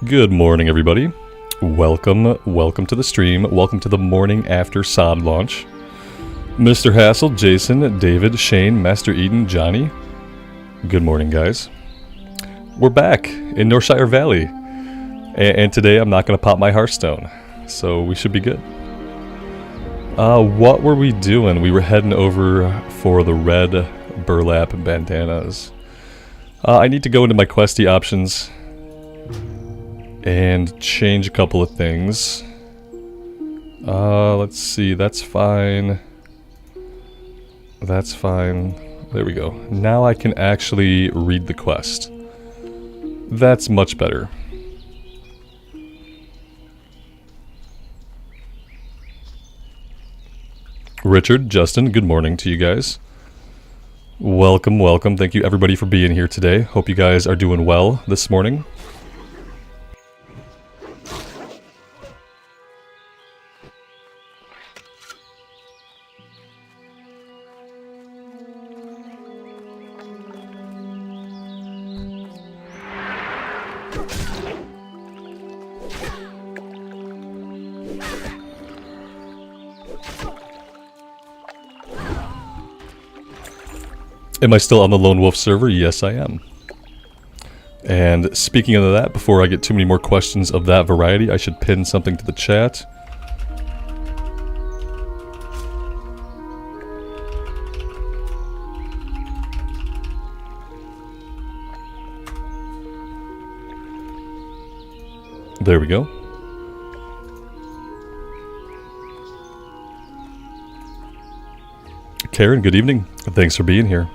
Good morning, everybody. Welcome to the stream. Welcome to the morning after SOD launch. Mr. Hassel, Jason, David, Shane, Master Eden, Johnny. Good morning, guys. We're back in Northshire Valley. And today I'm not going to pop my Hearthstone. So we should be good. What were we doing? We were heading over for the red burlap bandanas. I need to go into my Questie options and change a couple of things. Let's see, that's fine. That's fine. There we go. Now I can actually read the quest. That's much better. Richard, Justin, good morning to you guys. Welcome, welcome. Thank you everybody for being here today. Hope you guys are doing well this morning. Am I still on the Lone Wolf server? Yes, I am. And speaking of that, before I get too many more questions of that variety, I should pin something to the chat. There we go. Karen, good evening. Thanks for being here.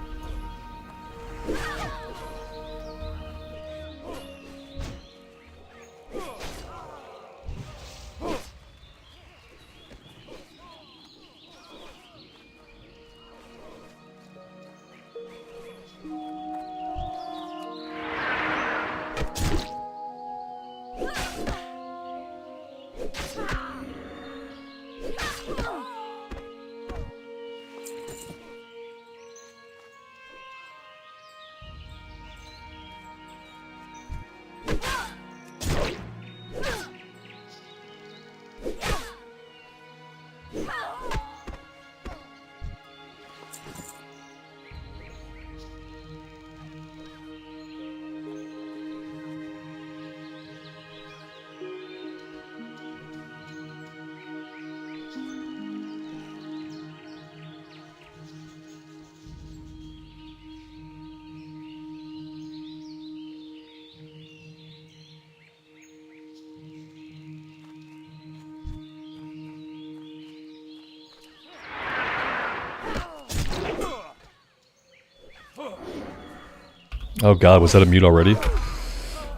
Oh god, was that a mute already?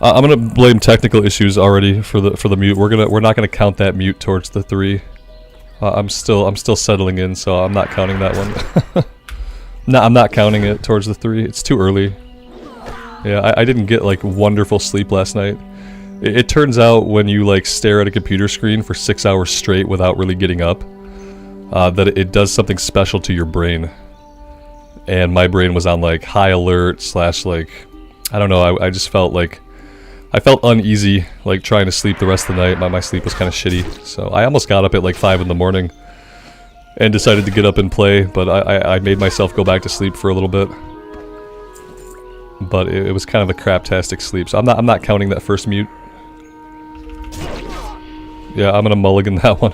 I'm gonna blame technical issues already for the mute. We're not gonna count that mute towards the 3. I'm still settling in, so I'm not counting that one. No, I'm not counting it towards the 3. It's too early. Yeah, I didn't get like wonderful sleep last night. It turns out when you like stare at a computer screen for 6 hours straight without really getting up, that it does something special to your brain. And my brain was on like high alert / like, I don't know, I just felt like, I felt uneasy like trying to sleep the rest of the night. My sleep was kind of shitty. So I almost got up at like 5 in the morning and decided to get up and play, but I made myself go back to sleep for a little bit. But it was kind of a craptastic sleep, so I'm not counting that first mute. Yeah, I'm gonna mulligan that one.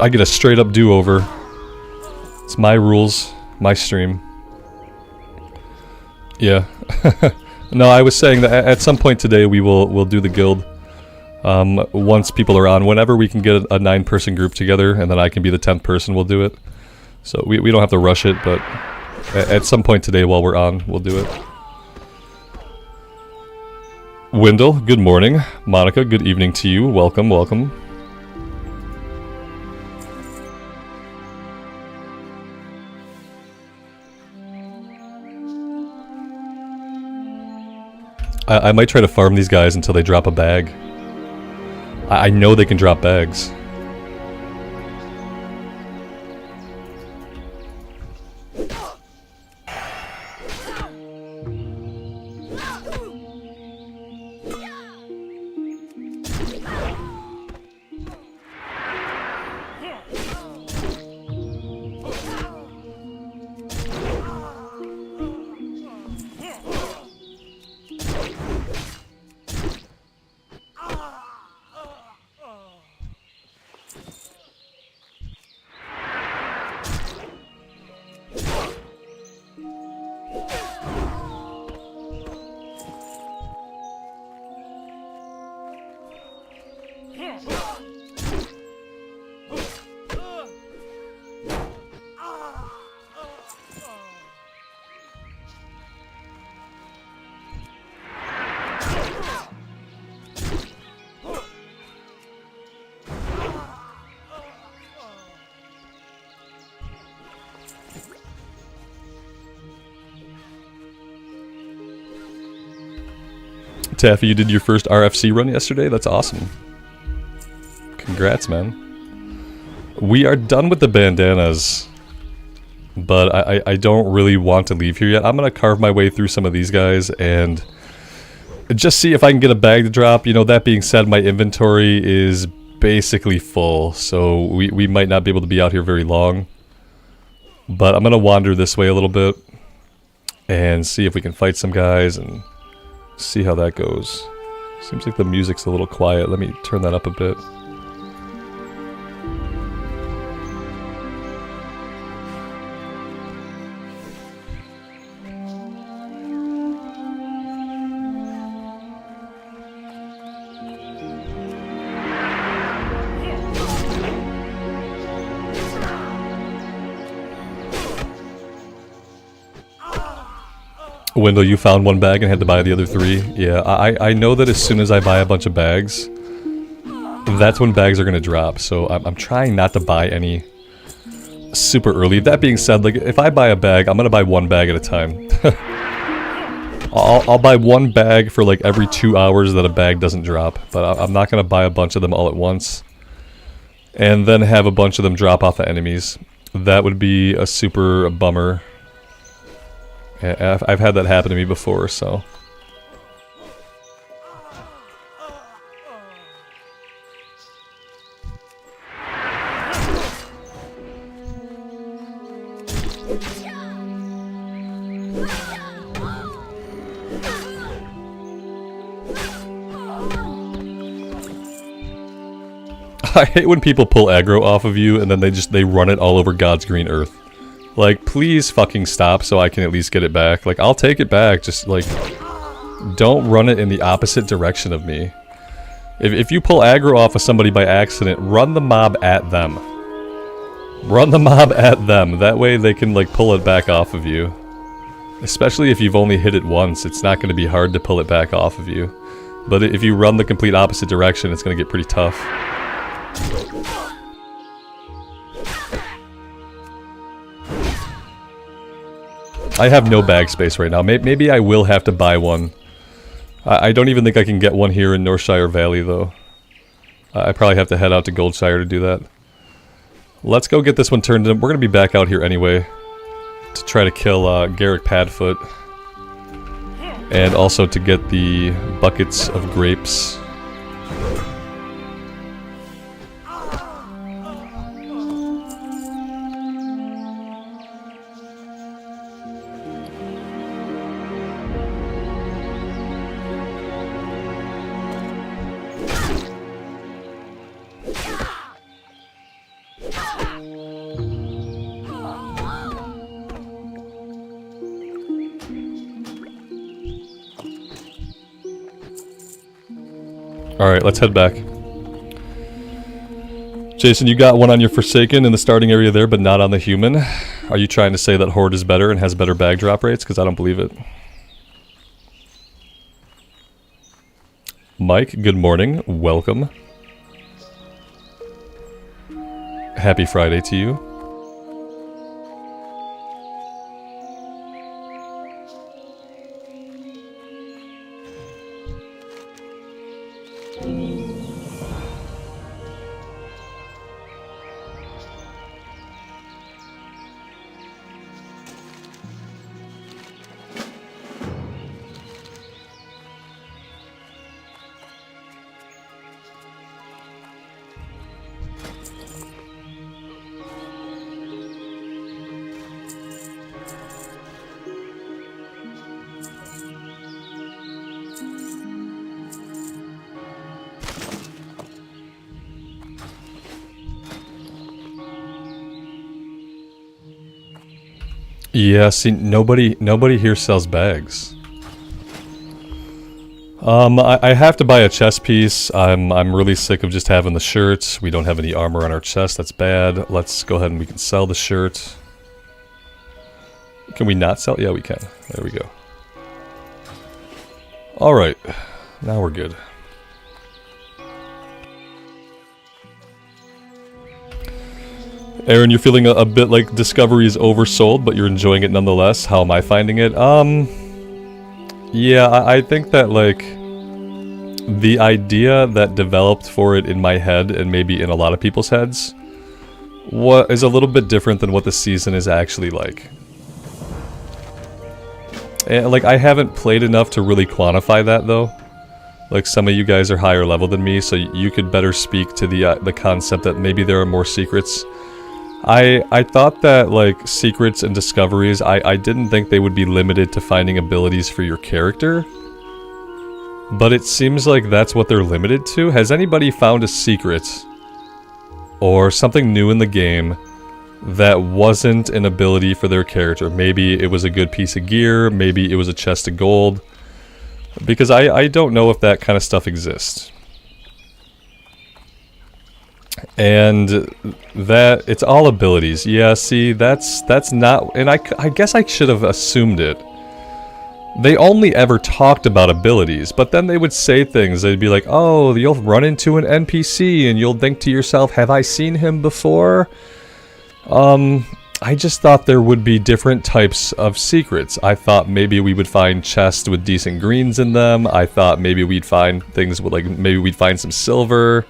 I get a straight up do-over. It's my rules, my stream. Yeah. No, I was saying that at some point today we'll do the guild. Once people are on, whenever we can get a 9-person group together, and then I can be the 10th person, we'll do it. So we don't have to rush it, but at some point today while we're on, we'll do it. Wendell, good morning. Monica, good evening to you. Welcome, welcome. I might try to farm these guys until they drop a bag. I know they can drop bags. Taffy, you did your first RFC run yesterday? That's awesome. Congrats, man. We are done with the bandanas, but I don't really want to leave here yet. I'm going to carve my way through some of these guys and just see if I can get a bag to drop. You know, that being said, my inventory is basically full, so we might not be able to be out here very long. But I'm going to wander this way a little bit and see if we can fight some guys and see how that goes. Seems like the music's a little quiet. Let me turn that up a bit. Wendell, you found one bag and had to buy the other 3. Yeah, I know that as soon as I buy a bunch of bags, that's when bags are going to drop. So I'm trying not to buy any super early. That being said, like if I buy a bag, I'm going to buy one bag at a time. I'll buy one bag for like every 2 hours that a bag doesn't drop. But I'm not going to buy a bunch of them all at once. And then have a bunch of them drop off of enemies. That would be a super bummer. I've had that happen to me before, so... I hate when people pull aggro off of you and then they run it all over God's green earth. Like, please fucking stop so I can at least get it back. Like, I'll take it back, just, like, don't run it in the opposite direction of me. If you pull aggro off of somebody by accident, run the mob at them. Run the mob at them. That way they can, like, pull it back off of you. Especially if you've only hit it once, it's not going to be hard to pull it back off of you. But if you run the complete opposite direction, it's going to get pretty tough. I have no bag space right now. Maybe I will have to buy one. I don't even think I can get one here in Northshire Valley, though. I probably have to head out to Goldshire to do that. Let's go get this one turned in. We're going to be back out here anyway to try to kill Garrick Padfoot. And also to get the buckets of grapes. Alright, let's head back. Jason, you got one on your Forsaken in the starting area there, but not on the human. Are you trying to say that Horde is better and has better bag drop rates? Because I don't believe it. Mike, good morning. Welcome. Happy Friday to you. Yeah, see, nobody here sells bags. I have to buy a chest piece. I'm really sick of just having the shirt. We don't have any armor on our chest. That's bad. Let's go ahead and we can sell the shirt. Can we not sell? Yeah, we can. There we go. Alright. Now we're good. Aaron, you're feeling a bit like Discovery is oversold, but you're enjoying it nonetheless. How am I finding it? Yeah, I think that, like, the idea that developed for it in my head, and maybe in a lot of people's heads, is a little bit different than what the season is actually like. And, like, I haven't played enough to really quantify that, though. Like, some of you guys are higher level than me, so you could better speak to the concept that maybe there are more secrets. I thought that, like, secrets and discoveries, I didn't think they would be limited to finding abilities for your character. But it seems like that's what they're limited to. Has anybody found a secret or something new in the game that wasn't an ability for their character? Maybe it was a good piece of gear, maybe it was a chest of gold. Because I don't know if that kind of stuff exists. And that, it's all abilities. Yeah, see, that's not, and I guess I should have assumed it. They only ever talked about abilities, but then they would say things. They'd be like, oh, you'll run into an NPC and you'll think to yourself, have I seen him before? I just thought there would be different types of secrets. I thought maybe we would find chests with decent greens in them. I thought maybe we'd find things with, like, maybe we'd find some silver.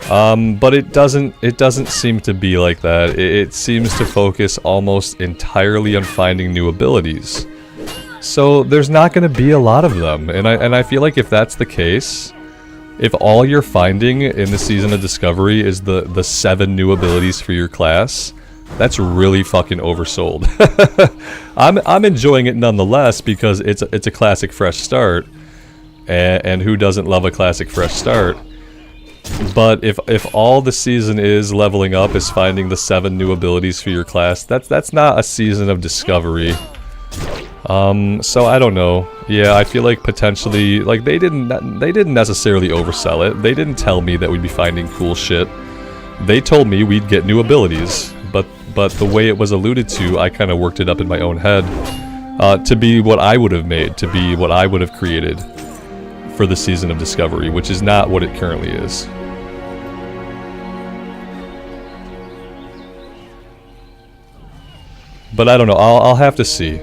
But it doesn't seem to be like that. It seems to focus almost entirely on finding new abilities. So there's not going to be a lot of them, and I feel like if that's the case, if all you're finding in the Season of Discovery is the 7 new abilities for your class, that's really fucking oversold. I'm enjoying it nonetheless because it's a classic fresh start, and who doesn't love a classic fresh start? But if all the season is leveling up is finding the 7 new abilities for your class, that's not a Season of Discovery. So I don't know. Yeah, I feel like potentially, like, they didn't necessarily oversell it. They didn't tell me that we'd be finding cool shit. They told me we'd get new abilities, but the way it was alluded to, I kind of worked it up in my own head to be what I would have made, to be what I would have created for the Season of Discovery, which is not what it currently is. But I don't know, I'll have to see.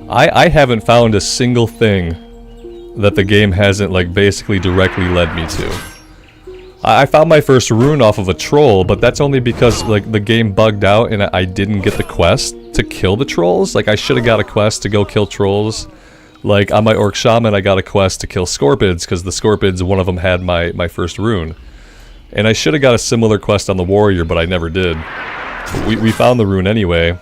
I haven't found a single thing that the game hasn't, like, basically directly led me to. I found my first rune off of a troll, but that's only because, like, the game bugged out and I didn't get the quest to kill the trolls. Like, I should have got a quest to go kill trolls. Like, on my Orc Shaman, I got a quest to kill Scorpids, because the Scorpids, one of them had my first rune. And I should have got a similar quest on the Warrior, but I never did. We found the rune anyway.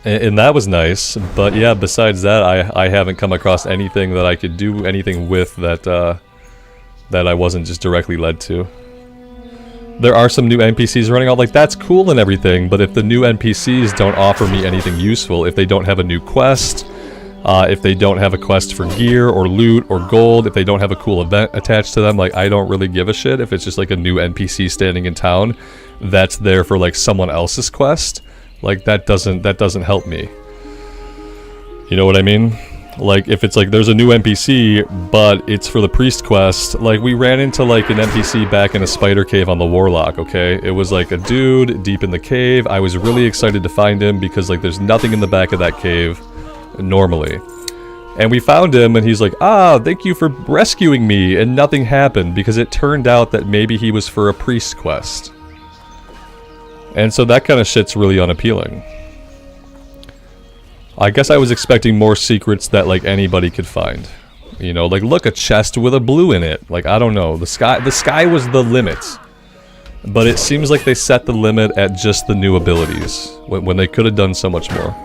And that was nice, but yeah, besides that, I haven't come across anything that I could do anything with that I wasn't just directly led to. There are some new NPCs running out, like, that's cool and everything, but if the new NPCs don't offer me anything useful, if they don't have a new quest, if they don't have a quest for gear or loot or gold, if they don't have a cool event attached to them, like, I don't really give a shit if it's just like a new NPC standing in town that's there for, like, someone else's quest. Like, that doesn't help me. You know what I mean? Like, if it's like there's a new NPC, but it's for the priest quest, like, we ran into, like, an NPC back in a spider cave on the Warlock, okay? It was like a dude deep in the cave. I was really excited to find him because, like, there's nothing in the back of that cave normally. And we found him and he's like, ah, thank you for rescuing me, and nothing happened because it turned out that maybe he was for a priest quest. And so that kind of shit's really unappealing. I guess I was expecting more secrets that, like, anybody could find. You know, like, look, a chest with a blue in it. Like, I don't know. The sky was the limit. But it seems like they set the limit at just the new abilities, when they could have done so much more.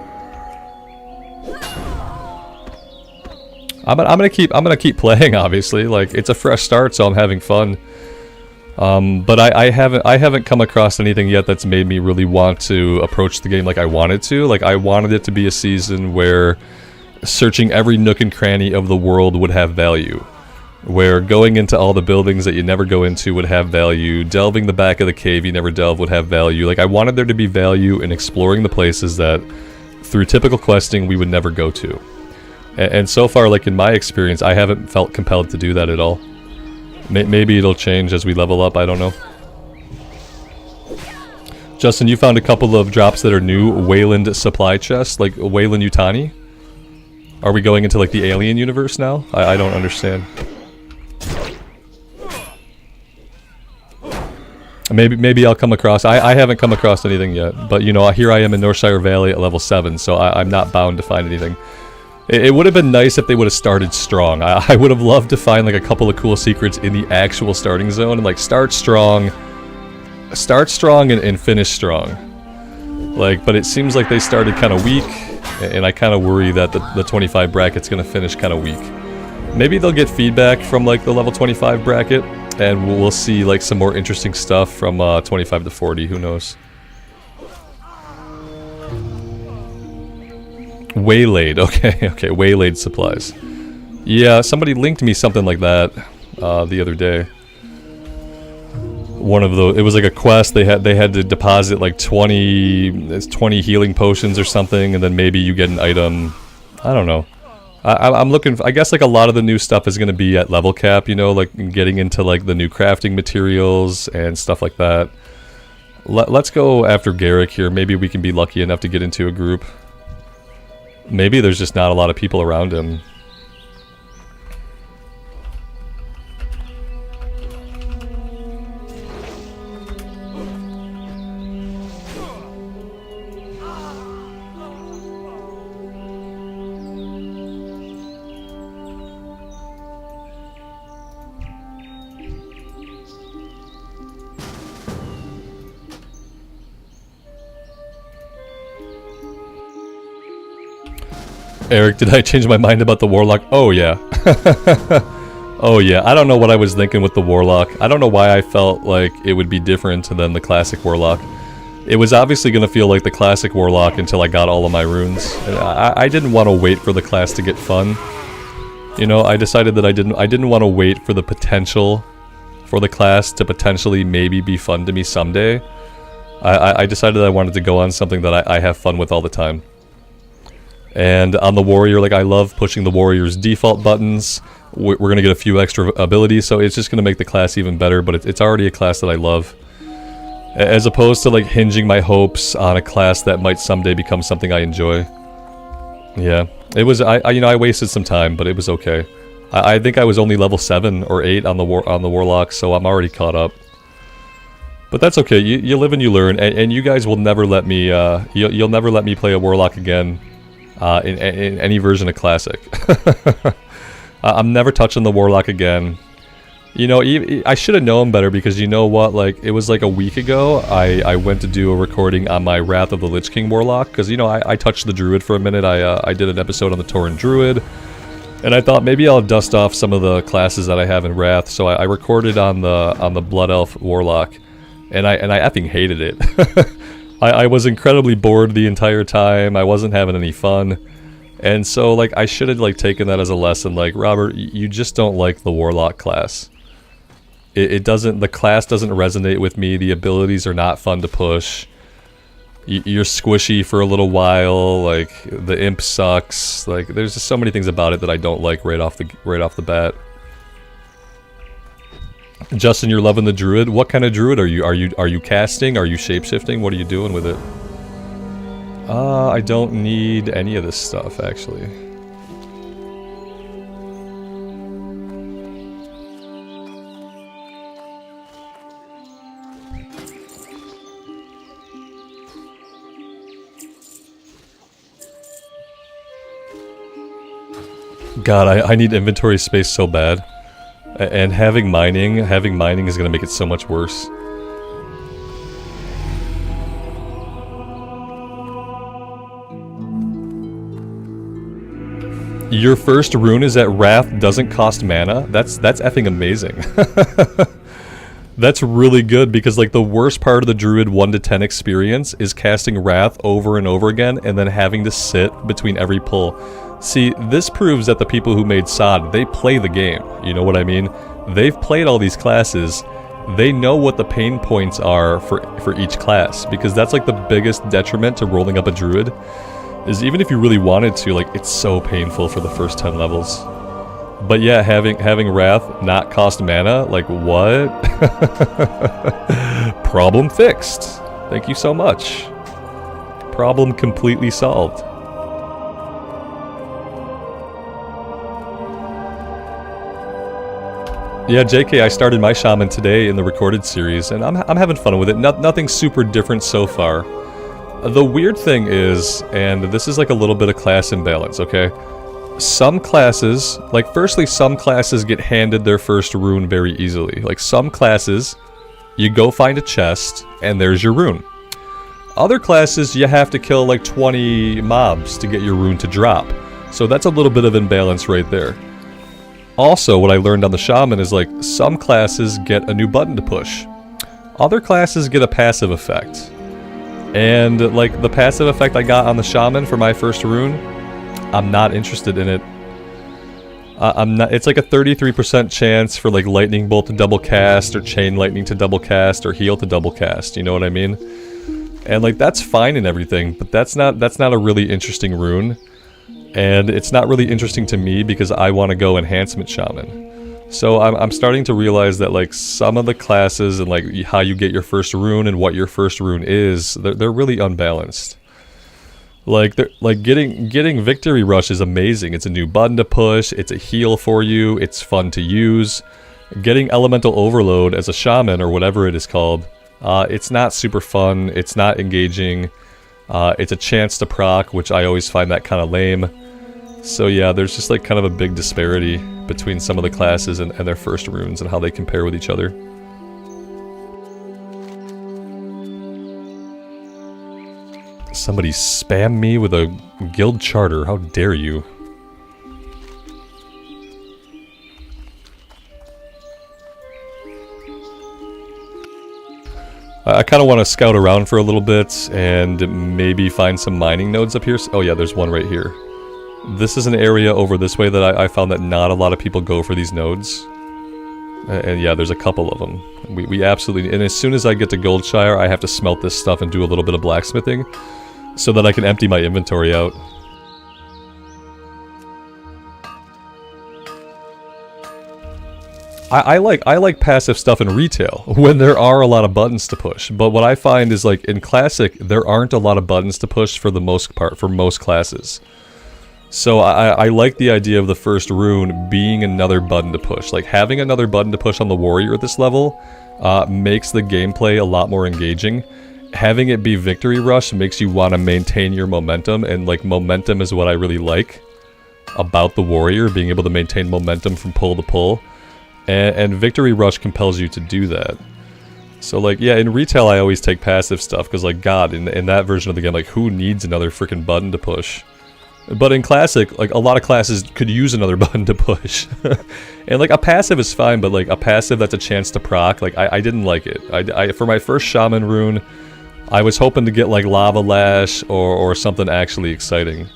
I'm gonna keep playing, obviously. Like, it's a fresh start, so I'm having fun. But I haven't come across anything yet that's made me really want to approach the game like I wanted to. Like, I wanted it to be a season where searching every nook and cranny of the world would have value. Where going into all the buildings that you never go into would have value. Delving the back of the cave you never delve would have value. Like, I wanted there to be value in exploring the places that, through typical questing, we would never go to. And so far, like, in my experience, I haven't felt compelled to do that at all. Maybe it'll change as we level up, I don't know. Justin, you found a couple of drops that are new. Wayland supply chests, like Wayland Yutani? Are we going into, like, the alien universe now? I don't understand. Maybe I'll come across... I haven't come across anything yet. But, you know, here I am in Northshire Valley at level 7, so I'm not bound to find anything. It would have been nice if they would have started strong. I would have loved to find, like, a couple of cool secrets in the actual starting zone. And, like, start strong and finish strong. Like, but it seems like they started kind of weak. And I kind of worry that the 25 bracket's going to finish kind of weak. Maybe they'll get feedback from, like, the level 25 bracket. And we'll see, like, some more interesting stuff from 25 to 40. Who knows? Waylaid, okay, Waylaid supplies. Yeah, somebody linked me something like that the other day. One of those, it was like a quest. They had to deposit like 20 healing potions or something, and then maybe you get an item. I don't know. I'm looking. I guess like a lot of the new stuff is going to be at level cap. You know, like getting into like the new crafting materials and stuff like that. Let's go after Garrick here. Maybe we can be lucky enough to get into a group. Maybe there's just not a lot of people around him. Eric, did I change my mind about the Warlock? Oh yeah. Oh yeah, I don't know what I was thinking with the Warlock. I don't know why I felt like it would be different than the classic Warlock. It was obviously going to feel like the classic Warlock until I got all of my runes. And I didn't want to wait for the class to get fun. You know, I decided that I didn't want to wait for the potential for the class to potentially maybe be fun to me someday. I decided that I wanted to go on something that I have fun with all the time. And on the Warrior, like, I love pushing the Warrior's default buttons. We're going to get a few extra abilities, so it's just going to make the class even better, but it's already a class that I love. As opposed to, like, hinging my hopes on a class that might someday become something I enjoy. Yeah, it was, you know, I wasted some time, but it was okay. I think I was only level 7 or 8 on the Warlock, so I'm already caught up. But that's okay, you live and you learn, and you guys will never let me, you'll never let me play a Warlock again. In any version of Classic. I'm never touching the Warlock again. You know, I should have known better because you know what, like, it was like a week ago, I went to do a recording on my Wrath of the Lich King Warlock, because, you know, I touched the Druid for a minute. I did an episode on the Tauren Druid, and I thought maybe I'll dust off some of the classes that I have in Wrath, so I recorded on the Blood Elf Warlock, and I effing hated it. I was incredibly bored the entire time. I wasn't having any fun. And so, like, I should have, like, taken that as a lesson. Like, Robert, you just don't like the Warlock class. The class doesn't resonate with me. The abilities are not fun to push. You're squishy for a little while. Like, the imp sucks. Like, there's just so many things about it that I don't like right off the bat. Justin, you're loving the Druid. What kind of Druid are you? Are you casting? Are you shapeshifting? What are you doing with it? I don't need any of this stuff, actually. God, I need inventory space so bad. And having mining is going to make it so much worse. Your first rune is that Wrath doesn't cost mana? That's effing amazing. That's really good because like the worst part of the Druid 1 to 10 experience is casting Wrath over and over again and then having to sit between every pull. See, this proves that the people who made SOD, they play the game, you know what I mean? They've played all these classes, they know what the pain points are for each class, because that's like the biggest detriment to rolling up a Druid, is even if you really wanted to, like, it's so painful for the first 10 levels. But yeah, having Wrath not cost mana, like what? Problem fixed. Thank you so much. Problem completely solved. Yeah, JK, I started my Shaman today in the recorded series, and I'm having fun with it. Nothing super different so far. The weird thing is, and this is like a little bit of class imbalance, okay? Some classes, like firstly, some classes get handed their first rune very easily. Like some classes, you go find a chest, and there's your rune. Other classes, you have to kill like 20 mobs to get your rune to drop. So that's a little bit of imbalance right there. Also, what I learned on the Shaman is like, some classes get a new button to push. Other classes get a passive effect. And like the passive effect I got on the Shaman for my first rune, I'm not interested in it. I'm not. It's like a 33% chance for like lightning bolt to double cast, or chain lightning to double cast, or heal to double cast. You know what I mean? And like that's fine and everything, but that's not a really interesting rune, and it's not really interesting to me because I want to go enhancement shaman. So I'm starting to realize that like some of the classes and like how you get your first rune and what your first rune is, they're really unbalanced. Like getting Victory Rush is amazing. It's a new button to push, it's a heal for you, it's fun to use. Getting Elemental Overload as a shaman or whatever it is called, it's not super fun, it's not engaging, it's a chance to proc, which I always find that kind of lame. So yeah, there's just like kind of a big disparity between some of the classes and their first runes and how they compare with each other. Somebody spam me with a guild charter, how dare you? I kind of want to scout around for a little bit and maybe find some mining nodes up here. Oh yeah, there's one right here. This is an area over this way that I found that not a lot of people go for these nodes. And yeah, there's a couple of them. We absolutely... And as soon as I get to Goldshire, I have to smelt this stuff and do a little bit of blacksmithing so that I can empty my inventory out. I like passive stuff in retail when there are a lot of buttons to push. But what I find is like in Classic, there aren't a lot of buttons to push for the most part, for most classes. So I like the idea of the first rune being another button to push. Like having another button to push on the warrior at this level makes the gameplay a lot more engaging. Having it be Victory Rush makes you want to maintain your momentum, and like momentum is what I really like about the warrior, being able to maintain momentum from pull to pull. And Victory Rush compels you to do that. So like, yeah, in retail I always take passive stuff, because like, god, in that version of the game, like who needs another freaking button to push? But in Classic, like, a lot of classes could use another button to push. And, like, a passive is fine, but, like, a passive that's a chance to proc, like, I didn't like it. For my first Shaman rune, I was hoping to get, like, Lava Lash or something actually exciting.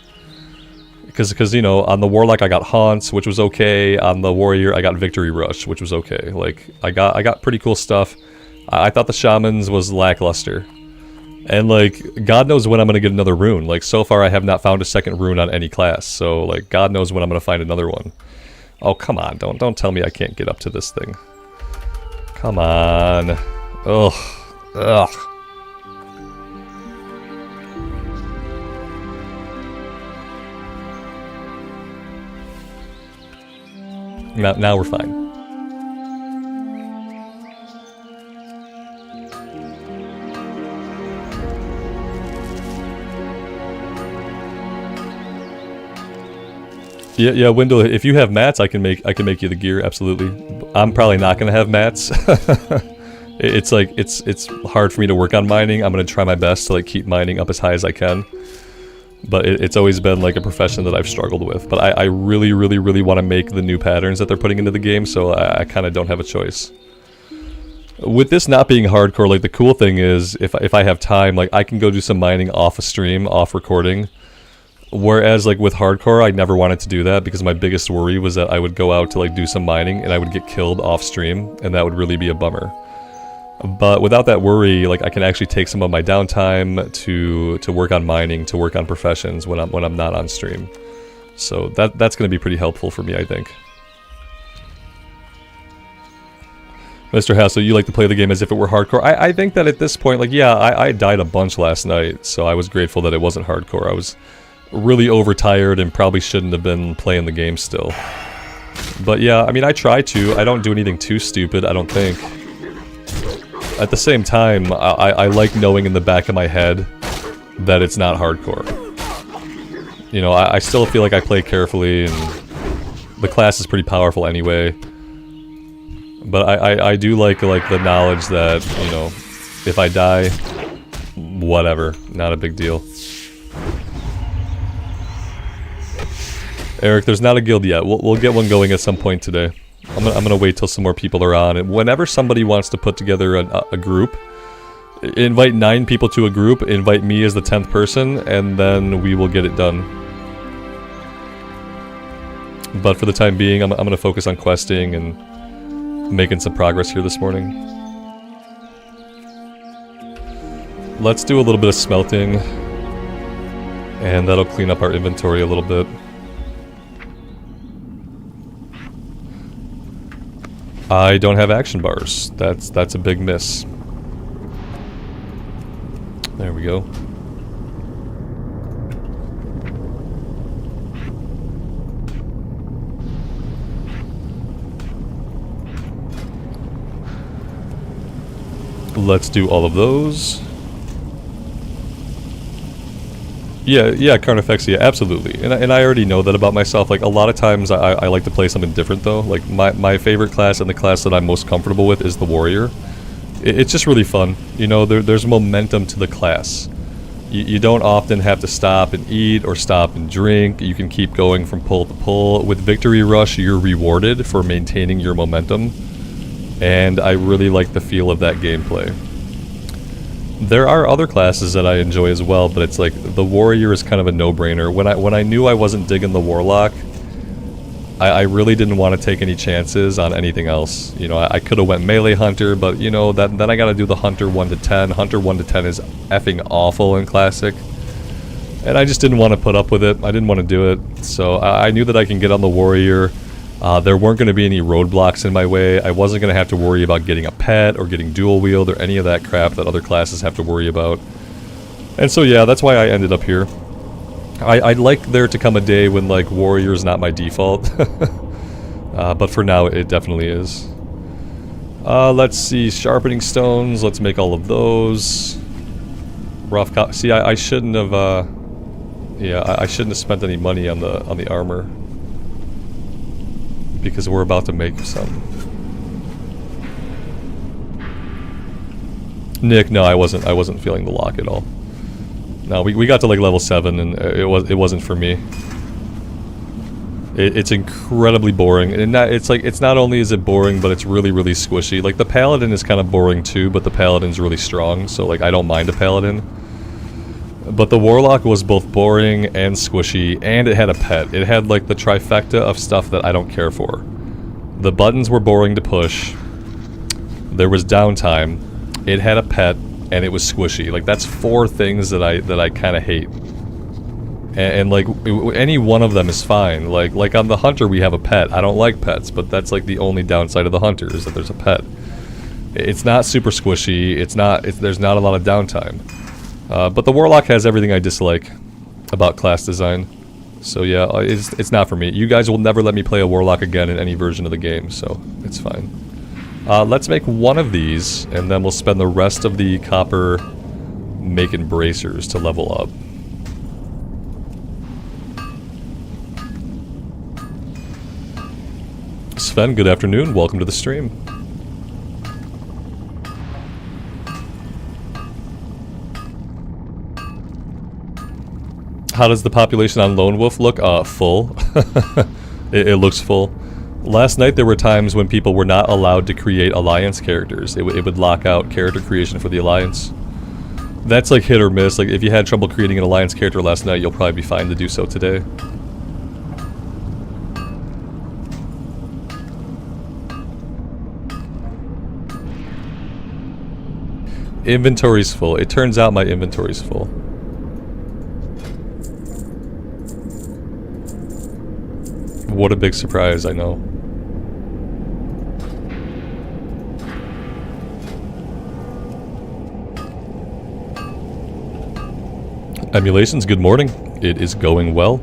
Because, you know, on the Warlock I got Haunts, which was okay. On the Warrior I got Victory Rush, which was okay. Like, I got pretty cool stuff. I thought the Shamans was lackluster. And, like, God knows when I'm going to get another rune. Like, so far I have not found a second rune on any class. So, like, God knows when I'm going to find another one. Oh, come on. Don't tell me I can't get up to this thing. Come on. Ugh. Ugh. Now we're fine. Yeah, Wendell, if you have mats, I can make you the gear, absolutely. I'm probably not gonna have mats. It's like it's hard for me to work on mining. I'm gonna try my best to like keep mining up as high as I can. But it's always been like a profession that I've struggled with. But I really, really, really want to make the new patterns that they're putting into the game, so I kind of don't have a choice. With this not being hardcore, like the cool thing is if I have time, like I can go do some mining off a stream, off recording. Whereas like with hardcore, I never wanted to do that because my biggest worry was that I would go out to like do some mining and I would get killed off stream, and that would really be a bummer. But without that worry, like I can actually take some of my downtime to work on mining, to work on professions when I'm not on stream. So that's going to be pretty helpful for me, I think. Mr. Hassel, you like to play the game as if it were hardcore. I think that at this point, like, yeah, I died a bunch last night, so I was grateful that it wasn't hardcore. I was really overtired and probably shouldn't have been playing the game still. But yeah, I mean, I try to. I don't do anything too stupid, I don't think. At the same time, I like knowing in the back of my head that it's not hardcore. You know, I still feel like I play carefully, and the class is pretty powerful anyway. But I do like the knowledge that, you know, if I die, whatever, not a big deal. Eric, there's not a guild yet. We'll get one going at some point today. I'm gonna wait till some more people are on, and whenever somebody wants to put together a group, invite 9 people to a group, invite me as the 10th person, and then we will get it done. But for the time being, I'm gonna focus on questing and making some progress here this morning. Let's do a little bit of smelting, and that'll clean up our inventory a little bit. I don't have action bars. That's a big miss. There we go. Let's do all of those. Yeah, Carnifexia, absolutely. And I already know that about myself. Like, a lot of times I like to play something different, though. Like, my favorite class and the class that I'm most comfortable with is the Warrior. It's just really fun. You know, there's momentum to the class. You don't often have to stop and eat or stop and drink. You can keep going from pull to pull. With Victory Rush, you're rewarded for maintaining your momentum. And I really like the feel of that gameplay. There are other classes that I enjoy as well, but it's like the Warrior is kind of a no-brainer. When I knew I wasn't digging the Warlock, I really didn't want to take any chances on anything else. You know, I could have went melee hunter, but you know, then I got to do the hunter 1 to 10. Hunter 1 to 10 is effing awful in classic, and I just didn't want to put up with it. I didn't want to do it, so I knew that I can get on the Warrior. There weren't going to be any roadblocks in my way. I wasn't going to have to worry about getting a pet or getting dual wield or any of that crap that other classes have to worry about. And so yeah, that's why I ended up here. I'd like there to come a day when like Warrior is not my default. But for now it definitely is. Let's see, sharpening stones, let's make all of those. Rough see, I shouldn't have yeah, I shouldn't have spent any money on the armor, because we're about to make some. Nick, no, I wasn't feeling the lock at all. No, we got to like level 7 and it wasn't for me. It's incredibly boring, and it's not only is it boring, but it's really squishy. Like the paladin is kind of boring too, but the paladin's really strong, so like I don't mind a paladin. But the Warlock was both boring and squishy, and it had a pet. It had like the trifecta of stuff that I don't care for. The buttons were boring to push. There was downtime. It had a pet, and it was squishy. Like that's 4 things that I kind of hate. And like any one of them is fine. Like on the hunter we have a pet. I don't like pets, but that's like the only downside of the hunter is that there's a pet. It's not super squishy. There's not a lot of downtime. But the Warlock has everything I dislike about class design. So yeah, it's not for me. You guys will never let me play a Warlock again in any version of the game, so it's fine. Let's make one of these, and then we'll spend the rest of the copper making bracers to level up. Sven, good afternoon. Welcome to the stream. How does the population on Lone Wolf look? Full. It looks full. Last night there were times when people were not allowed to create Alliance characters. It would lock out character creation for the Alliance. That's like hit or miss. Like if you had trouble creating an Alliance character last night, you'll probably be fine to do so today. Inventory's full. It turns out my inventory's full. What a big surprise, I know. Emulations, good morning. It is going well.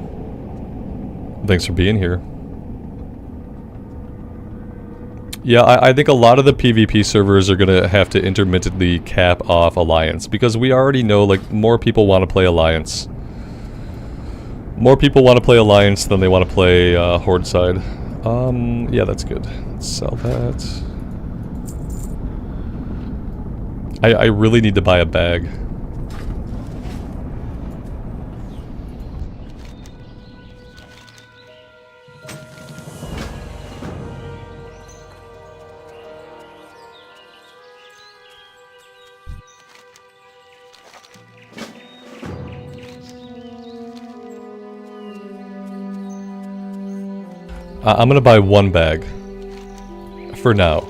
Thanks for being here. Yeah, I think a lot of the PvP servers are gonna have to intermittently cap off Alliance, because we already know, like, more people want to play Alliance. More people want to play Alliance than they want to play Horde side. Yeah, that's good. Let's sell that. I really need to buy a bag. I'm gonna buy one bag. For now.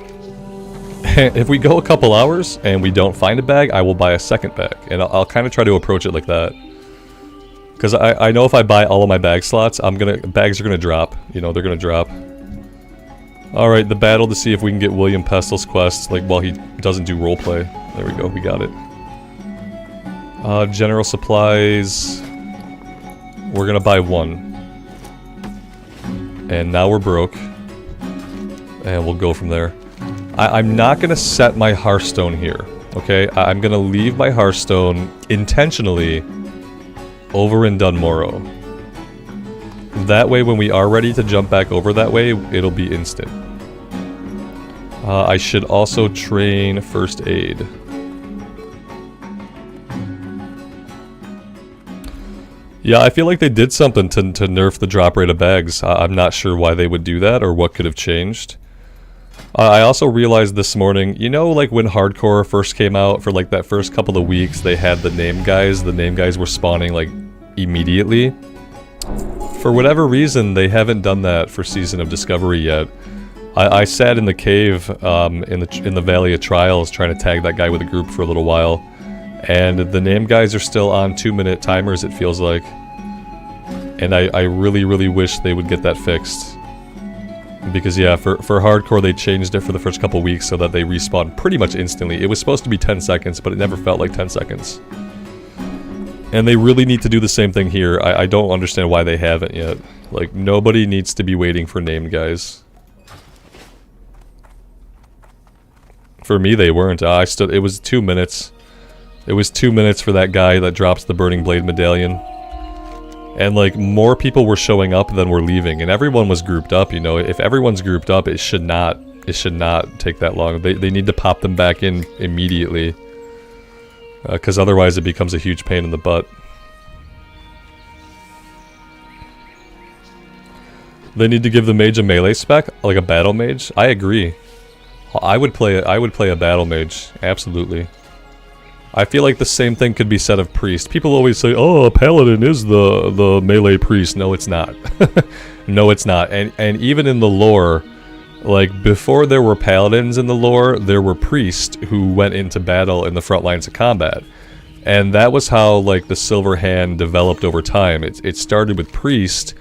If we go a couple hours and we don't find a bag, I will buy a second bag. And I'll kind of try to approach it like that. Because I know if I buy all of my bag slots, bags are gonna drop. You know, they're gonna drop. Alright, the battle to see if we can get William Pestil's quest, like, while he doesn't do roleplay. There we go, we got it. General supplies. We're gonna buy one. And now we're broke. And we'll go from there. I'm not going to set my Hearthstone here. Okay? I'm going to leave my Hearthstone intentionally over in Dunmorrow. That way, when we are ready to jump back over that way, it'll be instant. I should also train First Aid. Yeah, I feel like they did something to nerf the drop rate of bags. I'm not sure why they would do that or what could have changed. I also realized this morning, you know, like when Hardcore first came out, for like that first couple of weeks, they had the name guys. The name guys were spawning like immediately. For whatever reason, they haven't done that for Season of Discovery yet. I sat in the cave in the Valley of Trials trying to tag that guy with a group for a little while. And the name guys are still on 2-minute timers, it feels like. And I really, really wish they would get that fixed. Because yeah, for Hardcore they changed it for the first couple weeks so that they respawn pretty much instantly. It was supposed to be 10 seconds, but it never felt like 10 seconds. And they really need to do the same thing here. I don't understand why they haven't yet. Like, nobody needs to be waiting for named guys. For me, they weren't. It was 2 minutes. It was 2 minutes for that guy that drops the Burning Blade medallion. And like, more people were showing up than were leaving, and everyone was grouped up, you know. If everyone's grouped up, it should not take that long. They need to pop them back in immediately. Because otherwise it becomes a huge pain in the butt. They need to give the mage a melee spec, like a battle mage. I agree. I would play a battle mage, absolutely. I feel like the same thing could be said of priest. People always say, "Oh, a paladin is the melee priest." No, it's not. No, it's not. And even in the lore, like, before there were paladins in the lore, there were priests who went into battle in the front lines of combat. And that was how, like, the Silver Hand developed over time. It started with priests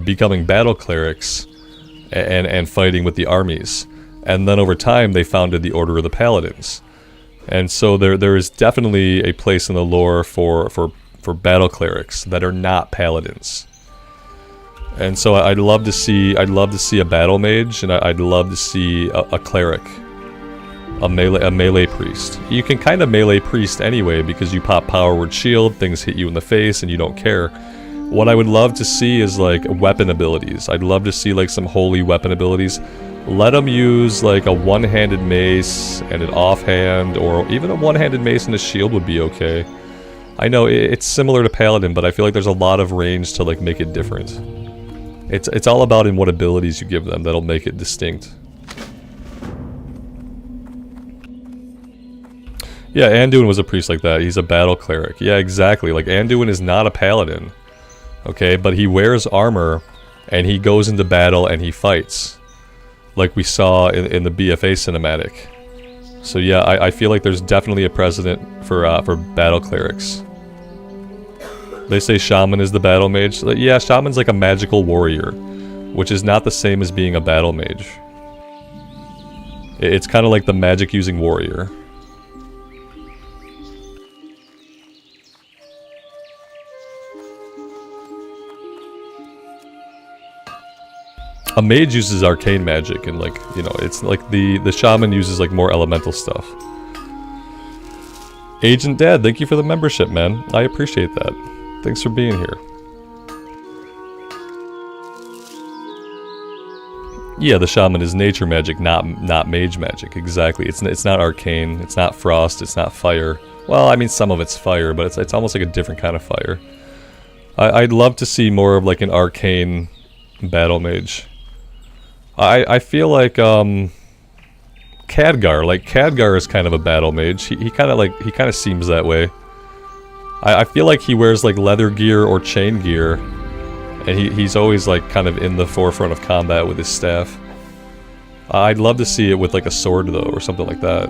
becoming battle clerics and fighting with the armies. And then over time, they founded the Order of the Paladins. And so there is definitely a place in the lore for battle clerics that are not paladins. And so I'd love to see a battle mage, and I'd love to see a cleric, a melee priest. You can kind of melee priest anyway because you pop power word shield, things hit you in the face, and you don't care. What I would love to see is like weapon abilities. I'd love to see like some holy weapon abilities. Let them use like a one-handed mace and an offhand, or even a one-handed mace and a shield would be okay. I know it's similar to Paladin, but I feel like there's a lot of range to like make it different. It's all about in what abilities you give them that'll make it distinct. Yeah, Anduin was a priest like that. He's a battle cleric. Yeah, exactly. Like, Anduin is not a paladin. Okay, but he wears armor, and he goes into battle and he fights. Like we saw in the BFA cinematic. So yeah, I feel like there's definitely a precedent for battle clerics. They say shaman is the battle mage. Yeah, shaman's like a magical warrior, which is not the same as being a battle mage. It's kind of like the magic using warrior. A mage uses arcane magic, and like, you know, it's like the shaman uses like more elemental stuff. Agent Dad, thank you for the membership, man. I appreciate that. Thanks for being here. Yeah, the shaman is nature magic, not mage magic. Exactly. It's not arcane. It's not frost. It's not fire. Well, I mean, some of it's fire, but it's almost like a different kind of fire. I'd love to see more of like an arcane battle mage. I feel like Khadgar is kind of a battle mage. He kind of seems that way. I feel like he wears like leather gear or chain gear, and he's always like kind of in the forefront of combat with his staff. I'd love to see it with like a sword though, or something like that.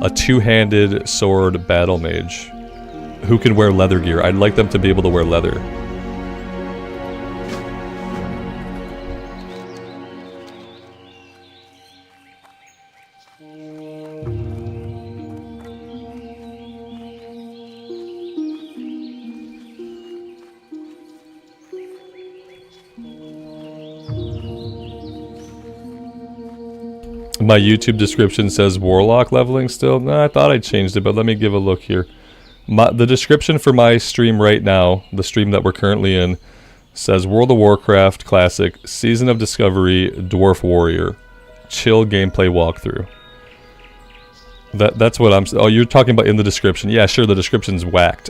A two-handed sword battle mage who can wear leather gear. I'd like them to be able to wear leather. My YouTube description says Warlock leveling still. Nah, I thought I changed it, but let me give a look here. The description for my stream right now, the stream that we're currently in, says World of Warcraft Classic, Season of Discovery, Dwarf Warrior, chill gameplay walkthrough. That's what I'm... Oh, you're talking about in the description. Yeah, sure, the description's whacked.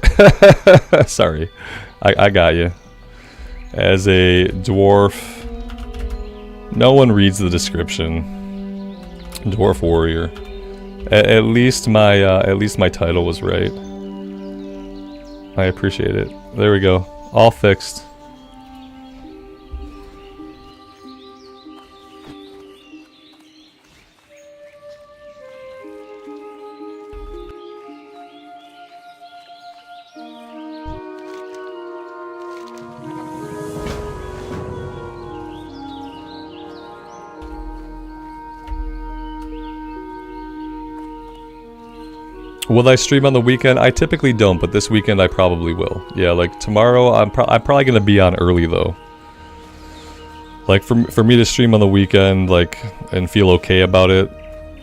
Sorry. I got you. As a dwarf... No one reads the description. Dwarf Warrior. At least my title was right. I appreciate it. There we go. All fixed. Will I stream on the weekend? I typically don't, but this weekend I probably will. Yeah, like tomorrow I'm probably gonna be on early though. Like for me to stream on the weekend, like, and feel okay about it,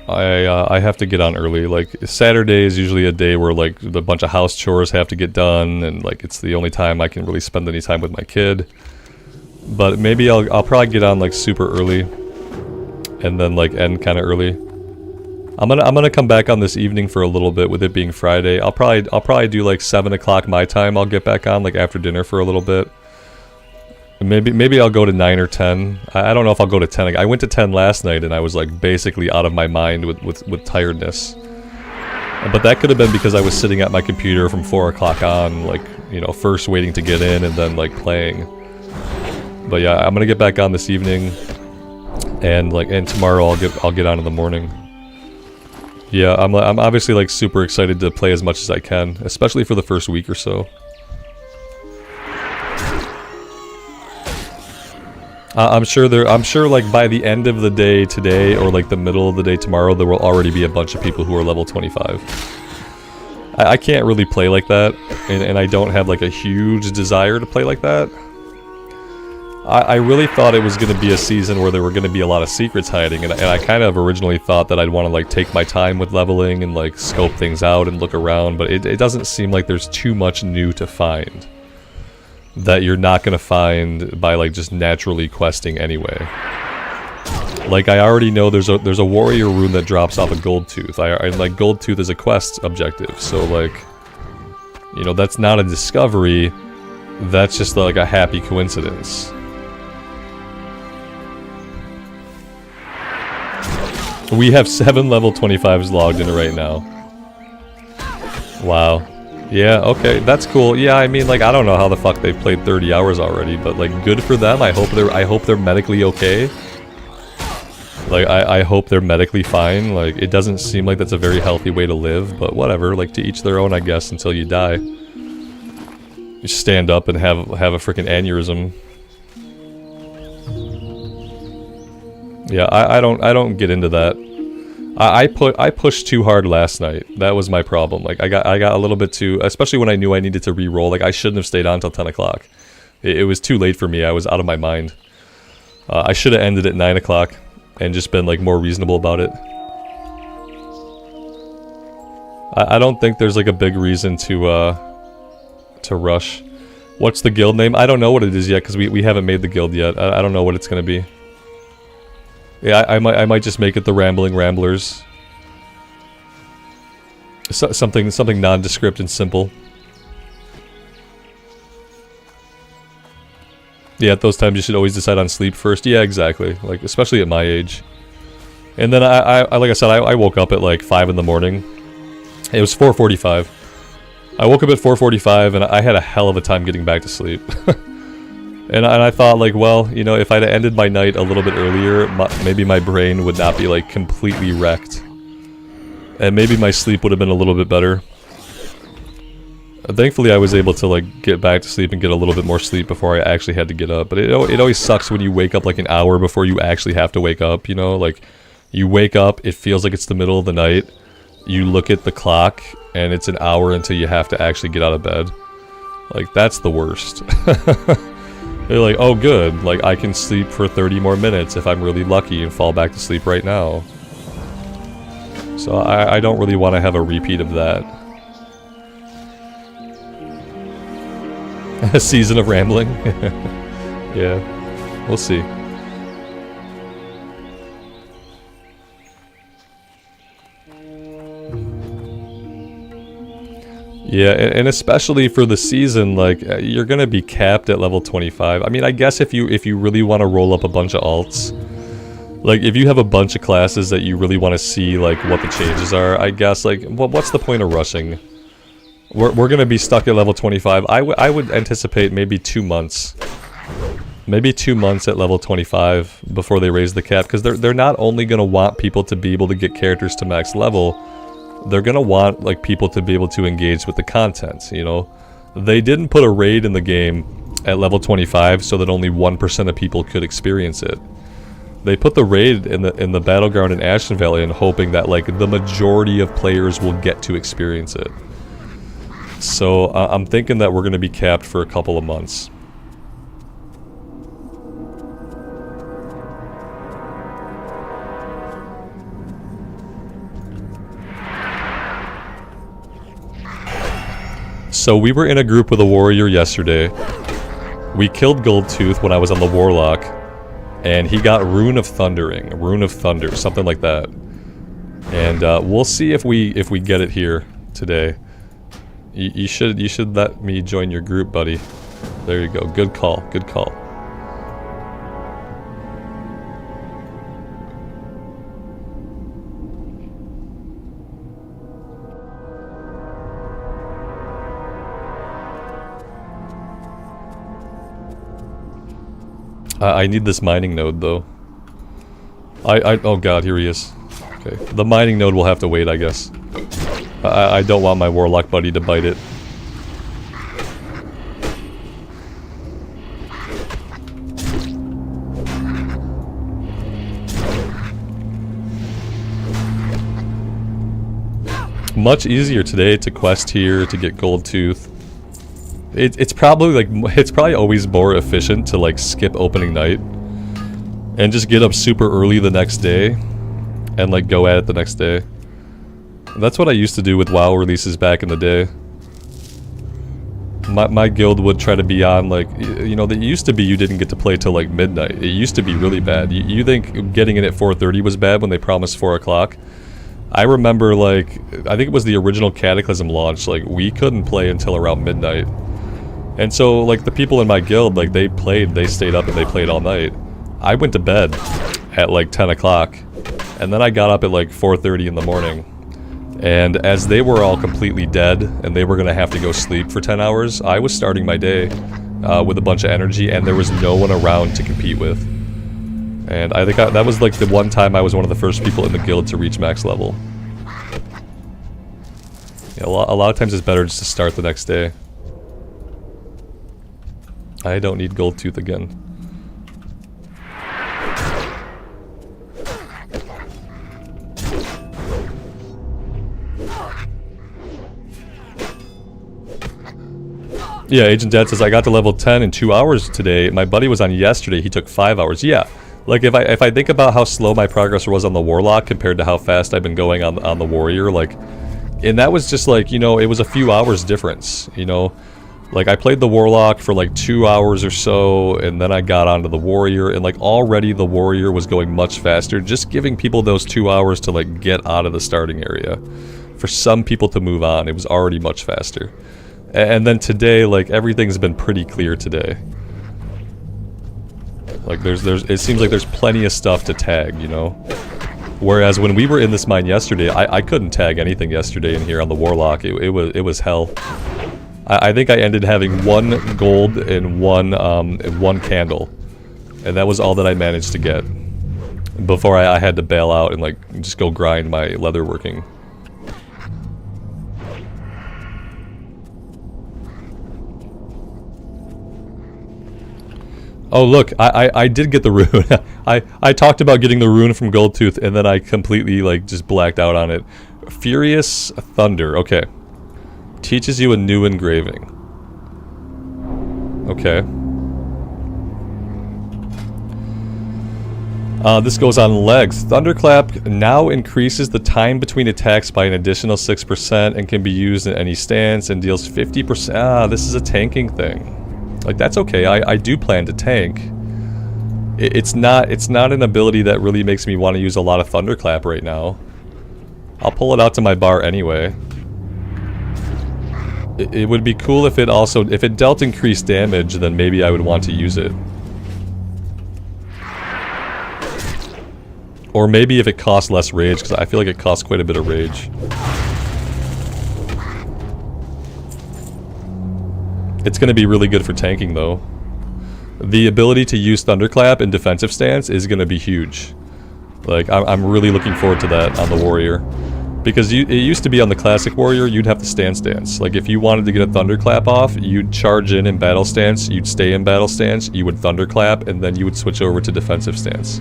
I have to get on early. Like Saturday is usually a day where like a bunch of house chores have to get done, and like it's the only time I can really spend any time with my kid. But maybe I'll probably get on like super early, and then like end kind of early. I'm gonna come back on this evening for a little bit with it being Friday. I'll probably do like 7 o'clock my time. I'll get back on like after dinner for a little bit. Maybe I'll go to 9 or 10. I don't know if I'll go to 10. I went to 10 last night and I was like basically out of my mind with tiredness. But that could have been because I was sitting at my computer from 4 o'clock on, like, you know, first waiting to get in and then like playing. But yeah, I'm gonna get back on this evening, and tomorrow I'll get on in the morning. Yeah, I'm obviously like super excited to play as much as I can, especially for the first week or so. I'm sure like by the end of the day today, or like the middle of the day tomorrow, there will already be a bunch of people who are level 25. I can't really play like that, and I don't have like a huge desire to play like that. I really thought it was going to be a season where there were going to be a lot of secrets hiding, and I kind of originally thought that I'd want to like take my time with leveling and like scope things out and look around, but it doesn't seem like there's too much new to find that you're not going to find by like just naturally questing anyway. Like I already know there's a warrior rune that drops off a Goldtooth. I like Goldtooth is a quest objective, so like, you know, that's not a discovery, that's just like a happy coincidence. We have 7 level 25s logged in right now. Wow. Yeah, okay, that's cool. Yeah, I mean, like, I don't know how the fuck they've played 30 hours already, but, like, good for them. I hope they're medically okay. Like, I hope they're medically fine. Like, it doesn't seem like that's a very healthy way to live, but whatever. Like, to each their own, I guess, until you die. You stand up and have a freaking aneurysm. Yeah, I don't get into that. I pushed too hard last night. That was my problem. Like, I got a little bit too, especially when I knew I needed to re-roll. Like, I shouldn't have stayed on until 10 o'clock. It was too late for me. I was out of my mind. I should have ended at 9 o'clock and just been, like, more reasonable about it. I don't think there's, like, a big reason to rush. What's the guild name? I don't know what it is yet, because we haven't made the guild yet. I don't know what it's gonna be. Yeah, I might just make it the Rambling Ramblers. Something nondescript and simple. Yeah, at those times you should always decide on sleep first. Yeah, exactly. Like, especially at my age. And then like I said, I woke up at like 5 in the morning. It was 4:45. I woke up at 4:45 and I had a hell of a time getting back to sleep. And I thought, like, well, you know, if I'd ended my night a little bit earlier, maybe my brain would not be, like, completely wrecked. And maybe my sleep would have been a little bit better. Thankfully, I was able to, like, get back to sleep and get a little bit more sleep before I actually had to get up. But it always sucks when you wake up, like, an hour before you actually have to wake up, you know? Like, you wake up, it feels like it's the middle of the night. You look at the clock, and it's an hour until you have to actually get out of bed. Like, that's the worst. They're like, oh good, like I can sleep for 30 more minutes if I'm really lucky and fall back to sleep right now. So I don't really want to have a repeat of that. A season of rambling? Yeah, we'll see. Yeah, and especially for the season, like, you're gonna be capped at level 25. I mean, I guess if you really want to roll up a bunch of alts, like, if you have a bunch of classes that you really want to see, like, what the changes are, I guess, like, what's the point of rushing? We're gonna be stuck at level 25. I would anticipate maybe 2 months. Maybe 2 months at level 25 before they raise the cap, because they're not only gonna want people to be able to get characters to max level, they're gonna want, like, people to be able to engage with the content, you know? They didn't put a raid in the game at level 25 so that only 1% of people could experience it. They put the raid in the battleground in Ashen Valley and hoping that, like, the majority of players will get to experience it. So I'm thinking that we're gonna be capped for a couple of months. So we were in a group with a warrior yesterday. We killed Goldtooth when I was on the Warlock, and he got Rune of Thunder, something like that. And we'll see if we get it here today. You should let me join your group, buddy. There you go. Good call. Good call. I need this mining node, though. Oh god, here he is. Okay, the mining node will have to wait, I guess. I don't want my Warlock buddy to bite it. Much easier today to quest here, to get Goldtooth. It's probably always more efficient to, like, skip opening night and just get up super early the next day and, like, go at it the next day. That's what I used to do with WoW releases back in the day. My guild would try to be on, like, you know, it used to be you didn't get to play till, like, midnight. It used to be really bad. You think getting in at 4:30 was bad when they promised 4 o'clock? I remember, like, I think it was the original Cataclysm launch, like, we couldn't play until around midnight. And so, like, the people in my guild, like, they stayed up and they played all night. I went to bed at, like, 10 o'clock. And then I got up at like 4:30 in the morning. And as they were all completely dead, and they were going to have to go sleep for 10 hours, I was starting my day with a bunch of energy, and there was no one around to compete with. And I think that was like the one time I was one of the first people in the guild to reach max level. Yeah, a lot of times it's better just to start the next day. I don't need Goldtooth again. Yeah, Agent Dad says, I got to level 10 in 2 hours today. My buddy was on yesterday. He took 5 hours. Yeah. Like, if I think about how slow my progress was on the Warlock compared to how fast I've been going on the Warrior, like... And that was just like, you know, it was a few hours difference, you know? Like, I played the Warlock for like 2 hours or so, and then I got onto the Warrior, and like, already the Warrior was going much faster. Just giving people those 2 hours to like, get out of the starting area. For some people to move on, it was already much faster. And then today, like, everything's been pretty clear today. Like, it seems like there's plenty of stuff to tag, you know? Whereas when we were in this mine yesterday, I couldn't tag anything yesterday in here on the Warlock. It was hell. I think I ended having 1 gold and one candle. And that was all that I managed to get. Before I had to bail out and, like, just go grind my leatherworking. Oh look, I did get the rune. I talked about getting the rune from Goldtooth, and then I completely like just blacked out on it. Furious Thunder, okay. Teaches you a new engraving. Okay. This goes on legs. Thunderclap now increases the time between attacks by an additional 6% and can be used in any stance and deals 50%. Ah, this is a tanking thing. Like, that's okay, I do plan to tank. It's not an ability that really makes me want to use a lot of Thunderclap right now. I'll pull it out to my bar anyway. It would be cool if it dealt increased damage, then maybe I would want to use it. Or maybe if it costs less rage, because I feel like it costs quite a bit of rage. It's going to be really good for tanking, though. The ability to use Thunderclap in defensive stance is going to be huge. Like, I'm really looking forward to that on the Warrior. Because it used to be on the Classic Warrior, you'd have to stance. Like, if you wanted to get a Thunderclap off, you'd charge in battle stance, you'd stay in battle stance, you would Thunderclap, and then you would switch over to defensive stance.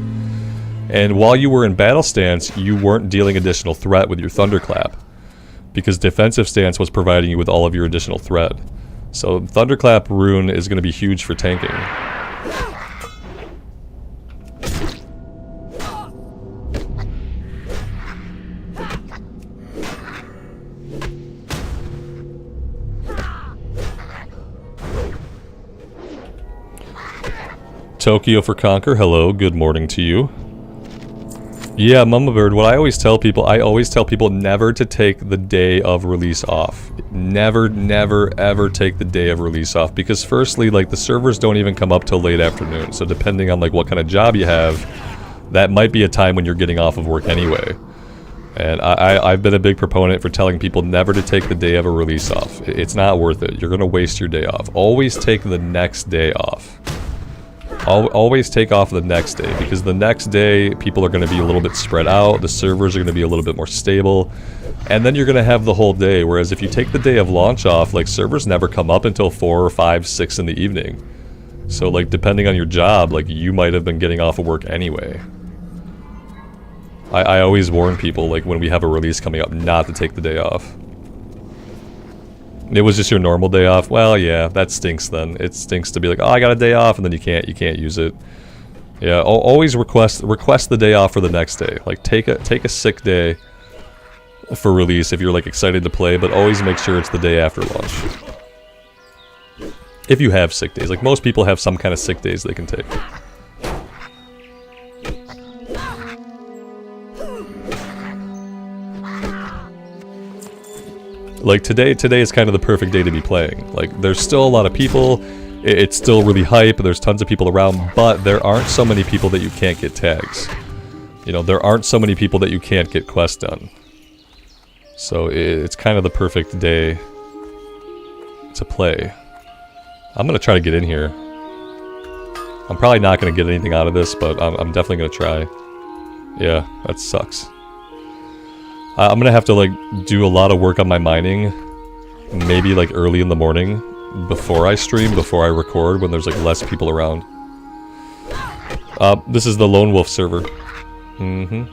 And while you were in battle stance, you weren't dealing additional threat with your Thunderclap. Because defensive stance was providing you with all of your additional threat. So Thunderclap Rune is going to be huge for tanking. Tokyo for Conquer, hello, good morning to you. Yeah, Mama Bird, what I always tell people never to take the day of release off. Never, ever take the day of release off. Because firstly, like, the servers don't even come up till late afternoon. So depending on, like, what kind of job you have, that might be a time when you're getting off of work anyway. And I've been a big proponent for telling people never to take the day of a release off. It's not worth it. You're going to waste your day off. Always take the next day off. Always take off the next day, because the next day people are going to be a little bit spread out, the servers are going to be a little bit more stable, and then you're going to have the whole day. Whereas if you take the day of launch off, like, servers never come up until 4 or 5, 6 in the evening. So, like, depending on your job, like, you might have been getting off of work anyway. I always warn people, like, when we have a release coming up, not to take the day off. It was just your normal day off. Well, yeah, that stinks then. It stinks to be like, oh, I got a day off, and then you can't use it. Yeah, always request the day off for the next day. Like, take a sick day for release if you're, like, excited to play, but always make sure it's the day after launch. If you have sick days. Like, most people have some kind of sick days they can take. Like, today is kind of the perfect day to be playing. Like, there's still a lot of people, it's still really hype, there's tons of people around, but there aren't so many people that you can't get tags. You know, there aren't so many people that you can't get quests done. So it's kind of the perfect day to play. I'm gonna try to get in here. I'm probably not gonna get anything out of this, but I'm definitely gonna try. Yeah, that sucks. I'm gonna have to like do a lot of work on my mining, maybe like early in the morning, before I stream, before I record, when there's like less people around. This is the Lone Wolf server. Mm-hmm.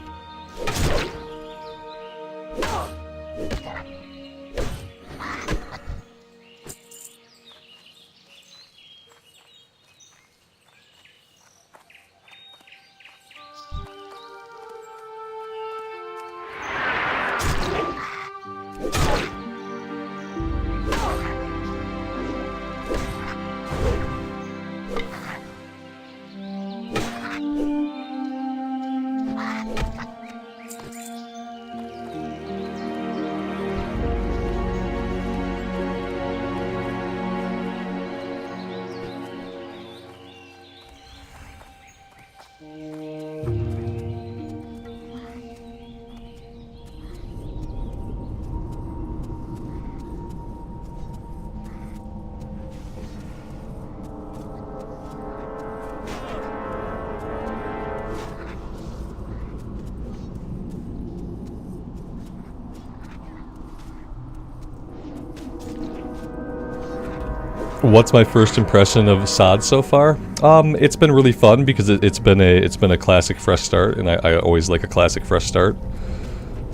What's my first impression of SOD so far? It's been really fun because it's been a classic fresh start, and I always like a classic fresh start.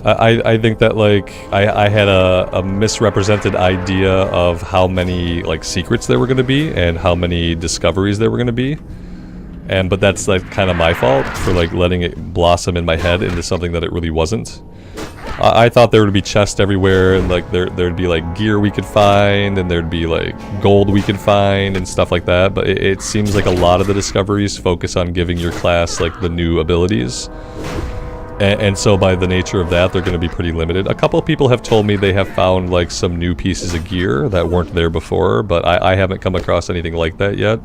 I think that like I had a misrepresented idea of how many like secrets there were going to be and how many discoveries there were going to be, but that's like kind of my fault for like letting it blossom in my head into something that it really wasn't. I thought there would be chests everywhere, and like there'd be like gear we could find, and there'd be like gold we could find and stuff like that, but it seems like a lot of the discoveries focus on giving your class like the new abilities, and so by the nature of that, they're going to be pretty limited. A couple of people have told me they have found like some new pieces of gear that weren't there before, but I haven't come across anything like that yet.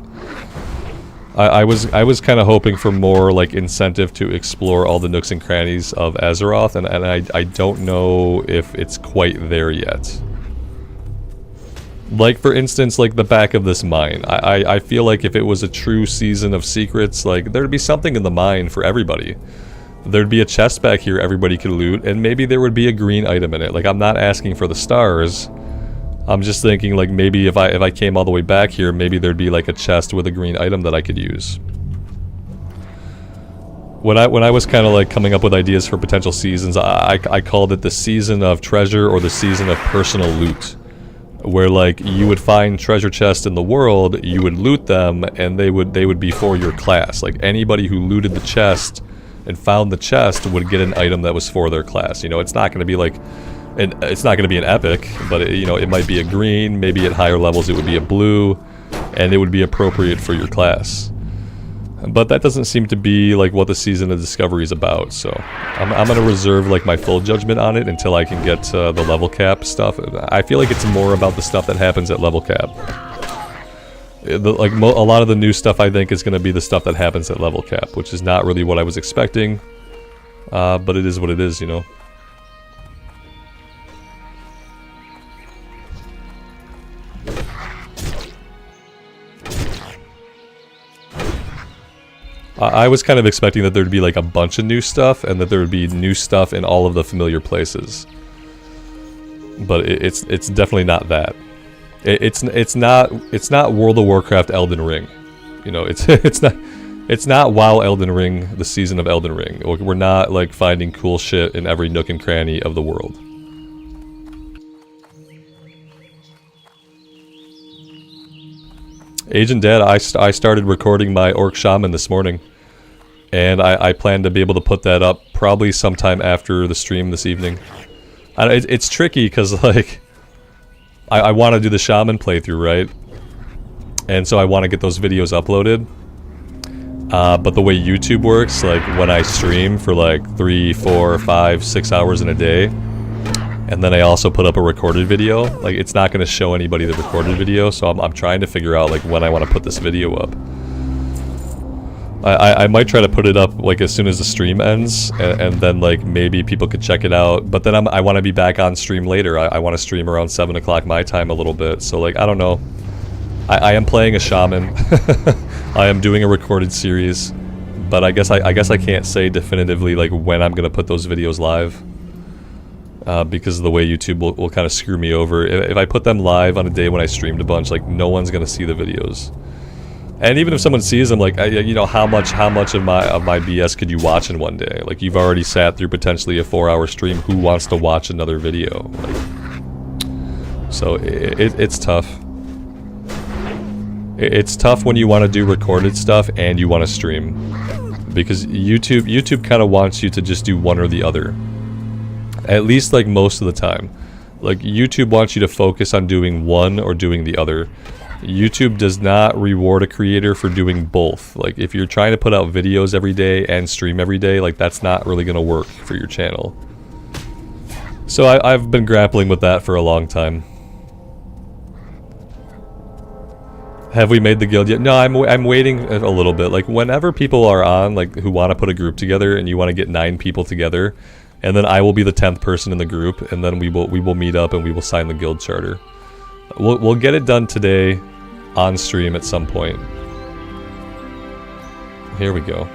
I was kind of hoping for more like incentive to explore all the nooks and crannies of Azeroth, and I don't know if it's quite there yet. Like for instance, like the back of this mine. I feel like if it was a true season of secrets, like there'd be something in the mine for everybody. There'd be a chest back here everybody could loot, and maybe there would be a green item in it. Like I'm not asking for the stars. I'm just thinking like maybe if I came all the way back here, maybe there'd be like a chest with a green item that I could use. When I was kind of like coming up with ideas for potential seasons, I called it the season of treasure or the season of personal loot, where like you would find treasure chests in the world, you would loot them, and they would be for your class. Like anybody who looted the chest and found the chest would get an item that was for their class. You know, it's not going to be like it's not going to be an epic, but you know, it might be a green, maybe at higher levels it would be a blue, and it would be appropriate for your class. But that doesn't seem to be like what the Season of Discovery is about, so I'm going to reserve like my full judgment on it until I can get the level cap stuff. I feel like it's more about the stuff that happens at level cap. A lot of the new stuff I think is going to be the stuff that happens at level cap, which is not really what I was expecting, but it is what it is, you know. I was kind of expecting that there'd be like a bunch of new stuff, and that there would be new stuff in all of the familiar places. But it's definitely not that. It's not World of Warcraft Elden Ring. You know, it's not WoW Elden Ring, the Season of Elden Ring. We're not like finding cool shit in every nook and cranny of the world. Agent Dad, I started recording my Orc Shaman this morning, and I plan to be able to put that up probably sometime after the stream this evening. It's tricky because like I want to do the Shaman playthrough, right? And so I want to get those videos uploaded. But the way YouTube works, like when I stream for like 3, 4, 5, 6 hours in a day, and then I also put up a recorded video, like it's not going to show anybody the recorded video, so I'm trying to figure out like when I want to put this video up. I might try to put it up like as soon as the stream ends, and then like maybe people could check it out. But then I want to be back on stream later. I want to stream around 7 o'clock my time a little bit. So like I don't know. I am playing a shaman. I am doing a recorded series, but I guess I can't say definitively like when I'm gonna put those videos live, because of the way YouTube will kind of screw me over. If I put them live on a day when I streamed a bunch, like no one's gonna see the videos. And even if someone sees them, like you know, how much of my BS could you watch in one day? Like you've already sat through potentially a 4-hour stream. Who wants to watch another video? Like, so it's tough. It's tough when you want to do recorded stuff and you want to stream, because YouTube kind of wants you to just do one or the other. At least like most of the time. Like YouTube wants you to focus on doing one or doing the other. YouTube does not reward a creator for doing both. Like if you're trying to put out videos every day and stream every day, like that's not really gonna work for your channel. So I've been grappling with that for a long time. Have we made the guild yet? No, I'm waiting a little bit. Like whenever people are on, like who want to put a group together, and you want to get 9 people together, and then I will be the 10th person in the group, and then we will meet up and we will sign the guild charter. We'll get it done today, on stream at some point. Here we go.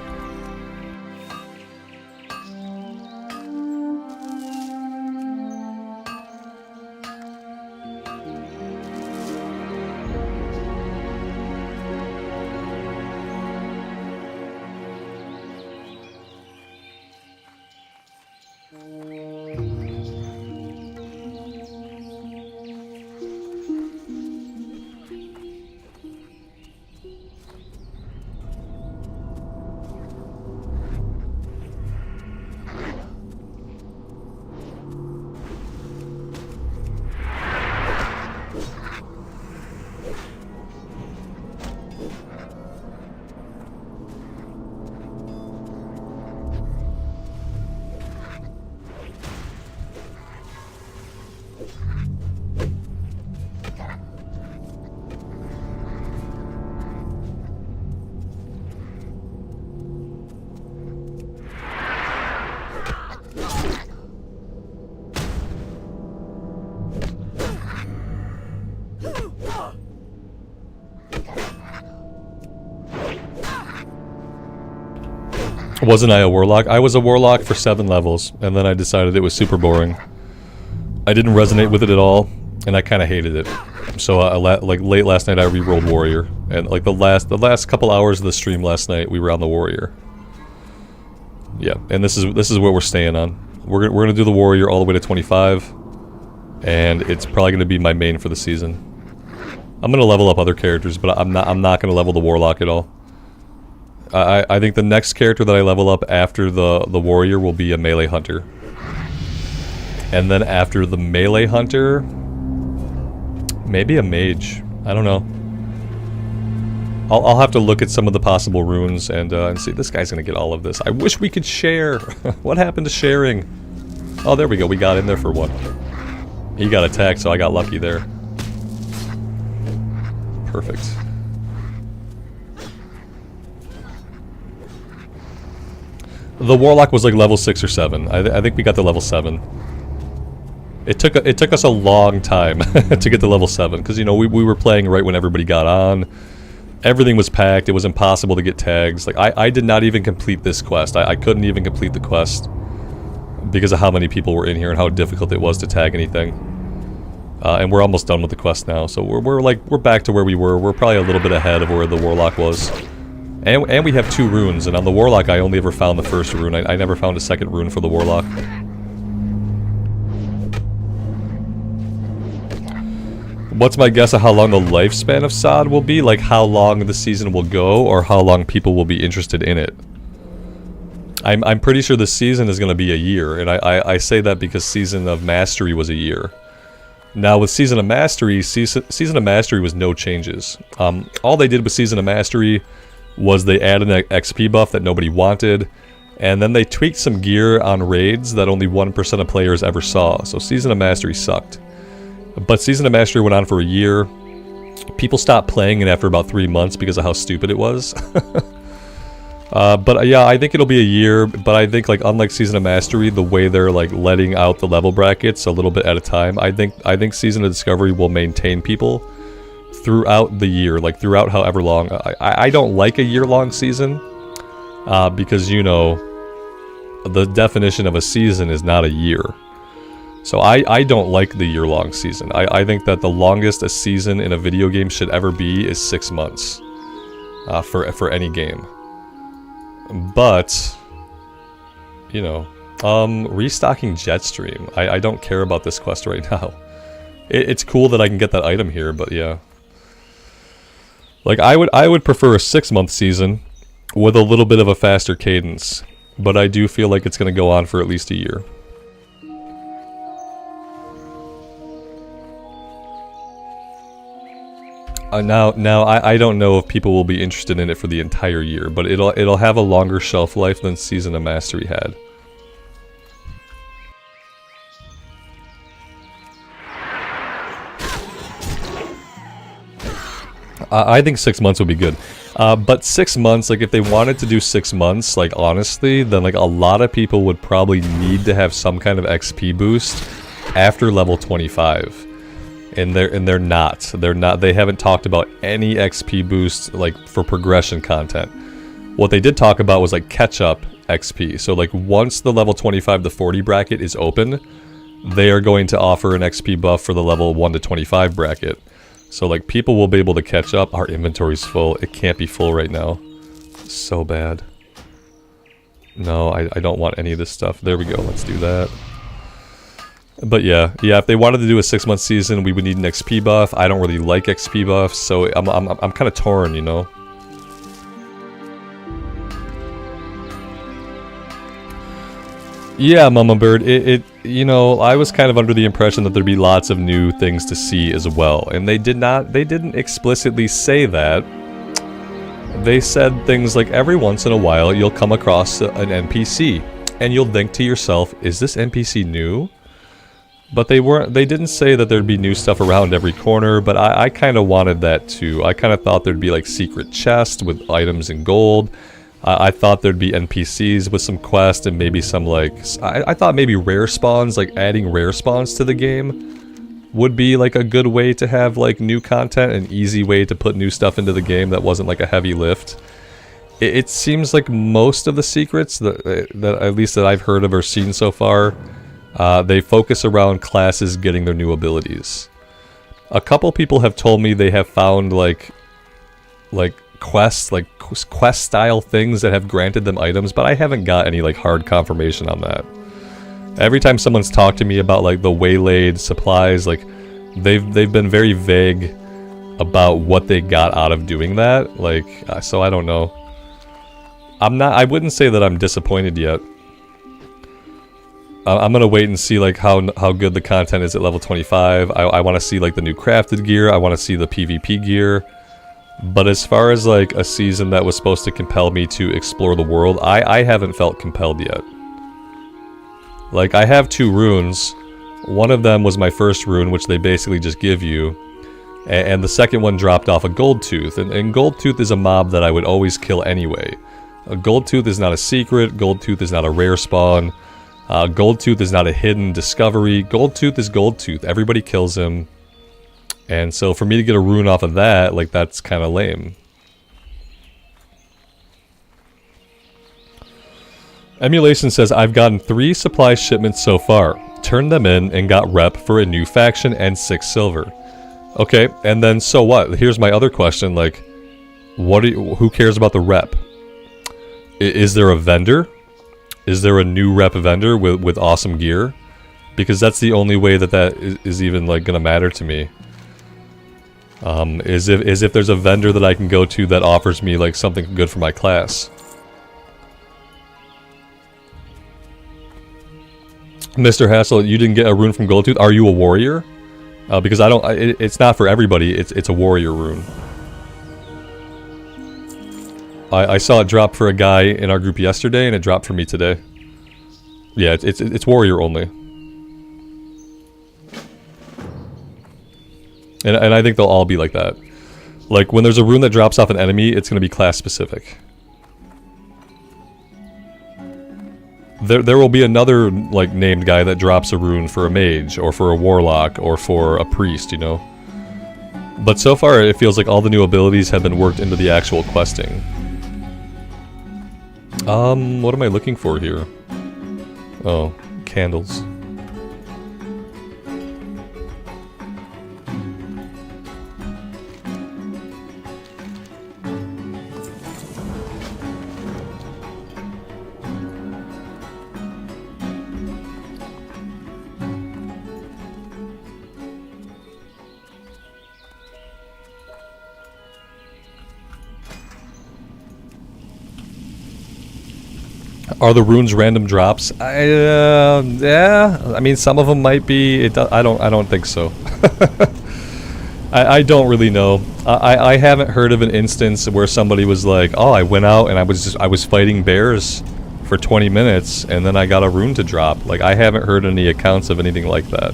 Wasn't I a warlock? I was a warlock for 7 levels, and then I decided it was super boring. I didn't resonate with it at all, and I kind of hated it. So like late last night I re-rolled warrior, and like the last couple hours of the stream last night we were on the warrior. Yeah, and this is what we're staying on. We're gonna do the warrior all the way to 25, and it's probably gonna be my main for the season. I'm gonna level up other characters, but I'm not gonna level the warlock at all. I think the next character that I level up after the warrior will be a melee hunter. And then after the melee hunter, maybe a mage. I don't know. I'll have to look at some of the possible runes and see. This guy's gonna get all of this. I wish we could share. What happened to sharing? Oh, there we go. We got in there for one. He got attacked, so I got lucky there. Perfect. The warlock was like level 6 or 7. I think we got to level 7. It took us a long time to get to level 7, because you know we were playing right when everybody got on. Everything was packed. It was impossible to get tags. Like I did not even complete this quest. I couldn't even complete the quest because of how many people were in here and how difficult it was to tag anything. And we're almost done with the quest now, so we're back to where we were. We're probably a little bit ahead of where the warlock was. And we have 2 runes, and on the warlock I only ever found the first rune. I never found a second rune for the warlock. What's my guess of how long the lifespan of SOD will be? Like how long the season will go, or how long people will be interested in it? I'm pretty sure the season is going to be a year, and I say that because Season of Mastery was a year. Now with Season of Mastery, Season of Mastery was no changes. All they did with Season of Mastery was they added an XP buff that nobody wanted, and then they tweaked some gear on raids that only 1% of players ever saw, so Season of Mastery sucked. But Season of Mastery went on for a year. People stopped playing it after about 3 months because of how stupid it was. But yeah, I think it'll be a year, but I think like unlike Season of Mastery, the way they're like letting out the level brackets a little bit at a time, I think Season of Discovery will maintain people throughout the year, like throughout however long. I don't like a year-long season, because you know, the definition of a season is not a year. So I don't like the year-long season. I think that the longest a season in a video game should ever be is 6 months, for any game. But, you know, restocking Jetstream. I don't care about this quest right now. It's cool that I can get that item here, but yeah. Like, I would prefer a 6-month season with a little bit of a faster cadence. But I do feel like it's going to go on for at least a year. Now I don't know if people will be interested in it for the entire year, but it'll have a longer shelf life than Season of Mastery had. I think 6 months would be good. But 6 months, like if they wanted to do 6 months, like honestly, then like a lot of people would probably need to have some kind of XP boost after level 25. And they're not. They haven't talked about any XP boost like for progression content. What they did talk about was like catch-up XP. So like once the level 25 to 40 bracket is open, they are going to offer an XP buff for the level 1 to 25 bracket. So like people will be able to catch up. Our inventory's full. It can't be full right now. So bad. No, I don't want any of this stuff. There we go. Let's do that. But yeah, if they wanted to do a 6-month season, we would need an XP buff. I don't really like XP buffs, so I'm kind of torn, you know. Yeah, Mama Bird, you know, I was kind of under the impression that there'd be lots of new things to see as well, and they didn't explicitly say that. They said things like every once in a while you'll come across an NPC, and you'll think to yourself, is this NPC new? But they didn't say that there'd be new stuff around every corner, but I kind of wanted that too. I kind of thought there'd be like secret chests with items in gold. I thought there'd be NPCs with some quests and maybe some like... I thought maybe rare spawns, like adding rare spawns to the game would be like a good way to have like new content, an easy way to put new stuff into the game that wasn't like a heavy lift. It seems like most of the secrets that at least that I've heard of or seen so far, they focus around classes getting their new abilities. A couple people have told me they have found like quests, like quest style things that have granted them items, but I haven't got any like hard confirmation on that. Every time someone's talked to me about like the waylaid supplies, like they've been very vague about what they got out of doing that. Like, so I don't know. I wouldn't say that I'm disappointed yet. I'm gonna wait and see like how good the content is at level 25. I want to see like the new crafted gear. I want to see the PvP gear. But as far as like a season that was supposed to compel me to explore the world, I haven't felt compelled yet. Like I have 2 runes. One of them was my first rune, which they basically just give you. And the second one dropped off a Goldtooth. And Goldtooth is a mob that I would always kill anyway. A Goldtooth is not a secret. Goldtooth is not a rare spawn. Goldtooth is not a hidden discovery. Goldtooth is Goldtooth. Everybody kills him. And so for me to get a rune off of that, like that's kind of lame. Emulation says, I've gotten 3 supply shipments so far. Turned them in and got rep for a new faction and 6 silver. Okay, and then so what? Here's my other question, like, who cares about the rep? Is there a vendor? Is there a new rep vendor with awesome gear? Because that's the only way that is even like gonna matter to me. Is if there's a vendor that I can go to that offers me like something good for my class. Mr. Hassel, you didn't get a rune from Goldtooth. Are you a warrior? Because it's not for everybody. It's a warrior rune. I saw it drop for a guy in our group yesterday, and it dropped for me today. Yeah, it's warrior only. And I think they'll all be like that. Like, when there's a rune that drops off an enemy, it's going to be class specific. there will be another like named guy that drops a rune for a mage or for a warlock or for a priest, you know. But so far it feels like all the new abilities have been worked into the actual questing. What am I looking for here? Oh, candles. Are the runes random drops? Yeah. I mean, some of them might be. I don't think so. I don't really know. I haven't heard of an instance where somebody was like, "Oh, I went out and I was fighting bears for 20 minutes and then I got a rune to drop." Like, I haven't heard any accounts of anything like that.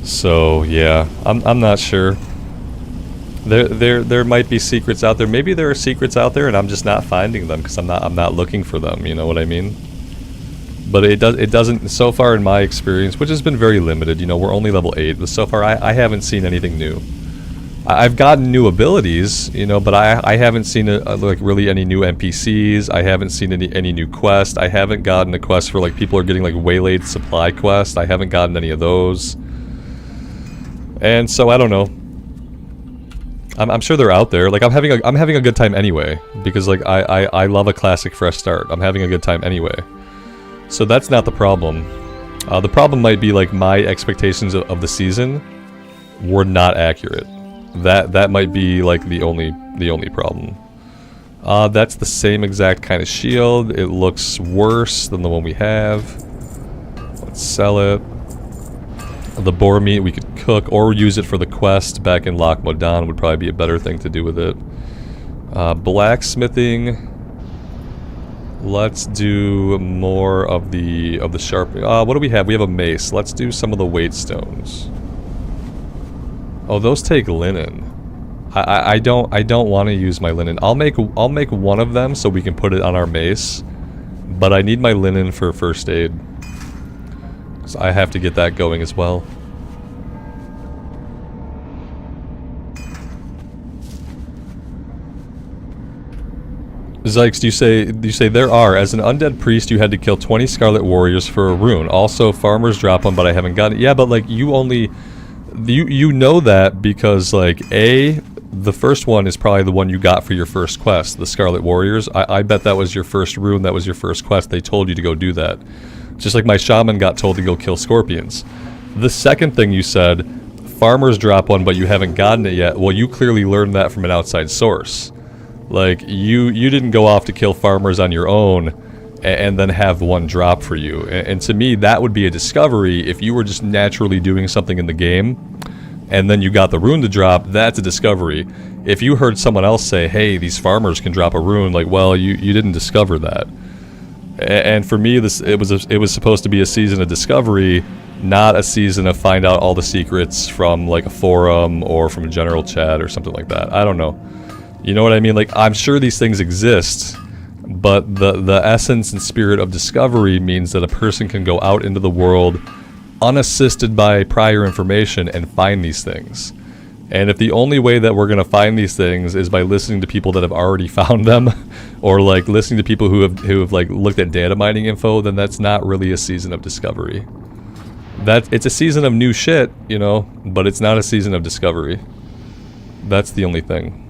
So yeah, I'm not sure. There might be secrets out there. Maybe there are secrets out there and I'm just not finding them because I'm not looking for them, you know what I mean? But it doesn't, so far in my experience, which has been very limited, you know, we're only level 8, but so far I haven't seen anything new. I've gotten new abilities, you know, but I haven't seen like really any new NPCs. I haven't seen any new quests. I haven't gotten a quest for like people are getting like waylaid supply quests. I haven't gotten any of those. And so I don't know. I'm sure they're out there. Like I'm having a good time anyway because like I love a classic fresh start. I'm having a good time anyway. So that's not the problem. The problem might be like my expectations of the season were not accurate. That might be like the only problem. That's the same exact kind of shield. It looks worse than the one we have. Let's sell it. The boar meat we could cook or use it for the quest back in Loch Modan would probably be a better thing to do with it. Blacksmithing. Let's do more of the sharp. What do we have? We have a mace. Let's do some of the weight stones. Oh, those take linen. I don't want to use my linen. I'll make one of them so we can put it on our mace. But I need my linen for first aid. So I have to get that going as well. Zykes, do you say there are, as an undead priest you had to kill 20 Scarlet Warriors for a rune. Also farmers drop them, but I haven't got it. Yeah, but like you know that because like the first one is probably the one you got for your first quest, the Scarlet Warriors. I bet that was your first rune, that was your first quest. They told you to go do that. Just like my shaman got told to go kill scorpions. The second thing you said, farmers drop one but you haven't gotten it yet. Well, you clearly learned that from an outside source. Like, you didn't go off to kill farmers on your own and then have one drop for you. And to me, that would be a discovery if you were just naturally doing something in the game and then you got the rune to drop, that's a discovery. If you heard someone else say, hey, these farmers can drop a rune, like, well, you didn't discover that. And for me, it was supposed to be a season of discovery, not a season of find out all the secrets from like a forum or from a general chat or something like that. I don't know. You know what I mean? Like, I'm sure these things exist, but the essence and spirit of discovery means that a person can go out into the world unassisted by prior information and find these things. And if the only way that we're going to find these things is by listening to people that have already found them, or like listening to people who have like looked at data mining info, then that's not really a season of discovery. It's a season of new shit, you know, but it's not a season of discovery. That's the only thing.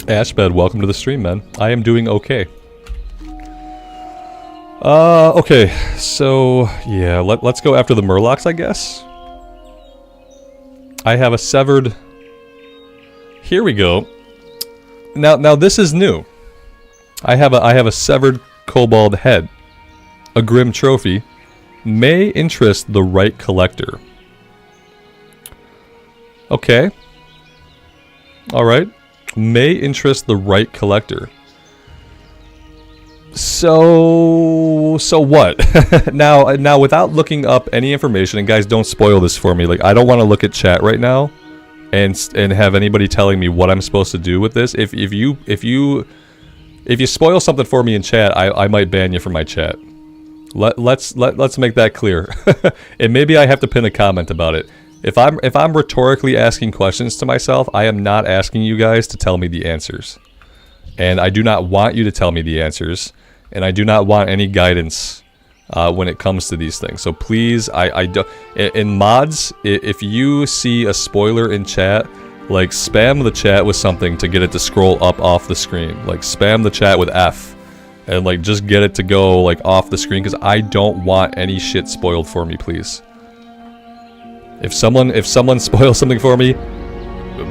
Ashbed, welcome to the stream, man. I am doing okay. Okay, so yeah, let's go after the Murlocs, I guess. I have a severed. Here we go. Now this is new. I have a severed kobold head. A grim trophy may interest the right collector. Okay. All right. May interest the right collector. So what? now, without looking up any information, and guys, don't spoil this for me. Like, I don't want to look at chat right now, and have anybody telling me what I'm supposed to do with this. If you spoil something for me in chat, I might ban you from my chat. Let's make that clear. And maybe I have to pin a comment about it. If I'm rhetorically asking questions to myself, I am not asking you guys to tell me the answers. And I do not want you to tell me the answers. And I do not want any guidance when it comes to these things. So please, I don't... In mods, if you see a spoiler in chat, like, spam the chat with something to get it to scroll up off the screen. Like, spam the chat with F. And, like, just get it to go, like, off the screen. Because I don't want any shit spoiled for me, please. If someone spoils something for me,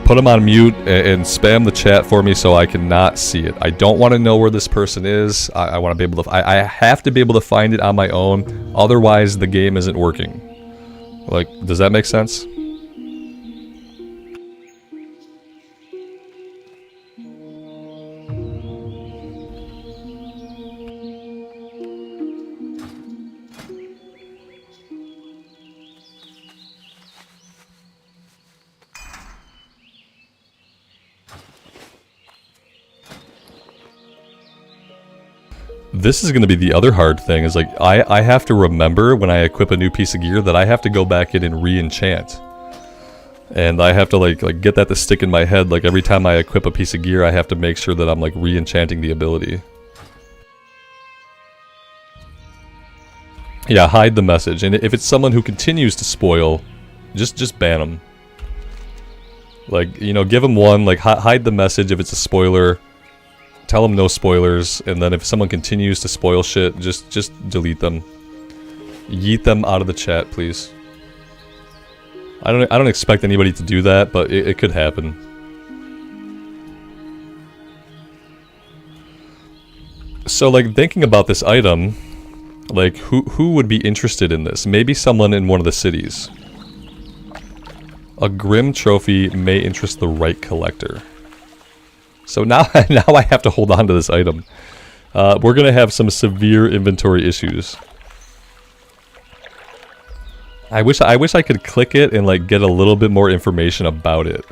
put them on mute and spam the chat for me so I cannot see it. I don't want to know where this person is. I want to be able to... I have to be able to find it on my own. Otherwise, the game isn't working. Like, does that make sense? This is going to be the other hard thing, is like, I have to remember when I equip a new piece of gear that I have to go back in and re-enchant. And I have to like get that to stick in my head. Like, every time I equip a piece of gear, I have to make sure that I'm like re-enchanting the ability. Yeah, hide the message. And if it's someone who continues to spoil, just ban them. Like, you know, give them one, like, hide the message if it's a spoiler. Tell them no spoilers, and then if someone continues to spoil shit, just delete them. Yeet them out of the chat, please. I don't expect anybody to do that, but it could happen. So, like, thinking about this item, like, who would be interested in this? Maybe someone in one of the cities. A Grim trophy may interest the right collector. So now I have to hold on to this item. We're gonna have some severe inventory issues. I wish I could click it and like get a little bit more information about it.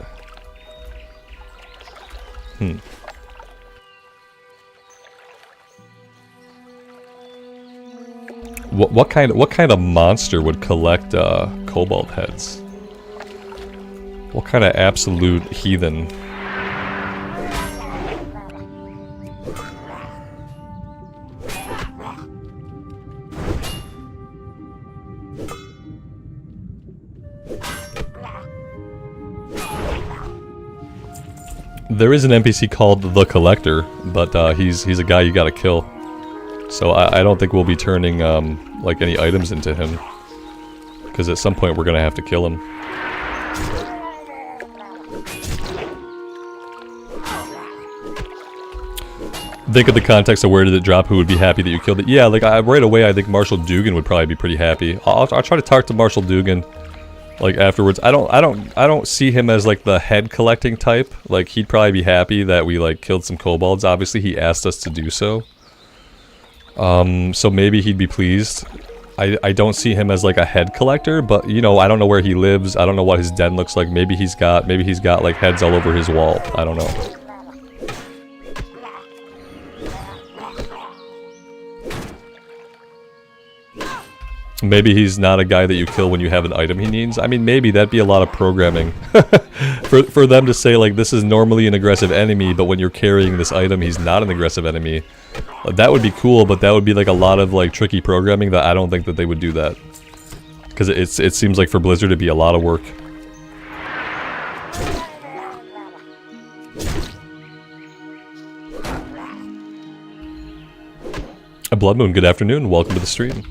What kind of monster would collect cobalt heads? What kind of absolute heathen? There is an NPC called the Collector, but he's a guy you gotta kill. So I don't think we'll be turning like any items into him, because at some point we're gonna have to kill him. Think of the context of where did it drop, who would be happy that you killed it. Yeah, like right away I think Marshall Dugan would probably be pretty happy. I'll try to talk to Marshall Dugan like afterwards. I don't see him as like the head collecting type. Like, he'd probably be happy that we like killed some kobolds. Obviously he asked us to do so. So maybe he'd be pleased. I don't see him as like a head collector, but you know, I don't know where he lives. I don't know what his den looks like. Maybe he's got like heads all over his wall. I don't know. Maybe he's not a guy that you kill when you have an item he needs. I mean, maybe that'd be a lot of programming. for them to say, like, this is normally an aggressive enemy, but when you're carrying this item, he's not an aggressive enemy. That would be cool, but that would be, like, a lot of, like, tricky programming that I don't think that they would do that. Because it seems like for Blizzard it'd be a lot of work. Blood Moon, good afternoon. Welcome to the stream.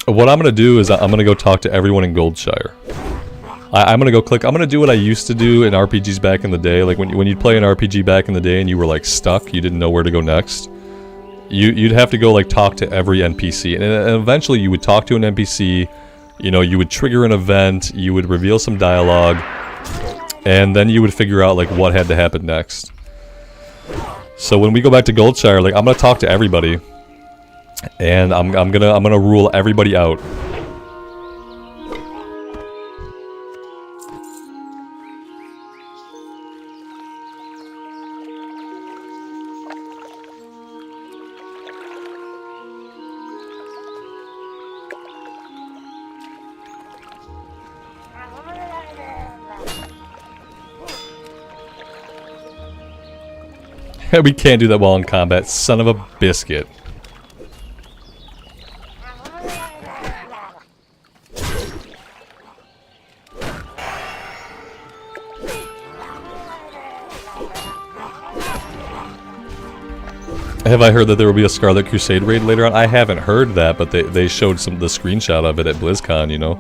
What I'm gonna do is I'm gonna go talk to everyone in Goldshire. I'm gonna go click. I'm gonna do what I used to do in RPGs back in the day. Like when you'd play an RPG back in the day and you were like stuck, you didn't know where to go next. You'd have to go like talk to every NPC, and eventually you would talk to an NPC. You know, you would trigger an event, you would reveal some dialogue, and then you would figure out like what had to happen next. So when we go back to Goldshire, like I'm gonna talk to everybody, and I'm gonna rule everybody out. We can't do that while in combat, son of a biscuit. Have I heard that there will be a Scarlet Crusade raid later on? I haven't heard that, but they showed the screenshot of it at BlizzCon, you know?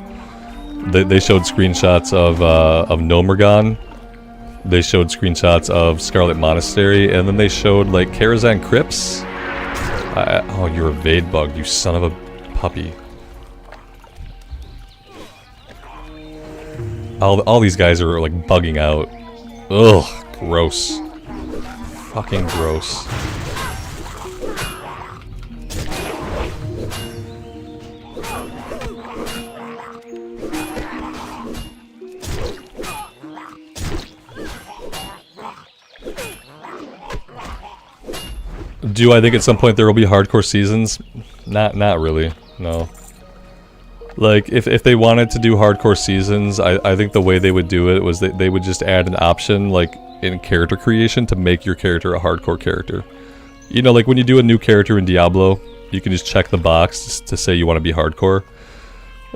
They showed screenshots of Nomergon. They showed screenshots of Scarlet Monastery, and then they showed, like, Karazhan Crypts. Oh, you're a Vade Bug, you son of a puppy. All these guys are, like, bugging out. Ugh, gross. Fucking gross. Do I think at some point there will be hardcore seasons? Not really, no. Like, if they wanted to do hardcore seasons, I think the way they would do it was they would just add an option, like, in character creation to make your character a hardcore character. You know, like when you do a new character in Diablo, you can just check the box to say you want to be hardcore.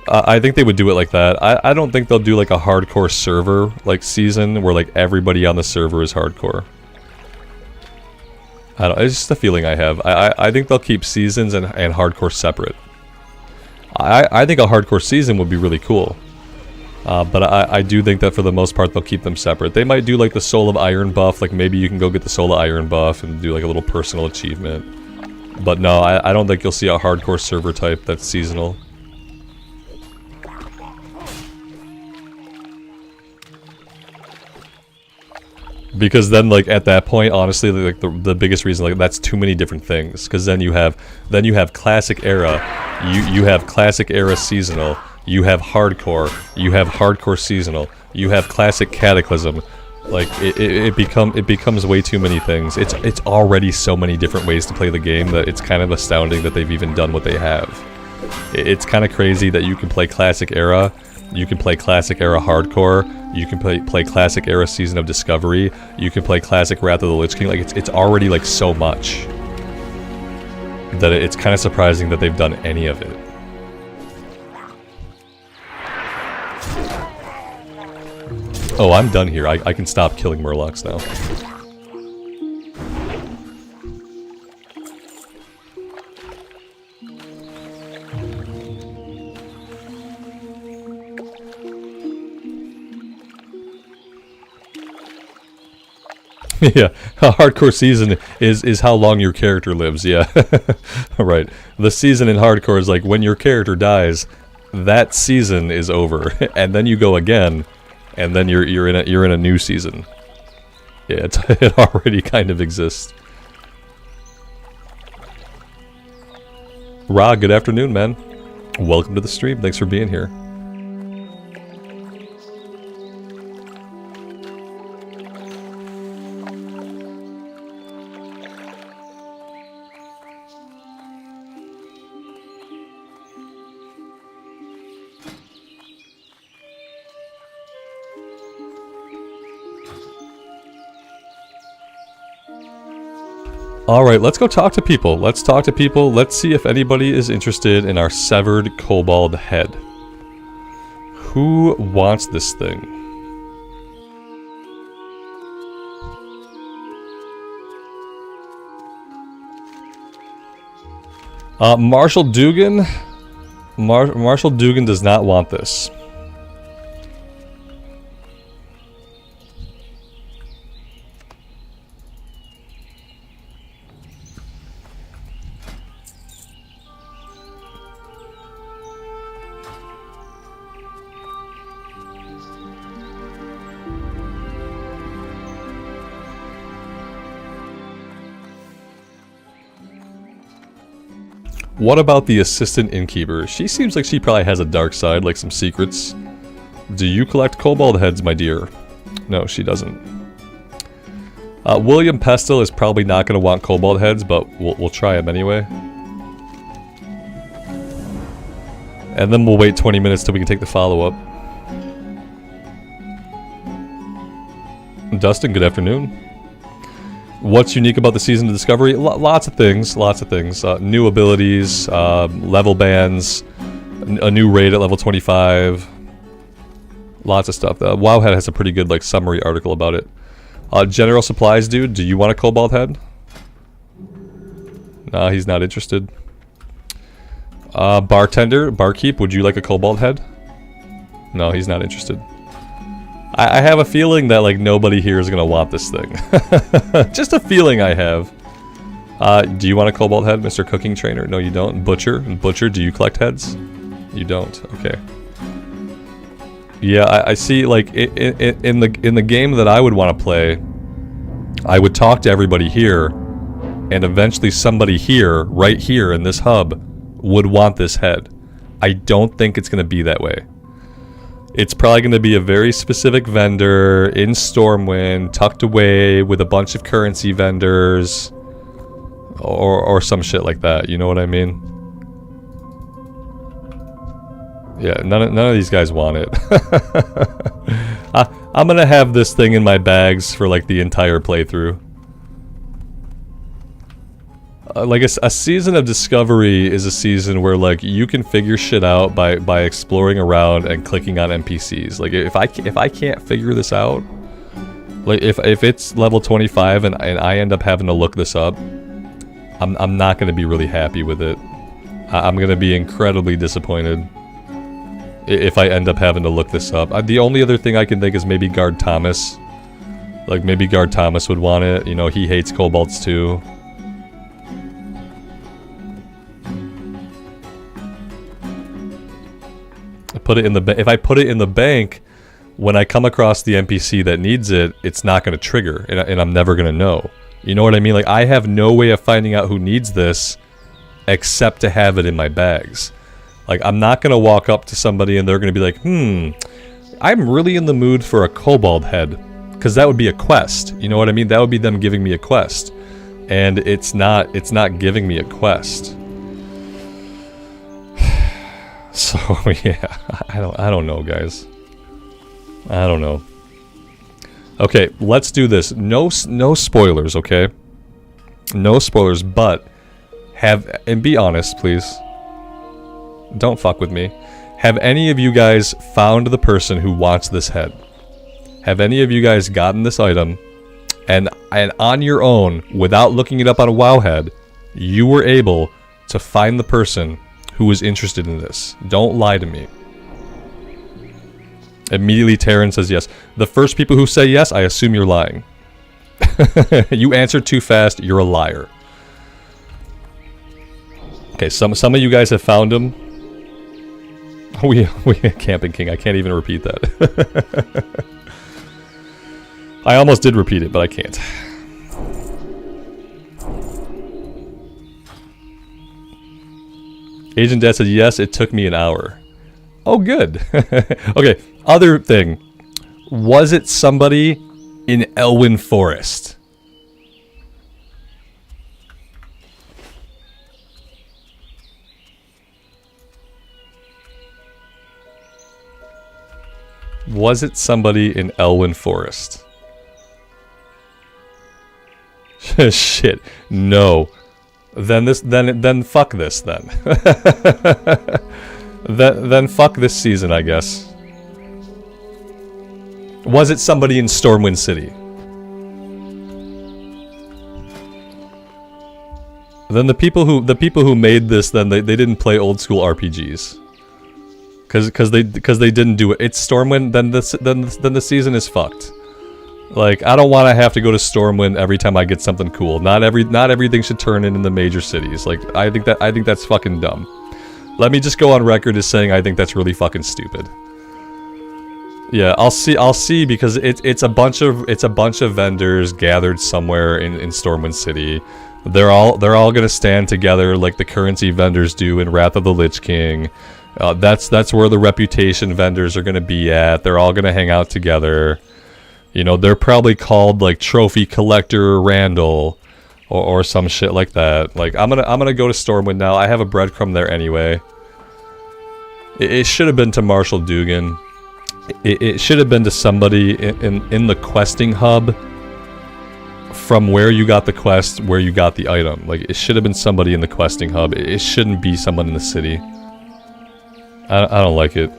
I think they would do it like that. I don't think they'll do, like, a hardcore server, like, season where, like, everybody on the server is hardcore. I don't, it's just a feeling I have. I think they'll keep seasons and hardcore separate. I think a hardcore season would be really cool. But I do think that for the most part they'll keep them separate. They might do like the Soul of Iron buff, like maybe you can go get the Soul of Iron buff and do like a little personal achievement. But no, I don't think you'll see a hardcore server type that's seasonal. Because then, like, at that point, honestly, like, the biggest reason, like, that's too many different things. Because then you have classic era, you have classic era seasonal, you have hardcore seasonal, you have classic cataclysm. Like, it becomes way too many things. It's already so many different ways to play the game that it's kind of astounding that they've even done what they have. It's kind of crazy that you can play classic era, you can play classic era hardcore, you can play classic era Season of Discovery, you can play classic Wrath of the Lich King. Like, it's already, like, so much that it's kind of surprising that they've done any of it. Oh, I'm done here. I can stop killing Murlocs now. Yeah, a hardcore season is how long your character lives, yeah. Right. The season in hardcore is like when your character dies, that season is over. And then you go again, and then you're in a new season. Yeah, it already kind of exists. Ra, good afternoon, man. Welcome to the stream. Thanks for being here. Alright, let's go talk to people. Let's talk to people. Let's see if anybody is interested in our severed kobold head. Who wants this thing? Marshall Dugan? Marshall Dugan does not want this. What about the assistant innkeeper? She seems like she probably has a dark side, like some secrets. Do you collect kobold heads, my dear? No, she doesn't. William Pestle is probably not going to want kobold heads, but we'll try him anyway. And then we'll wait 20 minutes till we can take the follow-up. Dustin, good afternoon. What's unique about the Season of Discovery? Lots of things, new abilities, level bands, a new raid at level 25. Lots of stuff. Wowhead has a pretty good like summary article about it. General supplies, dude, do you want a kobold head? Nah, he's not interested. Barkeep, would you like a kobold head? No, he's not interested. I have a feeling that like nobody here is gonna want this thing. Just a feeling I have. Do you want a kobold head, Mr. Cooking Trainer? No, you don't. Butcher, do you collect heads? You don't. Okay. Yeah, I see. Like in the game that I would want to play, I would talk to everybody here, and eventually somebody here, right here in this hub, would want this head. I don't think it's gonna be that way. It's probably going to be a very specific vendor in Stormwind, tucked away with a bunch of currency vendors, or some shit like that. You know what I mean? Yeah, none of these guys want it. I'm gonna have this thing in my bags for like the entire playthrough. Like a season of discovery is a season where like you can figure shit out by exploring around and clicking on NPCs. Like if I can't figure this out, like if it's level 25 and I end up having to look this up, I'm not gonna be really happy with it. I'm gonna be incredibly disappointed if I end up having to look this up. The only other thing I can think is maybe Guard Thomas. Like maybe Guard Thomas would want it. You know, he hates kobolds too. If I put it in the bank, when I come across the NPC that needs it, it's not going to trigger, and I'm never going to know. You know what I mean? Like, I have no way of finding out who needs this, except to have it in my bags. Like, I'm not going to walk up to somebody and they're going to be like, I'm really in the mood for a kobold head. Because that would be a quest. You know what I mean? That would be them giving me a quest. And it's not giving me a quest. So yeah, I don't know, guys. I don't know. Okay, let's do this. No spoilers, okay? No spoilers, but and be honest, please. Don't fuck with me. Have any of you guys found the person who wants this head? Have any of you guys gotten this item and on your own, without looking it up on a Wowhead, you were able to find the person who was interested in this? Don't lie to me. Immediately Taryn says yes. The first people who say yes, I assume you're lying. You answered too fast, you're a liar. Okay, some of you guys have found him. We Camping King, I can't even repeat that. I almost did repeat it, but I can't. Agent Dad said, yes, it took me an hour. Oh, good. Okay, other thing. Was it somebody in Elwyn Forest? Was it somebody in Elwyn Forest? Shit. No. Then fuck this then. Then fuck this season, I guess. Was it somebody in Stormwind City? Then the people who made this, then they didn't play old school RPGs. because they didn't do it. It's Stormwind, then the season is fucked. Like, I don't want to have to go to Stormwind every time I get something cool. Not everything should turn in the major cities. Like, I think that's fucking dumb. Let me just go on record as saying I think that's really fucking stupid. Yeah, I'll see because it's a bunch of vendors gathered somewhere in Stormwind City. They're all gonna stand together like the currency vendors do in Wrath of the Lich King. That's where the reputation vendors are gonna be at. They're all gonna hang out together. You know, they're probably called like Trophy Collector Randall or some shit like that. Like, I'm gonna go to Stormwind now. I have a breadcrumb there anyway. It should have been to Marshal Dugan. It should have been to somebody in the questing hub from where you got the quest, where you got the item. Like, it should have been somebody in the questing hub. It shouldn't be someone in the city. I don't like it.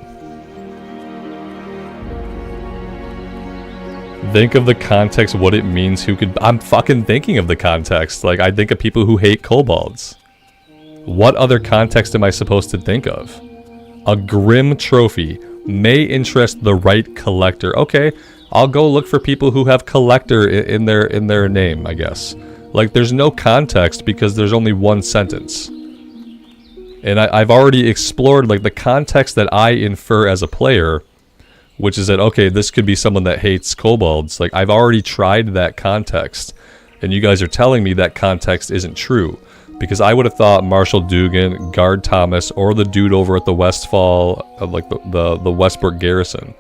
Think of the context, what it means, who could... I'm fucking thinking of the context. Like, I think of people who hate kobolds. What other context am I supposed to think of? A grim trophy may interest the right collector. Okay, I'll go look for people who have collector in their name, I guess. Like, there's no context because there's only one sentence. And I've already explored, like, the context that I infer as a player... Which is that, okay, this could be someone that hates kobolds. Like, I've already tried that context. And you guys are telling me that context isn't true. Because I would have thought Marshal Dugan, Guard Thomas, or the dude over at the Westfall, like the Westbrook Garrison.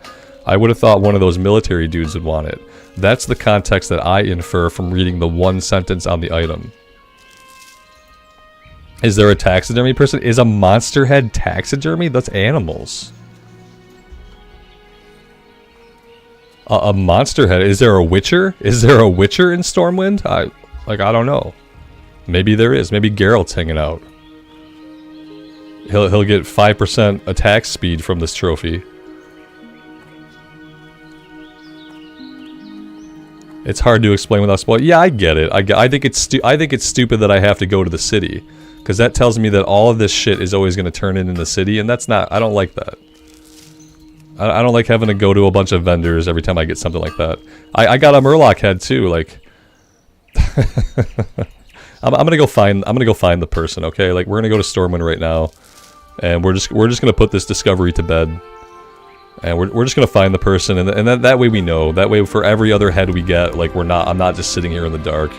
I would have thought one of those military dudes would want it. That's the context that I infer from reading the one sentence on the item. Is there a taxidermy person? Is a monster head taxidermy? That's animals. A monster head. Is there a witcher? Is there a witcher in Stormwind? I don't know. Maybe there is. Maybe Geralt's hanging out. He'll get 5% attack speed from this trophy. It's hard to explain without spoiling. Yeah, I get it. I think it's stupid that I have to go to the city, because that tells me that all of this shit is always going to turn in the city, and that's not. I don't like that. I don't like having to go to a bunch of vendors every time I get something like that. I got a Murloc head too, like... I'm gonna go find the person, okay? Like, we're gonna go to Stormwind right now, and we're just gonna put this discovery to bed. And we're just gonna find the person, and that way we know. That way for every other head we get, like, I'm not just sitting here in the dark.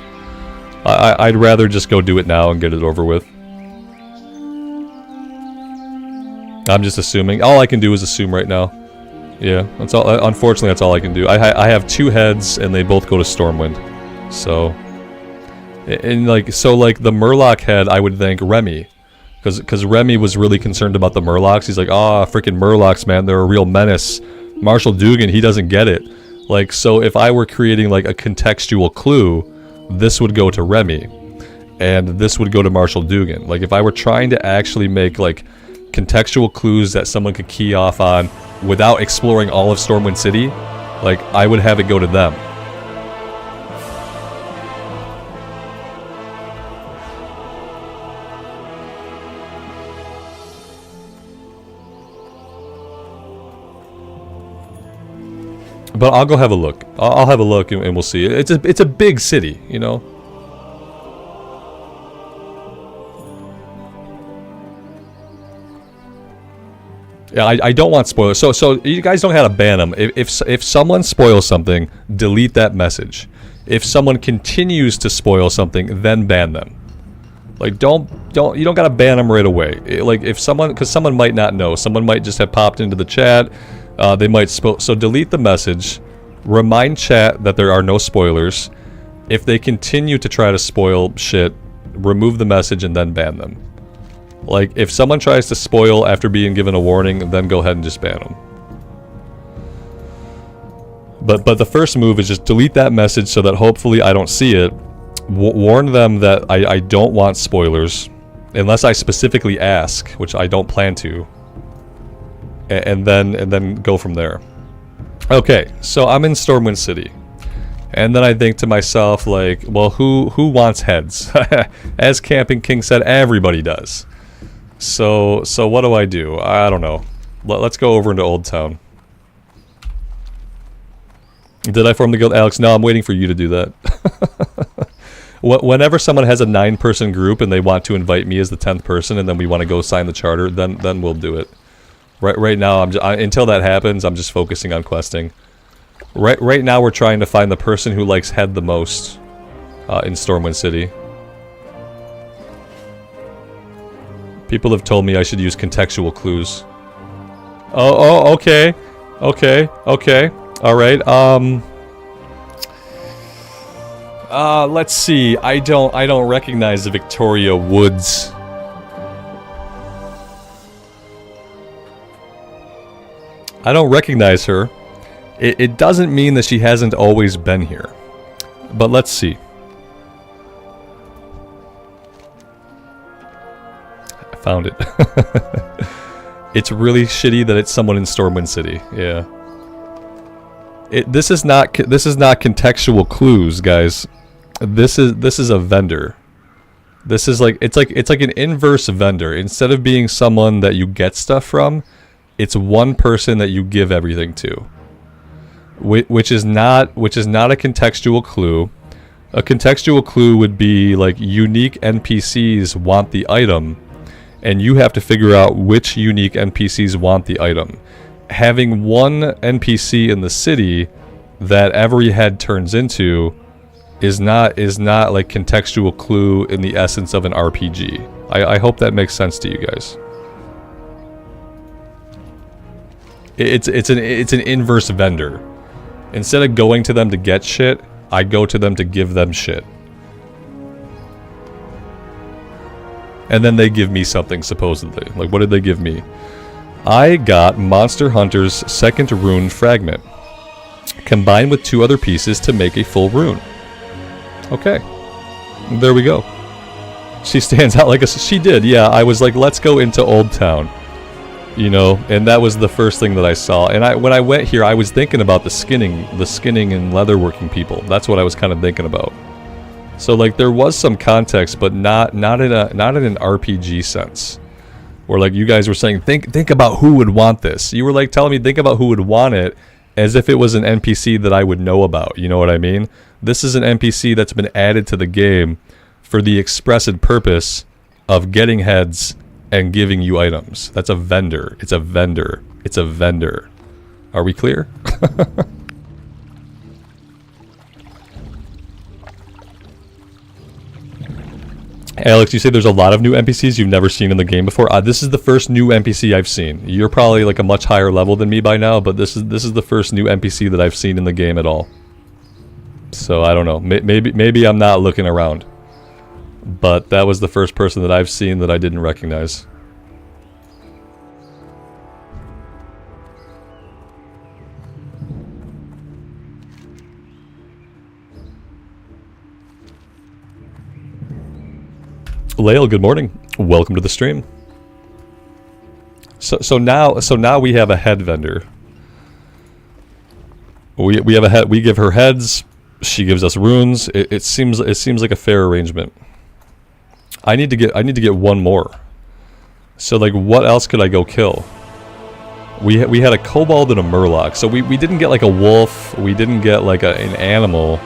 I'd rather just go do it now and get it over with. I'm just assuming. All I can do is assume right now. Yeah, that's all. Unfortunately, that's all I can do. I have two heads, and they both go to Stormwind. So, and like the Murloc head, I would think Remy, because Remy was really concerned about the Murlocs. He's like, ah, freaking Murlocs, man, they're a real menace. Marshal Dugan, he doesn't get it. Like, so if I were creating like a contextual clue, this would go to Remy, and this would go to Marshal Dugan. Like, if I were trying to actually make like contextual clues that someone could key off on without exploring all of Stormwind City, like, I would have it go to them. But I'll go have a look. I'll have a look and we'll see. It's a big city, you know? Yeah, I don't want spoilers. So you guys don't have to ban them. If someone spoils something, delete that message. If someone continues to spoil something, then ban them. Like, you don't gotta ban them right away. Like, if someone, because someone might not know. Someone might just have popped into the chat. They might so delete the message. Remind chat that there are no spoilers. If they continue to try to spoil shit, remove the message and then ban them. Like, if someone tries to spoil after being given a warning, then go ahead and just ban them. But the first move is just delete that message so that hopefully I don't see it. Warn them that I don't want spoilers, unless I specifically ask, which I don't plan to. And then go from there. Okay, so I'm in Stormwind City. And then I think to myself, like, well, who wants heads? As Camping King said, everybody does. So what do? I don't know. Let's go over into Old Town. Did I form the guild? Alex, no, I'm waiting for you to do that. Whenever someone has a 9-person group and they want to invite me as the 10th person and then we want to go sign the charter, then we'll do it. Right now, until that happens, I'm just focusing on questing. Right now, we're trying to find the person who likes head the most in Stormwind City. People have told me I should use contextual clues. Oh, okay. Okay. Alright, let's see. I don't recognize the Victoria Woods. I don't recognize her. It doesn't mean that she hasn't always been here. But let's see. I found it. It's really shitty that it's someone in Stormwind City. Yeah. This is not contextual clues, guys. This is a vendor. This is like it's like an inverse vendor. Instead of being someone that you get stuff from, it's one person that you give everything to. Which is not a contextual clue. A contextual clue would be like unique NPCs want the item, and you have to figure out which unique NPCs want the item. Having one NPC in the city that every head turns into is not like contextual clue in the essence of an RPG. I hope that makes sense to you guys. It's an inverse vendor. Instead of going to them to get shit, I go to them to give them shit. And then they give me something, supposedly. Like, what did they give me? I got Monster Hunter's second rune fragment, combined with 2 other pieces to make a full rune. Okay. There we go. She stands out like a... She did, yeah. I was like, let's go into Old Town. You know, and that was the first thing that I saw. And when I went here, I was thinking about the skinning and leatherworking people. That's what I was kind of thinking about. So, like, there was some context, but not in an RPG sense. Where, like, you guys were saying, think about who would want this. You were, like, telling me, think about who would want it, as if it was an NPC that I would know about. You know what I mean? This is an NPC that's been added to the game for the expressed purpose of getting heads and giving you items. That's a vendor. It's a vendor. It's a vendor. Are we clear? Alex, you say there's a lot of new NPCs you've never seen in the game before. This is the first new NPC I've seen. You're probably like a much higher level than me by now, but this is the first new NPC that I've seen in the game at all. So I don't know. Maybe I'm not looking around. But that was the first person that I've seen that I didn't recognize. Lael, good morning. Welcome to the stream. So now we have a head vendor. We have a head. We give her heads. She gives us runes. It seems like a fair arrangement. I need to get one more. So like, what else could I go kill? We had a kobold and a murloc. So we didn't get like a wolf. We didn't get like an animal.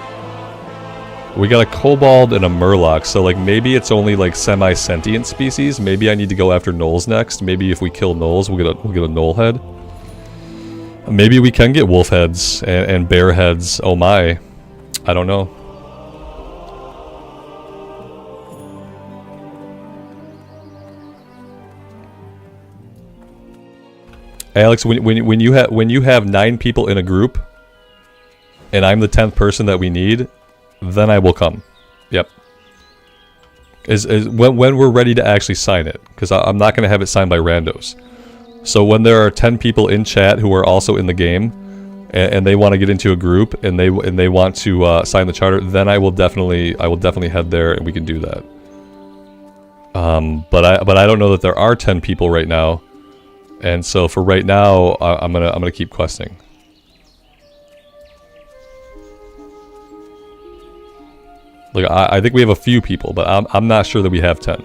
We got a kobold and a murloc. So like, maybe it's only like semi-sentient species. Maybe I need to go after gnolls next. Maybe if we kill gnolls, we'll get a gnoll head. Maybe we can get wolf heads and bear heads. Oh my. I don't know. Alex, when you have 9 people in a group, and I'm the 10th person that we need, then I will come. Yep. When we're ready to actually sign it, because I'm not going to have it signed by randos. So when there are 10 people in chat who are also in the game, and they want to get into a group, and they want to sign the charter, then I will definitely head there, and we can do that. But I don't know that there are 10 people right now. And so for right now, I'm gonna keep questing. Like I think we have a few people, but I'm not sure that we have 10.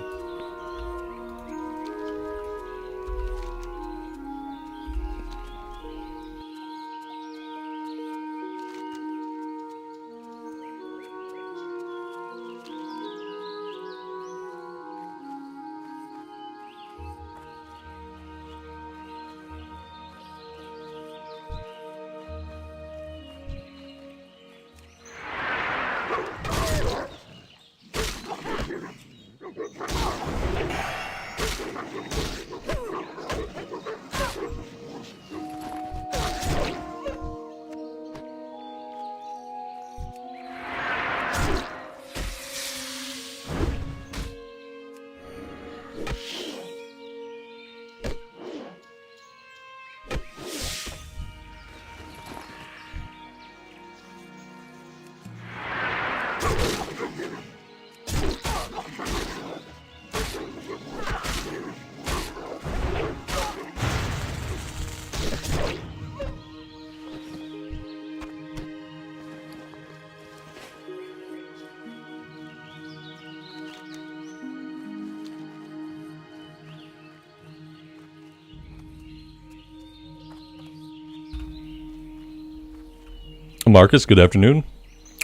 Marcus, good afternoon.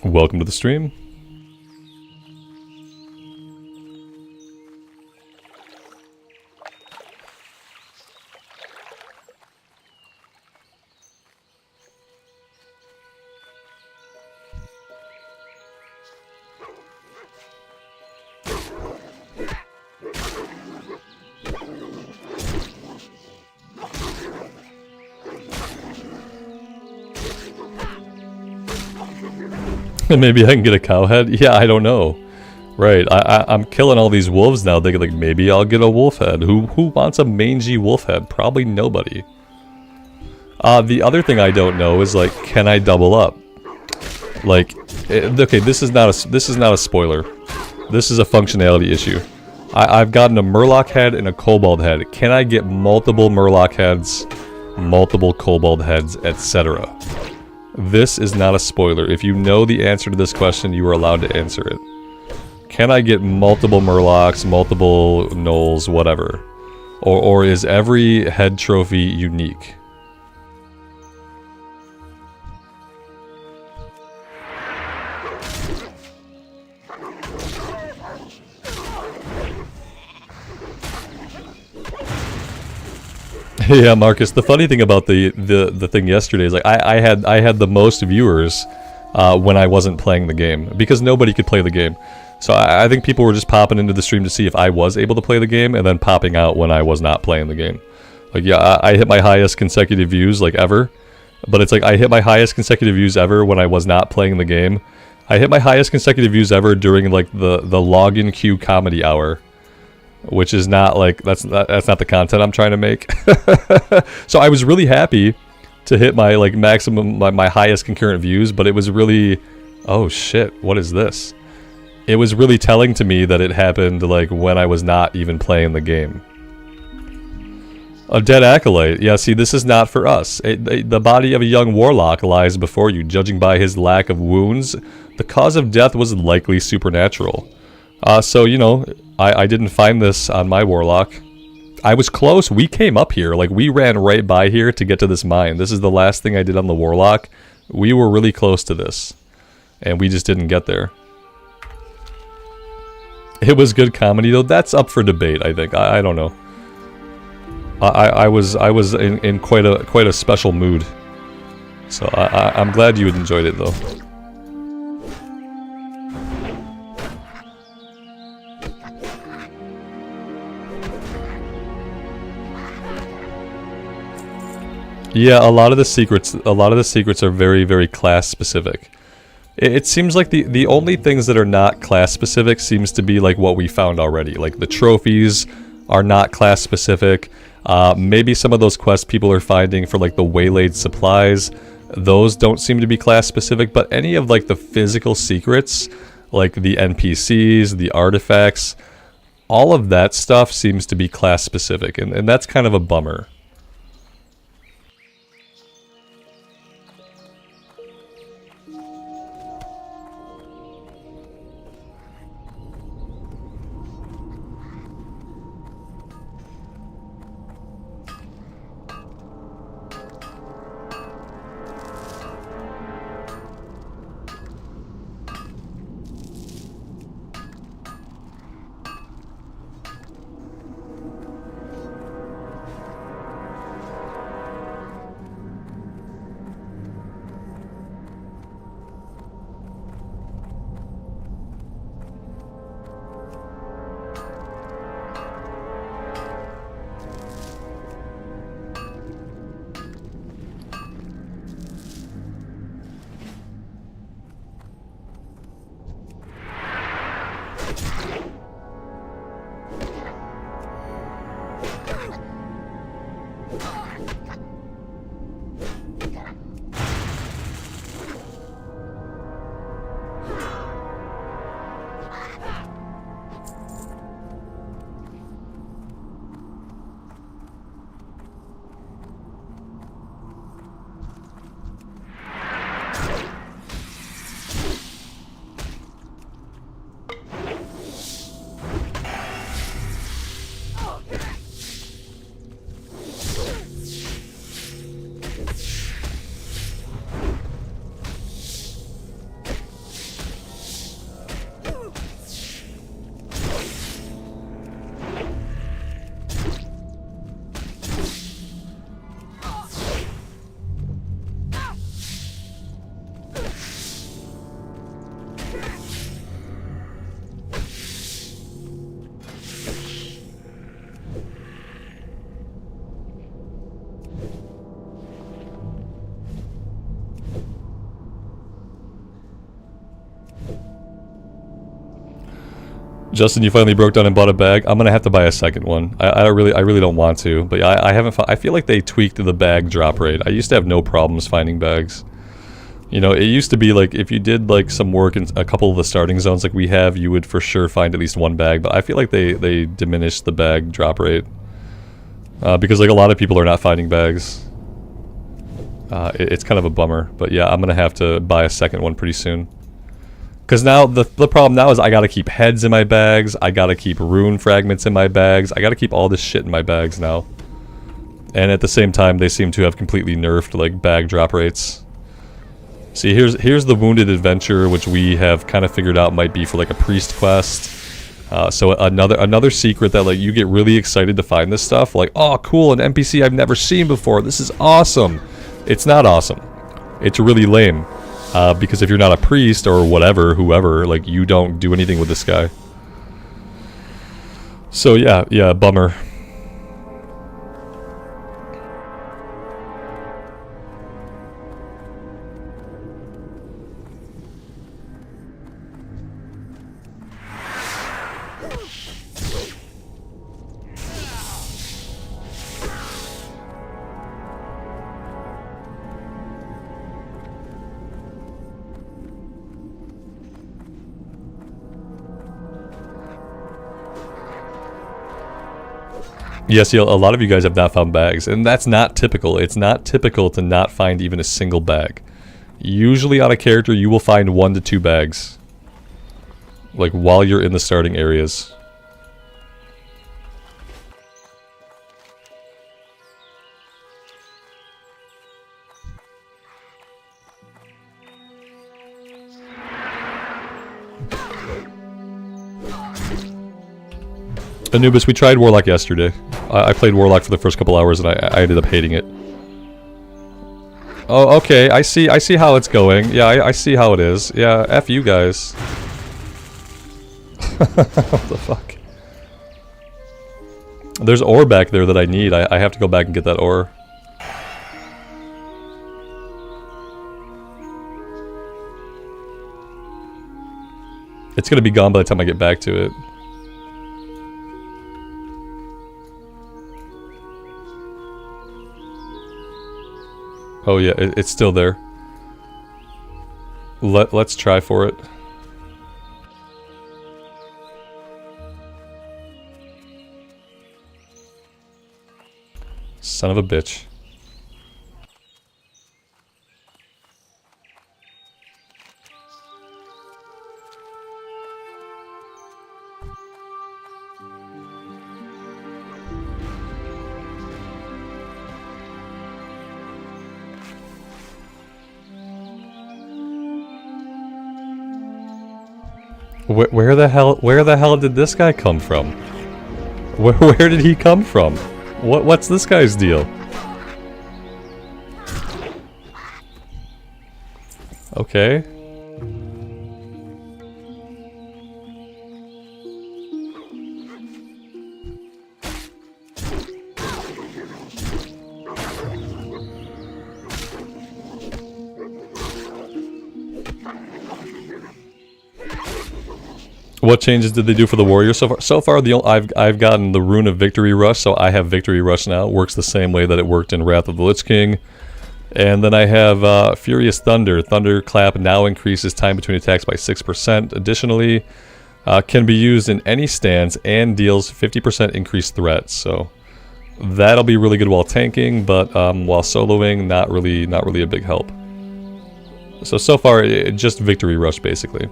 Welcome to the stream. Maybe I can get a cow head? Yeah, I don't know. Right, I'm killing all these wolves now, thinking like maybe I'll get a wolf head. Who wants a mangy wolf head? Probably nobody. The other thing I don't know is like, can I double up? Like, okay, this is not a spoiler. This is a functionality issue. I've gotten a Murloc head and a Kobold head. Can I get multiple Murloc heads, multiple Kobold heads, etc.? This is not a spoiler. If you know the answer to this question, you are allowed to answer it. Can I get multiple Murlocs, multiple Gnolls, whatever? Or is every head trophy unique? Yeah, Marcus, the funny thing about the thing yesterday is like I had the most viewers when I wasn't playing the game, because nobody could play the game. So I think people were just popping into the stream to see if I was able to play the game, and then popping out when I was not playing the game. Like, yeah, I hit my highest consecutive views like ever, but it's like I hit my highest consecutive views ever when I was not playing the game. I hit my highest consecutive views ever during like the login queue comedy hour. Which is not like, that's not the content I'm trying to make. So I was really happy to hit my like maximum, my highest concurrent views, but it was really, oh shit, what is this? It was really telling to me that it happened like when I was not even playing the game. A dead acolyte. Yeah, see, this is not for us. The body of a young warlock lies before you. Judging by his lack of wounds, the cause of death was likely supernatural. So, you know, I didn't find this on my warlock. I was close. We came up here. Like, we ran right by here to get to this mine. This is the last thing I did on the warlock. We were really close to this. And we just didn't get there. It was good comedy, though. That's up for debate, I think. I don't know. I was in quite a special mood. So I'm glad you enjoyed it, though. Yeah, a lot of the secrets are very, very class specific. It seems like the only things that are not class specific seems to be like what we found already. Like the trophies are not class specific. Maybe some of those quests people are finding for like the waylaid supplies, those don't seem to be class specific, but any of like the physical secrets, like the NPCs, the artifacts, all of that stuff seems to be class specific, and that's kind of a bummer. Justin, you finally broke down and bought a bag. I'm gonna have to buy a second one. I really don't want to, but I haven't. I feel like they tweaked the bag drop rate. I used to have no problems finding bags. You know, it used to be like if you did like some work in a couple of the starting zones like we have, you would for sure find at least one bag. But I feel like they diminished the bag drop rate because like a lot of people are not finding bags. It's kind of a bummer, but yeah, I'm gonna have to buy a second one pretty soon. Because now, the problem now is I gotta keep heads in my bags, I gotta keep rune fragments in my bags, I gotta keep all this shit in my bags now. And at the same time, they seem to have completely nerfed, like, bag drop rates. See, here's the Wounded Adventure, which we have kind of figured out might be for, like, a priest quest. So another secret that, like, you get really excited to find this stuff, like, oh, cool, an NPC I've never seen before, this is awesome. It's not awesome. It's really lame. Because if you're not a priest or whatever, whoever, like, you don't do anything with this guy. So yeah, bummer. Yes, a lot of you guys have not found bags, and that's not typical. It's not typical to not find even a single bag. Usually on a character, you will find 1 to 2 bags. Like, while you're in the starting areas. Anubis, we tried Warlock yesterday. I played Warlock for the first couple hours and I ended up hating it. Oh, okay, I see how it's going. Yeah, I see how it is. Yeah, F you guys. What the fuck? There's ore back there that I need. I have to go back and get that ore. It's gonna be gone by the time I get back to it. Oh yeah, it's still there. Let's try for it. Son of a bitch. Where the hell did this guy come from? Where did he come from? What's this guy's deal? Okay. What changes did they do for the warrior so far? So far, I've gotten the Rune of Victory Rush, so I have Victory Rush now. It works the same way that it worked in Wrath of the Lich King. And then I have Furious Thunder. Thunderclap now increases time between attacks by 6%. Additionally, can be used in any stance and deals 50% increased threat. So that'll be really good while tanking, but while soloing, not really a big help. So far, just Victory Rush basically.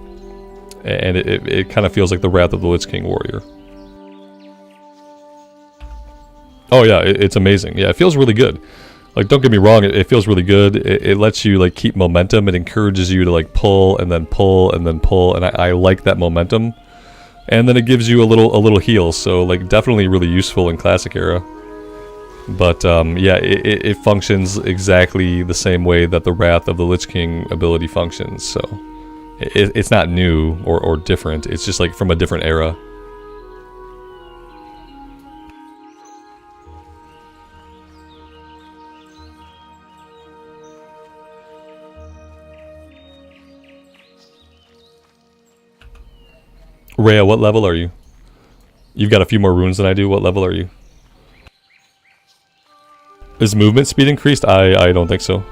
And it kind of feels like the Wrath of the Lich King warrior. Oh yeah, it's amazing. Yeah, it feels really good. Like, don't get me wrong, it feels really good. It lets you, like, keep momentum. It encourages you to, like, pull and then pull and then pull, and I like that momentum. And then it gives you a little heal, so, like, definitely really useful in Classic era. But yeah, it functions exactly the same way that the Wrath of the Lich King ability functions. So it's not new or different. It's just like from a different era. Rhea, what level are you? You've got a few more runes than I do. What level are you? Is movement speed increased? I don't think so.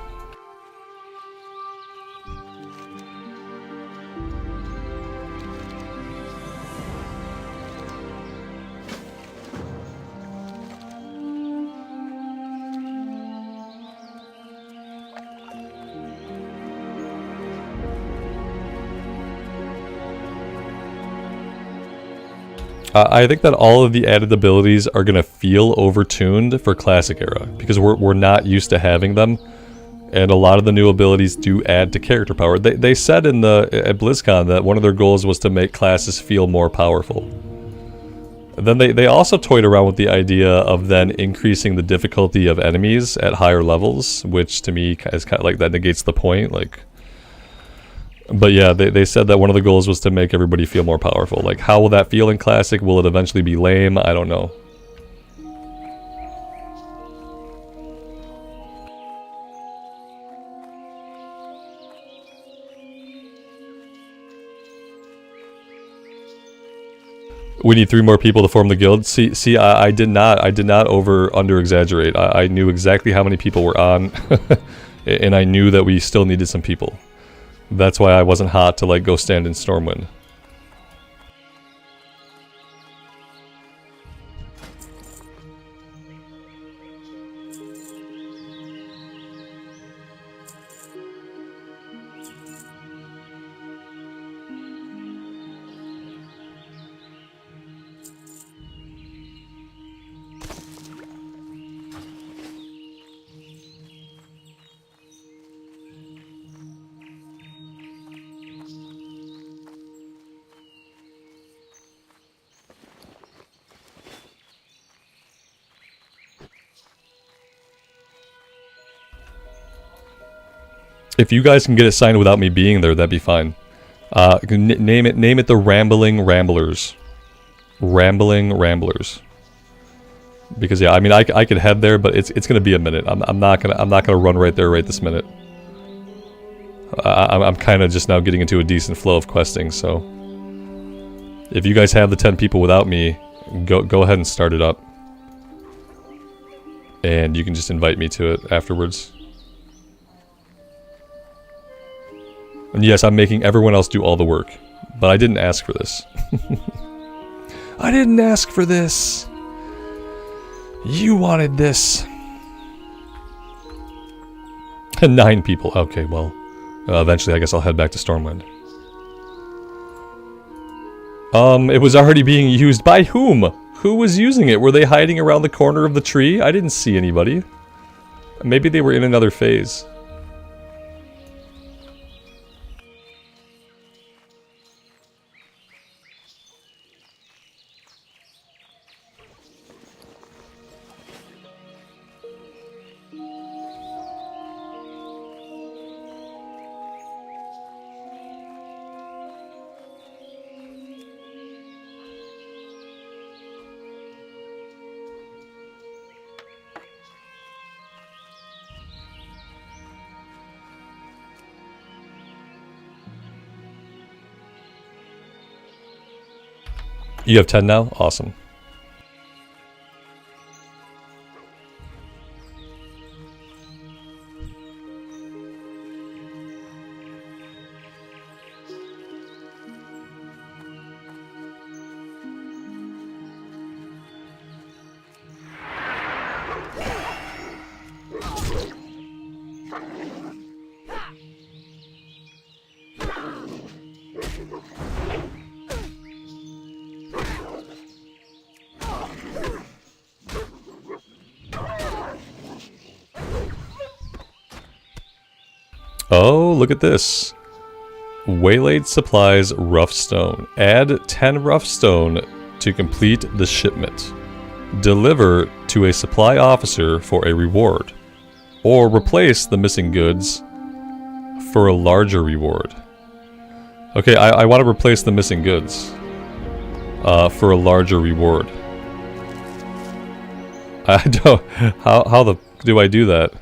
I think that all of the added abilities are going to feel overtuned for Classic Era, because we're not used to having them, and a lot of the new abilities do add to character power. They said at BlizzCon that one of their goals was to make classes feel more powerful. And then they also toyed around with the idea of then increasing the difficulty of enemies at higher levels, which to me is kind of like that negates the point, like... But yeah, they said that one of the goals was to make everybody feel more powerful. Like, how will that feel in Classic? Will it eventually be lame? I don't know. We need 3 more people to form the guild. See, I did not under exaggerate. I knew exactly how many people were on, and I knew that we still needed some people. That's why I wasn't hot to, like, go stand in Stormwind. If you guys can get it signed without me being there, that'd be fine. Name it the Rambling Ramblers. Rambling Ramblers. Because yeah, I mean, I could head there, but it's gonna be a minute. I'm not gonna run right there right this minute. I'm kind of just now getting into a decent flow of questing, so if you guys have the 10 people without me, go ahead and start it up, and you can just invite me to it afterwards. And yes, I'm making everyone else do all the work, but I didn't ask for this. I didn't ask for this. You wanted this. 9 people. Okay, well, eventually I guess I'll head back to Stormwind. It was already being used by whom? Who was using it? Were they hiding around the corner of the tree? I didn't see anybody. Maybe they were in another phase. You have 10 now? Awesome. Oh, look at this. Waylaid supplies rough stone. Add 10 rough stone to complete the shipment. Deliver to a supply officer for a reward. Or replace the missing goods for a larger reward. Okay, I want to replace the missing goods for a larger reward. I don't... How the... do I do that?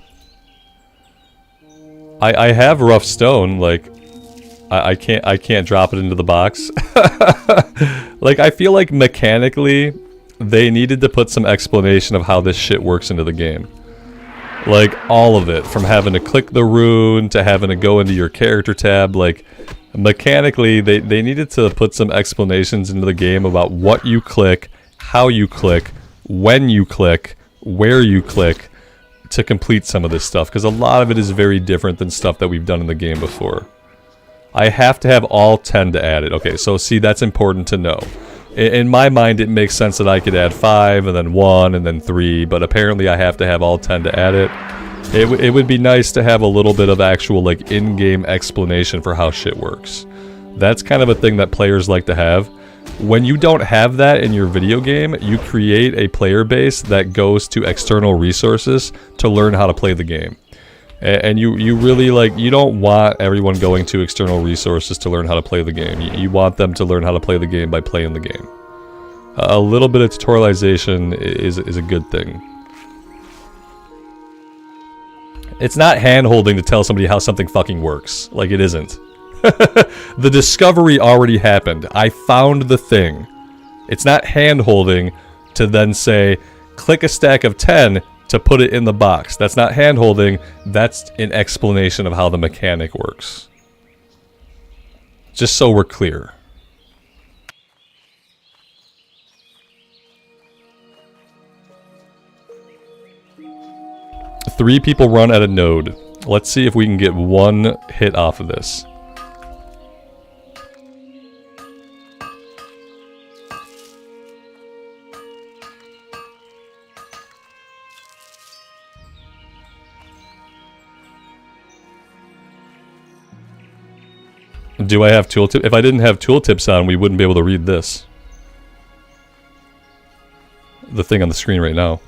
I have rough stone, like, I can't drop it into the box. Like, I feel like mechanically, they needed to put some explanation of how this shit works into the game. Like, all of it, from having to click the rune to having to go into your character tab. Like, mechanically, they needed to put some explanations into the game about what you click, how you click, when you click, where you click, to complete some of this stuff. Because a lot of it is very different than stuff that we've done in the game before. I have to have all 10 to add it. Okay, so see, that's important to know. In my mind, it makes sense that I could add 5, and then 1, and then 3, but apparently I have to have all 10 to add it. It would be nice to have a little bit of actual, like, in-game explanation for how shit works. That's kind of a thing that players like to have. When you don't have that in your video game, you create a player base that goes to external resources to learn how to play the game. And you really, like, you don't want everyone going to external resources to learn how to play the game. You want them to learn how to play the game by playing the game. A little bit of tutorialization is a good thing. It's not hand-holding to tell somebody how something fucking works. Like, it isn't. The discovery already happened. I found the thing. It's not hand-holding to then say, click a stack of 10 to put it in the box. That's not hand-holding, that's an explanation of how the mechanic works. Just so we're clear. Three people run at a node. Let's see if we can get one hit off of this. Do I have tooltip? If I didn't have tooltips on, we wouldn't be able to read this. The thing on the screen right now.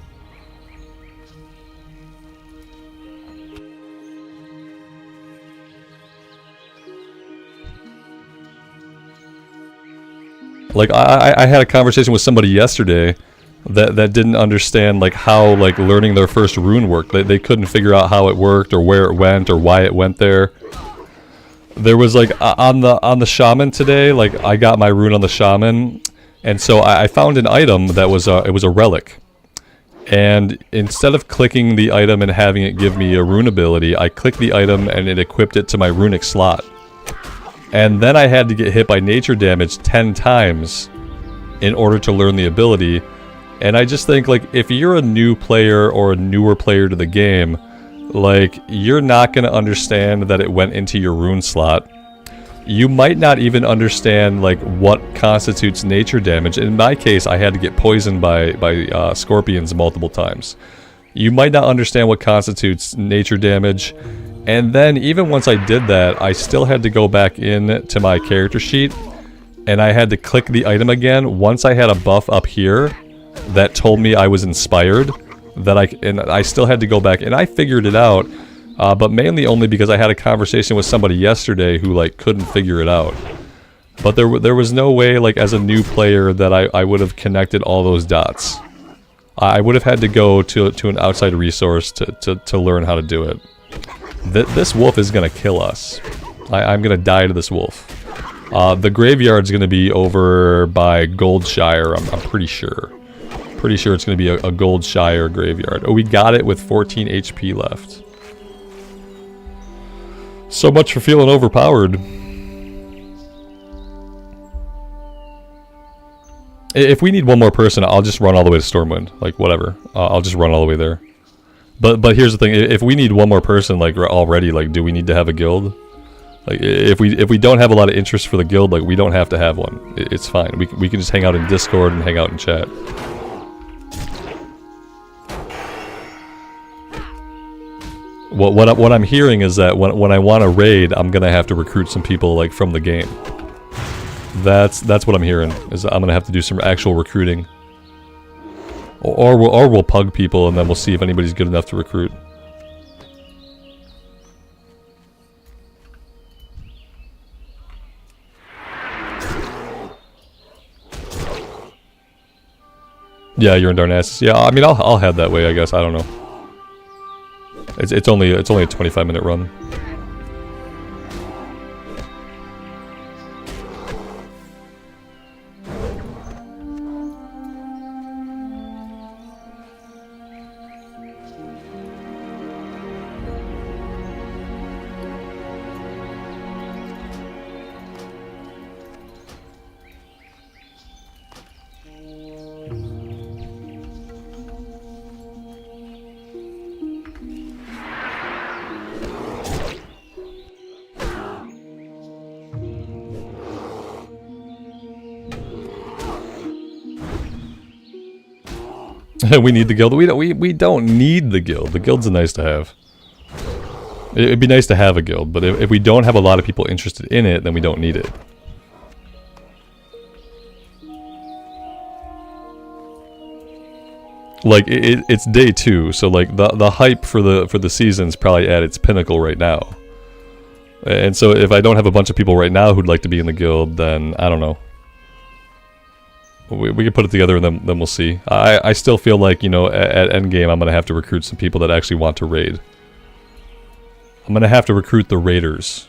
Like, I had a conversation with somebody yesterday that didn't understand, like, how, like, learning their first rune worked. They couldn't figure out how it worked or where it went or why it went there. There was, like, on the shaman today, like, I got my rune on the shaman, and so I found an item that was it was a relic. And instead of clicking the item and having it give me a rune ability, I clicked the item and it equipped it to my runic slot. And then I had to get hit by nature damage 10 times in order to learn the ability. And I just think, like, if you're a new player or a newer player to the game, like, you're not going to understand that it went into your rune slot. You might not even understand, like, what constitutes nature damage. In my case, I had to get poisoned by scorpions multiple times. You might not understand what constitutes nature damage. And then, even once I did that, I still had to go back in to my character sheet, and I had to click the item again once I had a buff up here that told me I was inspired. And I still had to go back, and I figured it out, but mainly only because I had a conversation with somebody yesterday who, like, couldn't figure it out. But there was no way, like, as a new player that I would have connected all those dots. I would have had to go to an outside resource to learn how to do it. This wolf is going to kill us. I'm going to die to this wolf. The graveyard's going to be over by Goldshire, I'm pretty sure. Pretty sure it's going to be a Goldshire graveyard. Oh, we got it with 14 HP left. So much for feeling overpowered. If we need one more person, I'll just run all the way to Stormwind. Like, whatever. I'll just run all the way there. But here's the thing. If we need one more person, like, already, like, do we need to have a guild? Like, if we don't have a lot of interest for the guild, like, we don't have to have one. It's fine. We can just hang out in Discord and hang out in chat. What I'm hearing is that when I want to raid, I'm gonna have to recruit some people, like, from the game. That's what I'm hearing. Is I'm gonna have to do some actual recruiting, or we'll pug people and then we'll see if anybody's good enough to recruit. Yeah, you're in Darnassus. Yeah, I mean, I'll head that way, I guess. I don't know. It's only a 25-minute run. We need the guild. We don't need the guild. The guild's a nice to have. It'd be nice to have a guild, but if we don't have a lot of people interested in it, then we don't need it. Like it's day 2, so like the hype for the season's probably at its pinnacle right now. And so if I don't have a bunch of people right now who'd like to be in the guild, then I don't know. We can put it together and then we'll see. I still feel like, you know, at endgame I'm gonna have to recruit some people that actually want to raid. I'm gonna have to recruit the raiders.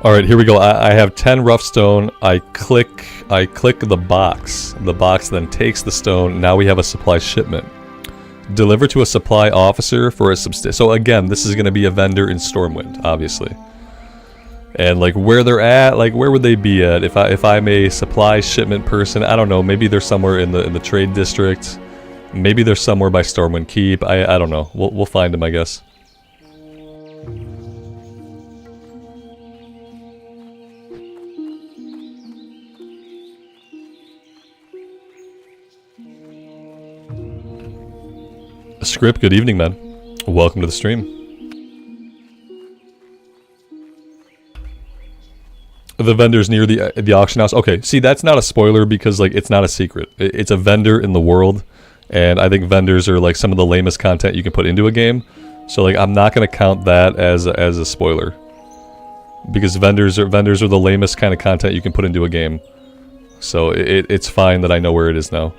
Alright, here we go. I have 10 rough stone. I click the box. The box then takes the stone. Now we have a supply shipment. Deliver to a supply officer for a so again, this is going to be a vendor in Stormwind, obviously. And like where they're at, like where would they be at if I'm a supply shipment person? I don't know. Maybe they're somewhere in the trade district. Maybe they're somewhere by Stormwind Keep. I don't know. We'll find them, I guess. Script, good evening, man. Welcome to the stream. The vendor's near the auction house. Okay, see, that's not a spoiler because like it's not a secret. It's a vendor in the world, and I think vendors are like some of the lamest content you can put into a game. So like I'm not gonna count that as a spoiler because vendors are the lamest kind of content you can put into a game. So it's fine that I know where it is now.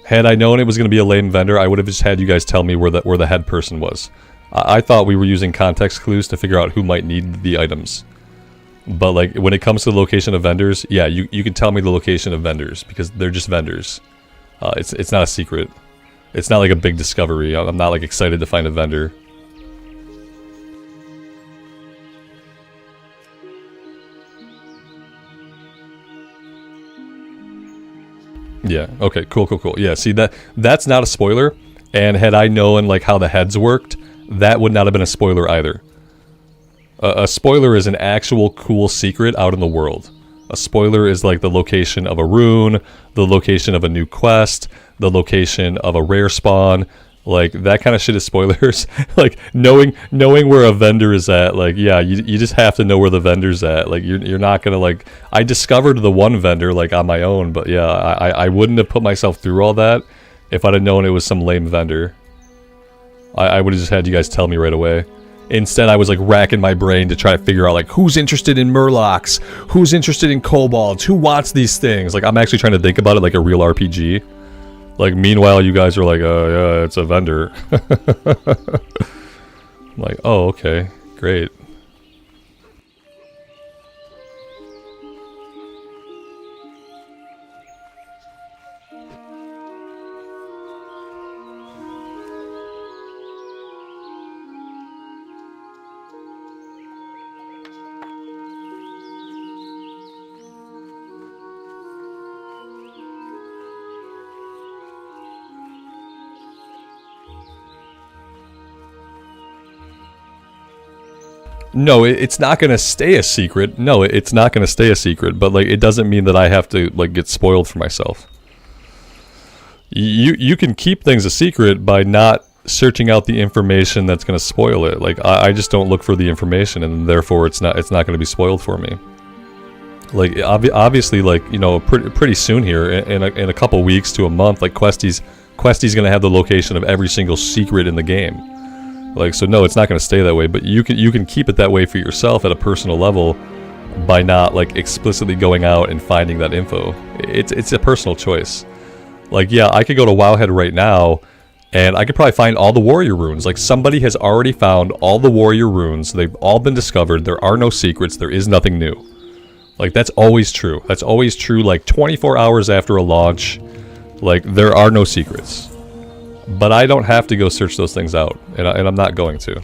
Had I known it was going to be a lame vendor, I would have just had you guys tell me where the head person was. I thought we were using context clues to figure out who might need the items. But like when it comes to the location of vendors, yeah, you can tell me the location of vendors because they're just vendors. It's not a secret. It's not like a big discovery. I'm not like excited to find a vendor. Yeah, okay, cool. Yeah, see, that's not a spoiler, and had I known, like, how the heads worked, that would not have been a spoiler either. A spoiler is an actual cool secret out in the world. A spoiler is, like, the location of a rune, the location of a new quest, the location of a rare spawn. Like, that kind of shit is spoilers. Like, knowing where a vendor is at, like, yeah, you just have to know where the vendor's at. Like, you're not gonna, like... I discovered the one vendor, like, on my own, but yeah, I wouldn't have put myself through all that if I'd have known it was some lame vendor. I would have just had you guys tell me right away. Instead, I was, like, racking my brain to try to figure out, like, who's interested in murlocs? Who's interested in kobolds? Who wants these things? Like, I'm actually trying to think about it like a real RPG. Like, meanwhile, you guys are like, oh, yeah, it's a vendor. I'm like, oh, okay, great. No, it's not gonna stay a secret. No, it's not gonna stay a secret, but like it doesn't mean that I have to like get spoiled for myself. You can keep things a secret by not searching out the information that's gonna spoil it. Like I just don't look for the information, and therefore it's not gonna be spoiled for me. Like obviously, like, you know, pretty soon here in a couple weeks to a month, like Questie's gonna have the location of every single secret in the game. Like, so no, it's not going to stay that way, but you can keep it that way for yourself at a personal level by not, like, explicitly going out and finding that info. It's a personal choice. Like, yeah, I could go to Wowhead right now And I could probably find all the warrior runes. Like, somebody has already found all the warrior runes. They've all been discovered. There are no secrets. There is nothing new. Like, that's always true. That's always true, like, 24 hours after a launch. Like, there are no secrets. But I don't have to go search those things out. And I'm not going to.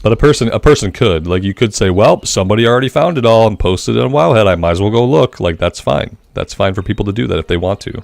But a person could. Like, you could say, well, somebody already found it all and posted it on Wowhead. I might as well go look. Like, that's fine. That's fine for people to do that if they want to.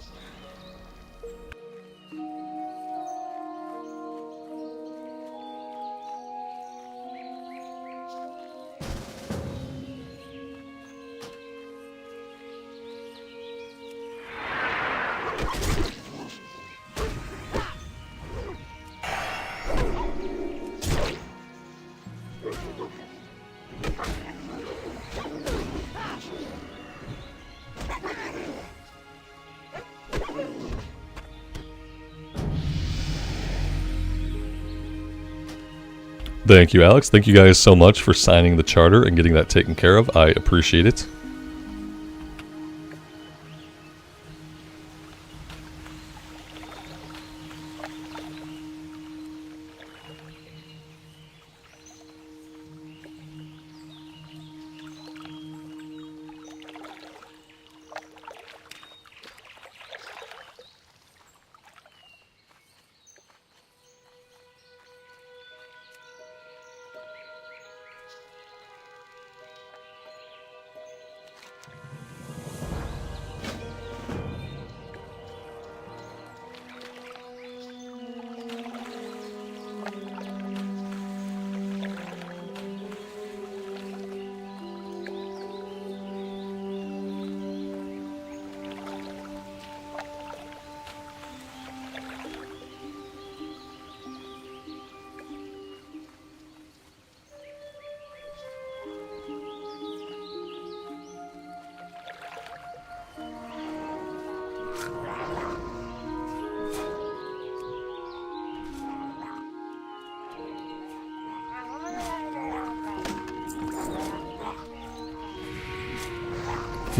Thank you, Alex. Thank you guys so much for signing the charter and getting that taken care of. I appreciate it.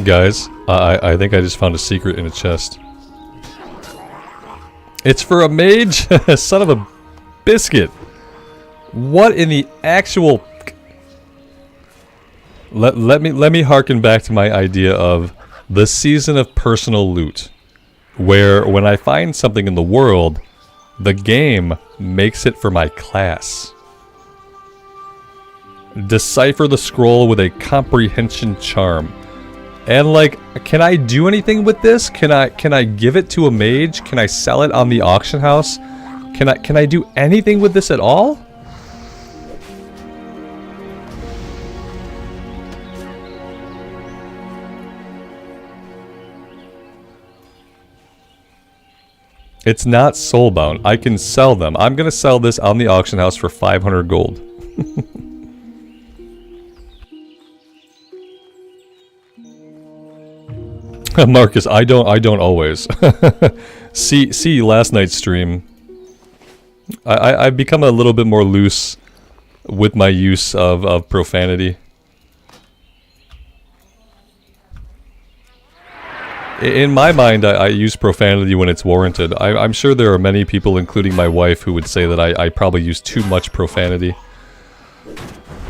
Guys, I think I just found a secret in a chest. It's for a mage? Son of a biscuit. What in the actual... Let me harken back to my idea of the season of personal loot. Where when I find something in the world, the game makes it for my class. Decipher the scroll with a comprehension charm. And like, can I do anything with this? Can I give it to a mage? Can I sell it on the auction house? Can I do anything with this at all? It's not soulbound. I can sell them. I'm gonna sell this on the auction house for 500 gold. Marcus, I don't always. see last night's stream. I've become a little bit more loose with my use of profanity. In my mind, I use profanity when it's warranted. I'm sure there are many people, including my wife, who would say that I probably use too much profanity.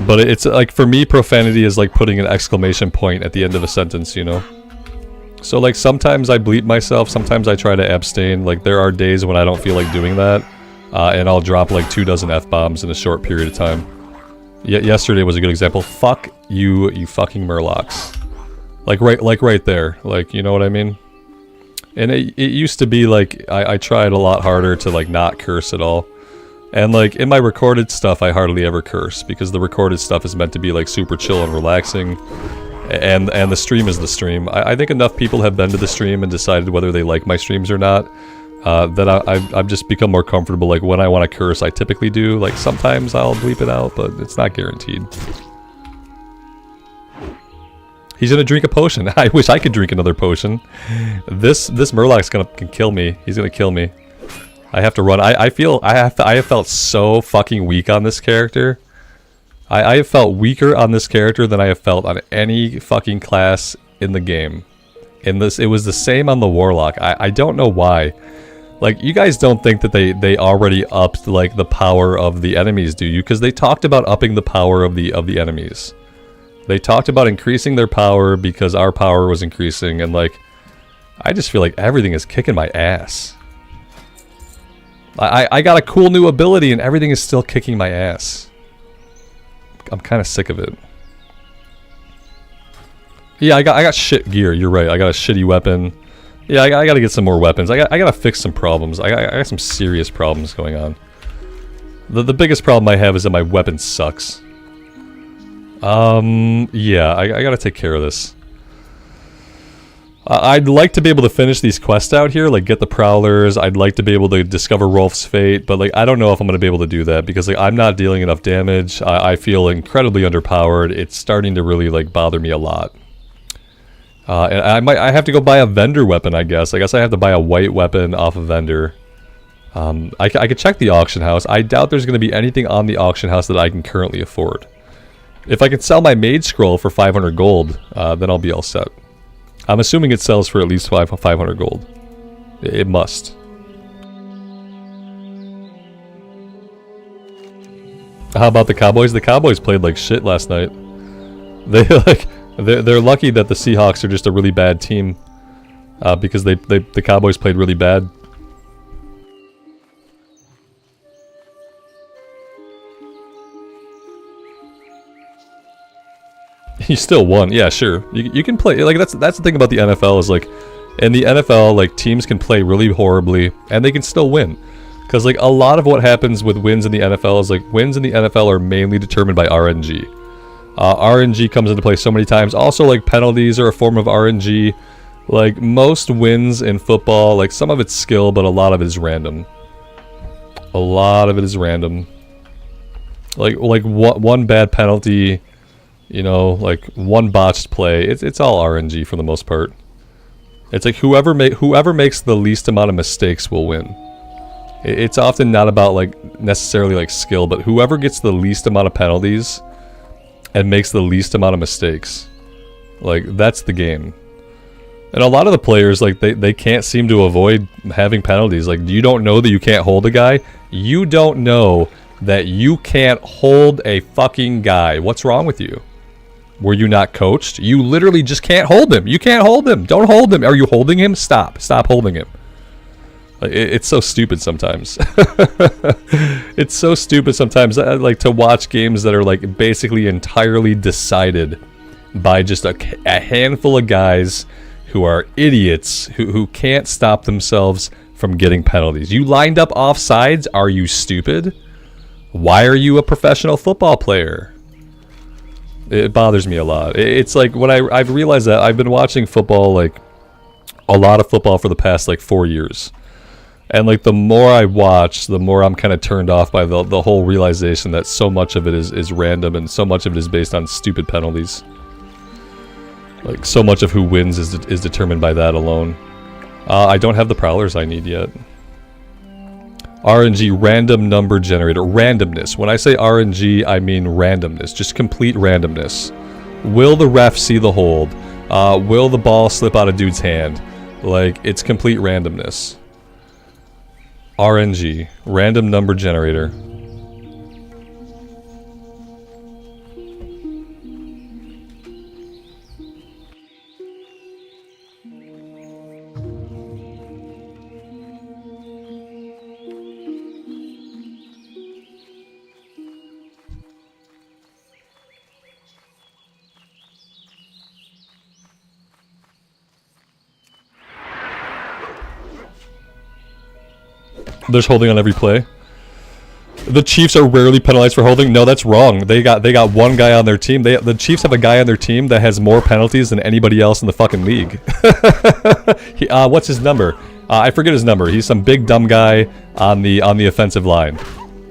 But it's like, for me, profanity is like putting an exclamation point at the end of a sentence, you know? So like, sometimes I bleep myself, sometimes I try to abstain. Like, there are days when I don't feel like doing that, and I'll drop like 24 F-bombs in a short period of time. Yesterday was a good example. Fuck you, you fucking murlocs. Like right there. Like, you know what I mean? And it used to be like, I tried a lot harder to like not curse at all. And like, in my recorded stuff, I hardly ever curse, because the recorded stuff is meant to be like super chill and relaxing. And the stream is the stream. I think enough people have been to the stream and decided whether they like my streams or not, that I've just become more comfortable. Like, when I want to curse, I typically do. Like, sometimes I'll bleep it out, but it's not guaranteed. He's gonna drink a potion. I wish I could drink another potion. This Murloc's can kill me. He's gonna kill me. I have to run. I have felt so fucking weak on this character. I have felt weaker on this character than I have felt on any fucking class in the game. It was the same on the Warlock. I don't know why. Like, you guys don't think that they already upped, like, the power of the enemies, do you? Because they talked about upping the power of the enemies. They talked about increasing their power because our power was increasing, and, like, I just feel like everything is kicking my ass. I got a cool new ability, and everything is still kicking my ass. I'm kind of sick of it. Yeah, I got shit gear, you're right. I got a shitty weapon. Yeah, I gotta get some more weapons. I gotta fix some problems. I got some serious problems going on. The biggest problem I have is that my weapon sucks. Yeah, I gotta take care of this. I'd like to be able to finish these quests out here, like get the Prowlers. I'd like to be able to discover Rolf's fate, but like I don't know if I'm gonna be able to do that because like I'm not dealing enough damage. I feel incredibly underpowered. It's starting to really like bother me a lot. And I have to go buy a vendor weapon, I guess. I guess I have to buy a white weapon off a vendor. I could check the auction house. I doubt there's going to be anything on the auction house that I can currently afford. If I can sell my mage scroll for 500 gold, then I'll be all set. I'm assuming it sells for at least 500 gold. It must. How about the Cowboys? The Cowboys played like shit last night. They like... They're lucky that the Seahawks are just a really bad team, because the Cowboys played really bad. You still won, yeah, sure. You can play like that's the thing about the NFL is like, in the NFL like teams can play really horribly and they can still win, because like a lot of what happens with wins in the NFL is like wins in the NFL are mainly determined by RNG. RNG comes into play so many times. Also, like, penalties are a form of RNG. Like, most wins in football, like, some of it's skill, but a lot of it is random. A lot of it is random. Like one bad penalty, you know, like, one botched play. It's all RNG for the most part. It's like, whoever makes the least amount of mistakes will win. It's often not about, like, necessarily, like, skill, but whoever gets the least amount of penalties... and makes the least amount of mistakes. Like, that's the game. And a lot of the players, like, they can't seem to avoid having penalties. Like, you don't know that you can't hold a guy. You don't know that you can't hold a fucking guy. What's wrong with you? Were you not coached? You literally just can't hold him. You can't hold him. Don't hold him. Are you holding him? Stop. Stop holding him. It's so stupid sometimes. It's so stupid sometimes. I like to watch games that are like basically entirely decided by just a handful of guys who are idiots who can't stop themselves from getting penalties. You lined up offsides? Are you stupid? Why are you a professional football player? It bothers me a lot. It's like when I've realized that I've been watching football, like a lot of football for the past like 4 years. And like the more I watch, the more I'm kind of turned off by the whole realization that so much of it is random and so much of it is based on stupid penalties. Like so much of who wins is determined by that alone. I don't have the Prowlers I need yet. RNG, random number generator. Randomness. When I say RNG, I mean randomness. Just complete randomness. Will the ref see the hold? Will the ball slip out of dude's hand? Like, it's complete randomness. RNG, random number generator. There's holding on every play. The Chiefs are rarely penalized for holding. No, that's wrong. They got one guy on their team. The Chiefs have a guy on their team that has more penalties than anybody else in the fucking league. What's his number? I forget his number. He's some big dumb guy on the offensive line,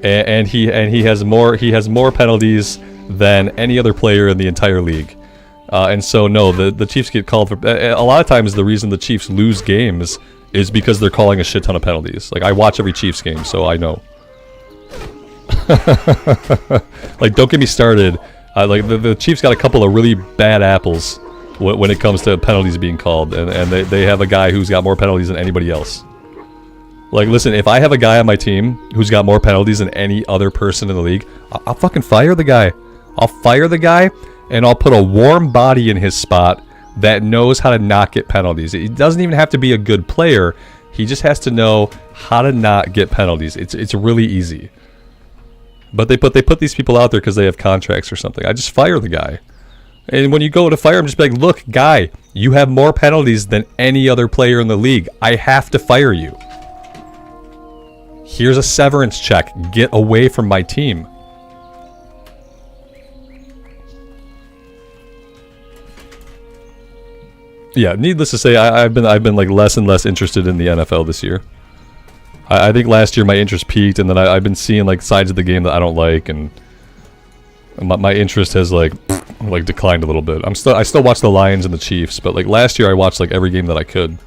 and he has more penalties than any other player in the entire league. And so no, the Chiefs get called for. A lot of times the reason the Chiefs lose games is because they're calling a shit ton of penalties. Like, I watch every Chiefs game, so I know. Like, don't get me started. Like, the Chiefs got a couple of really bad apples when it comes to penalties being called, and they have a guy who's got more penalties than anybody else. Like, listen, if I have a guy on my team who's got more penalties than any other person in the league, I'll fucking fire the guy. I'll fire the guy, and I'll put a warm body in his spot that knows how to not get penalties. He doesn't even have to be a good player. He just has to know how to not get penalties. It's really easy. But they put these people out there because they have contracts or something. I just fire the guy. And when you go to fire him, just be like, look, guy, you have more penalties than any other player in the league. I have to fire you. Here's a severance check. Get away from my team. Yeah, needless to say, I've been like less and less interested in the NFL this year. I think last year my interest peaked, and then I've been seeing like sides of the game that I don't like, and my interest has like declined a little bit. I still watch the Lions and the Chiefs, but like last year I watched like every game that I could.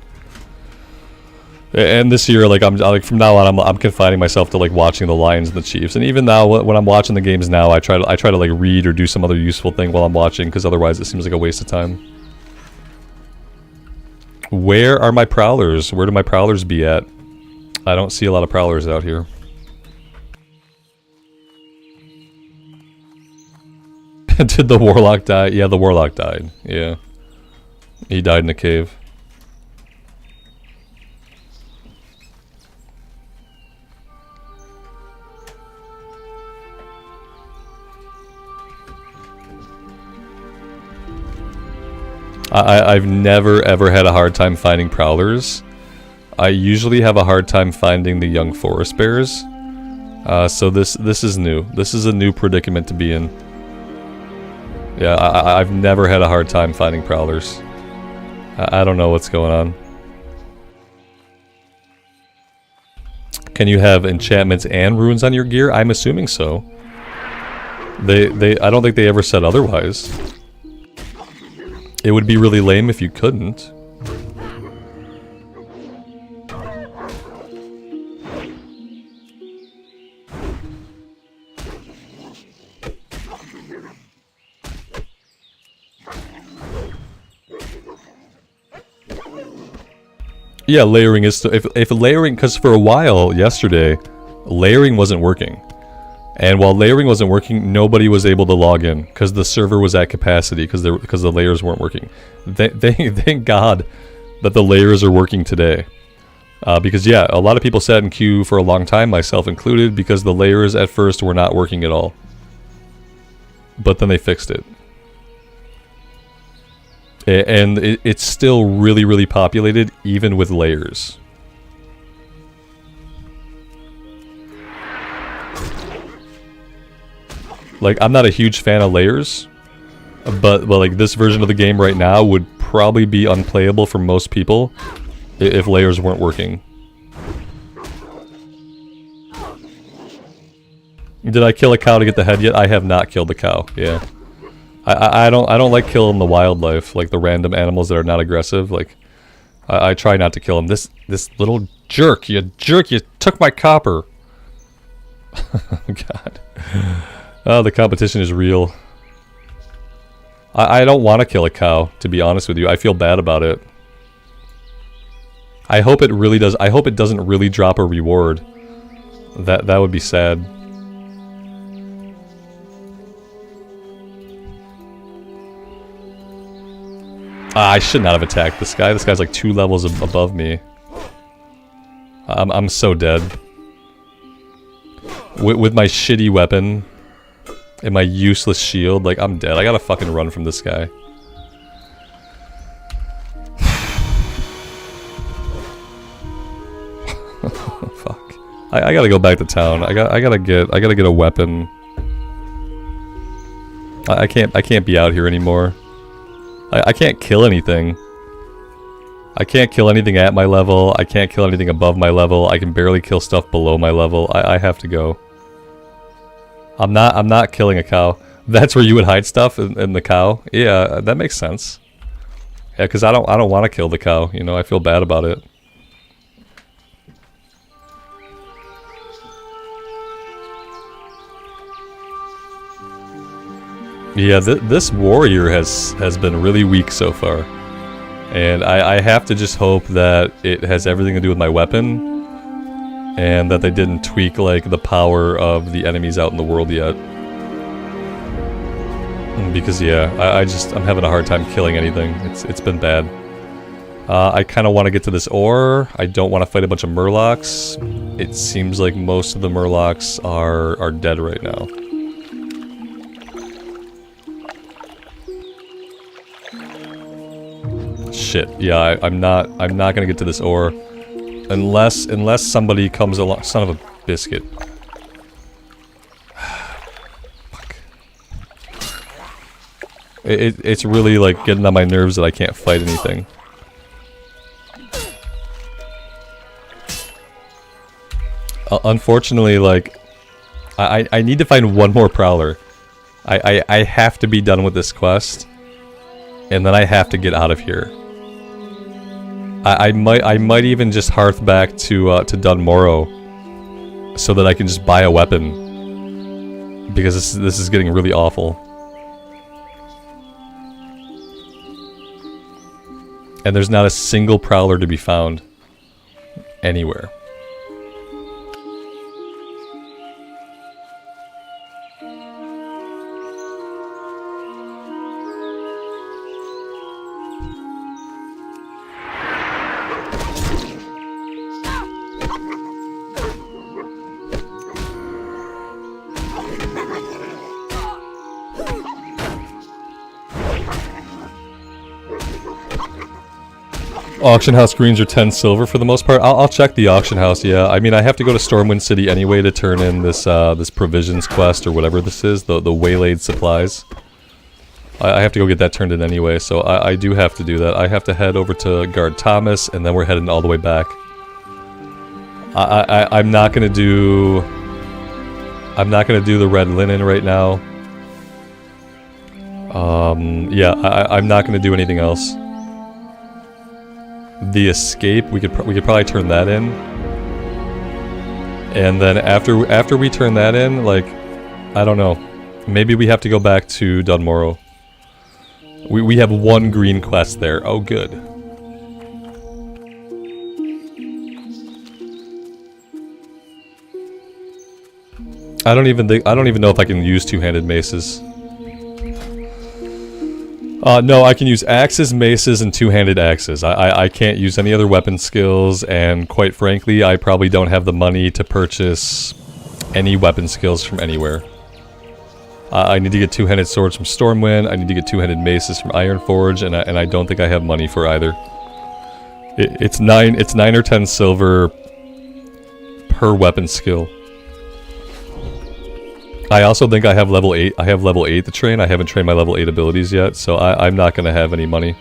And this year, like I'm like from now on, I'm confining myself to like watching the Lions and the Chiefs. And even now, when I'm watching the games now, I try to like read or do some other useful thing while I'm watching, because otherwise it seems like a waste of time. Where are my Prowlers? Where do my Prowlers be at? I don't see a lot of Prowlers out here. Did the Warlock die? Yeah, the Warlock died. Yeah, he died in a cave. I've never ever had a hard time finding Prowlers. I usually have a hard time finding the young forest bears. So this is new. This is a new predicament to be in. Yeah, I've never had a hard time finding Prowlers. I don't know what's going on. Can you have enchantments and runes on your gear? I'm assuming so. I don't think they ever said otherwise. It would be really lame if you couldn't. Yeah, layering is still, if layering, because for a while yesterday, layering wasn't working. And while layering wasn't working, nobody was able to log in because the server was at capacity because the layers weren't working. Thank God that the layers are working today. Because yeah, a lot of people sat in queue for a long time, myself included, because the layers at first were not working at all. But then they fixed it. And it's still really, really populated, even with layers. Like, I'm not a huge fan of layers, but like this version of the game right now would probably be unplayable for most people if layers weren't working. Did I kill a cow to get the head yet? I have not killed the cow. Yeah, I don't like killing the wildlife, like the random animals that are not aggressive. Like, I try not to kill them. This little jerk, you took my copper. Oh God. Oh, the competition is real. I don't want to kill a cow, to be honest with you. I feel bad about it. I hope it really does. I hope it doesn't really drop a reward. That would be sad. I should not have attacked this guy. This guy's like 2 levels above me. I'm so dead. With my shitty weapon and my useless shield, like, I'm dead. I gotta fucking run from this guy. Fuck. I gotta go back to town. I gotta get a weapon. I can't be out here anymore. I can't kill anything. I can't kill anything at my level. I can't kill anything above my level. I can barely kill stuff below my level. I have to go. I'm not killing a cow. That's where you would hide stuff in the cow? Yeah, that makes sense. Yeah, because I don't want to kill the cow, you know, I feel bad about it. Yeah, this warrior has been really weak so far. And I have to just hope that it has everything to do with my weapon. and that they didn't tweak like the power of the enemies out in the world yet. Because yeah, I'm having a hard time killing anything. It's been bad. I kind of want to get to this ore. I don't want to fight a bunch of murlocs. It seems like most of the murlocs are dead right now. Shit. Yeah, I'm not gonna get to this ore unless somebody comes along. Son of a biscuit. Fuck. It's really like getting on my nerves that I can't fight anything. Unfortunately, like I need to find one more Prowler. I have to be done with this quest, and then I have to get out of here. I might even just hearth back to Dunmorrow so that I can just buy a weapon, because this is getting really awful. And there's not a single Prowler to be found anywhere. Auction house greens are 10 silver for the most part. I'll check the auction house, yeah. I mean, I have to go to Stormwind City anyway to turn in this this provisions quest or whatever this is, the waylaid supplies. I have to go get that turned in anyway, so I do have to do that. I have to head over to Guard Thomas, and then we're heading all the way back. I'm not gonna do the red linen right now. Yeah, I'm not gonna do anything else. The escape, we could probably turn that in, and then after we turn that in, like, I don't know, maybe we have to go back to Dunmorrow. We have one green quest there. Oh, good. I don't even know if I can use two-handed maces. No, I can use axes, maces, and two-handed axes. I can't use any other weapon skills, and quite frankly, I probably don't have the money to purchase any weapon skills from anywhere. I need to get two-handed swords from Stormwind, I need to get two-handed maces from Ironforge, and I don't think I have money for either. It's 9 or 10 silver per weapon skill. I also think I have level 8. I have level 8 to train. I haven't trained my level 8 abilities yet, so I'm not going to have any money.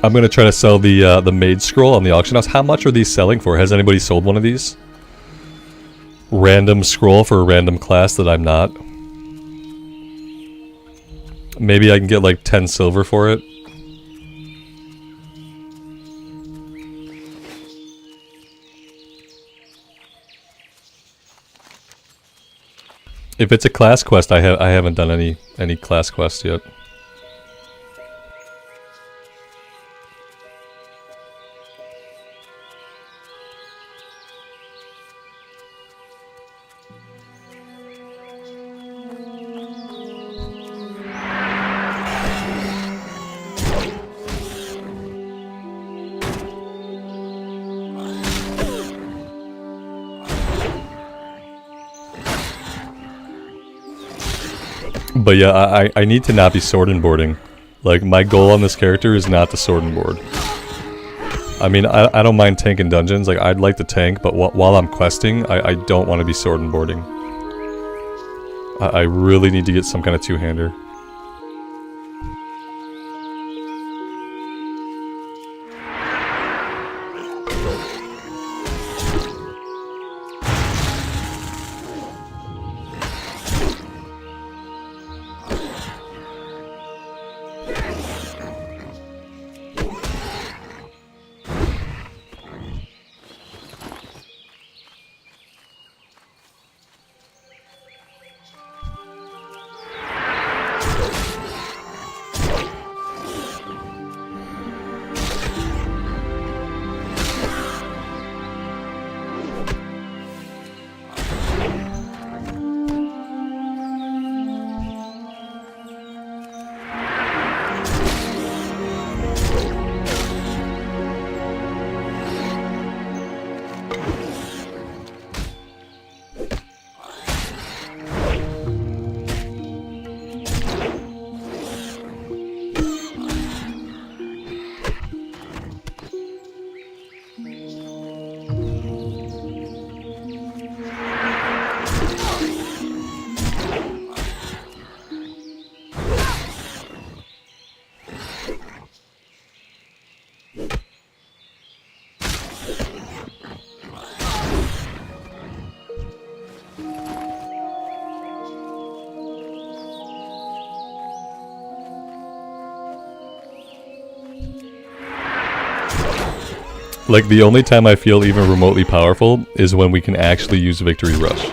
I'm going to try to sell the Mage Scroll on the auction house. How much are these selling for? Has anybody sold one of these? Random scroll for a random class that I'm not. Maybe I can get like 10 silver for it. If it's a class quest, I haven't done any class quests yet. But yeah, I need to not be sword and boarding. Like, my goal on this character is not to sword and board. I mean, I don't mind tanking dungeons. Like, I'd like to tank, but while I'm questing, I don't want to be sword and boarding. I really need to get some kind of two-hander. Like, the only time I feel even remotely powerful is when we can actually use Victory Rush.